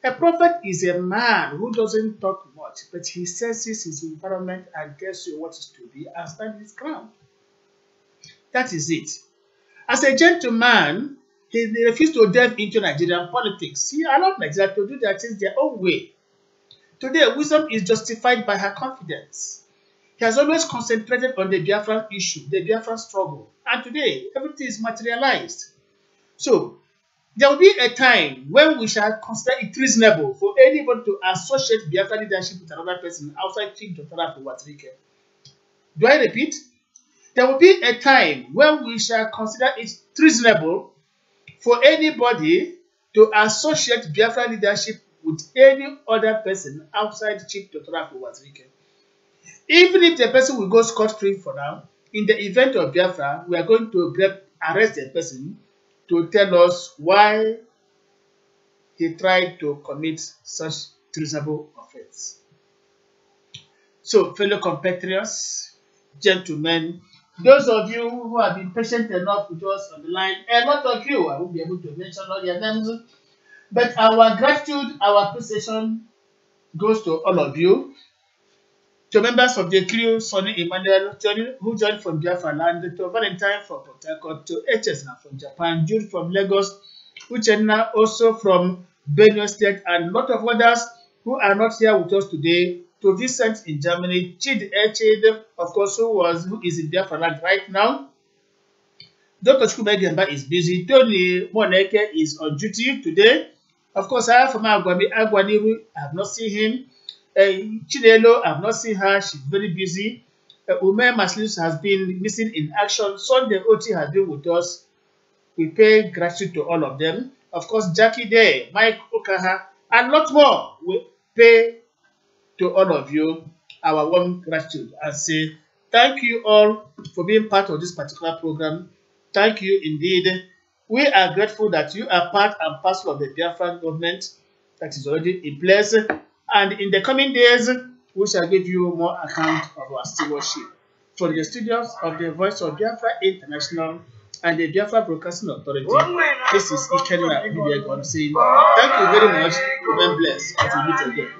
Speaker 2: A prophet is a man who doesn't talk much, but he senses his environment and tells you what is to be and stands his ground. That is it. As a gentleman, he refused to delve into Nigerian politics. He allowed Nigeria to do their things their own way. Today, wisdom is justified by her confidence. He has always concentrated on the Biafran issue, the Biafran struggle. And today, everything is materialized. So, there will be a time when we shall consider it reasonable for anybody to associate Biafra leadership with another person outside Chief Dr. Rafu Wazirike. Do I repeat? There will be a time when we shall consider it reasonable for anybody to associate Biafra leadership with any other person outside Chief Dr. Rafu Wazirike. Even if the person will go scot-free for now, in the event of Biafra, we are going to arrest a person to tell us why he tried to commit such treasonable offense. So, fellow compatriots, gentlemen, those of you who have been patient enough with us on the line, a lot of you, I won't be able to mention all your names, but our gratitude, our appreciation goes to all of you. To members of the crew, Sonny Emmanuel, who joined from Biafra land, to Valentine from Port Harcourt, to HS from Japan, Jude from Lagos, Uchenna also from Benue State, and a lot of others who are not here with us today, to Vincent in Germany, Chid Echid, of course, who is in Biafra land right now. Dr. Chukwumegemba is busy. Tony Moneke is on duty today. Of course, I have from Agwaniru, I have not seen him. Chinelo, I have not seen her. She's very busy. Ume Maslus has been missing in action. Sunday Oti has been with us. We pay gratitude to all of them. Of course, Jackie Day, Mike Okaha, and lot more. We pay to all of you our warm gratitude and say thank you all for being part of this particular program. Thank you indeed. We are grateful that you are part and parcel of the Biafran government that is already in place. And in the coming days, we shall give you more account of our stewardship. From the studios of the Voice of Biafra International and the Biafra Broadcasting Authority, this is Ikenna Ibiagon saying, thank you very much. Remain blessed. Until we meet again.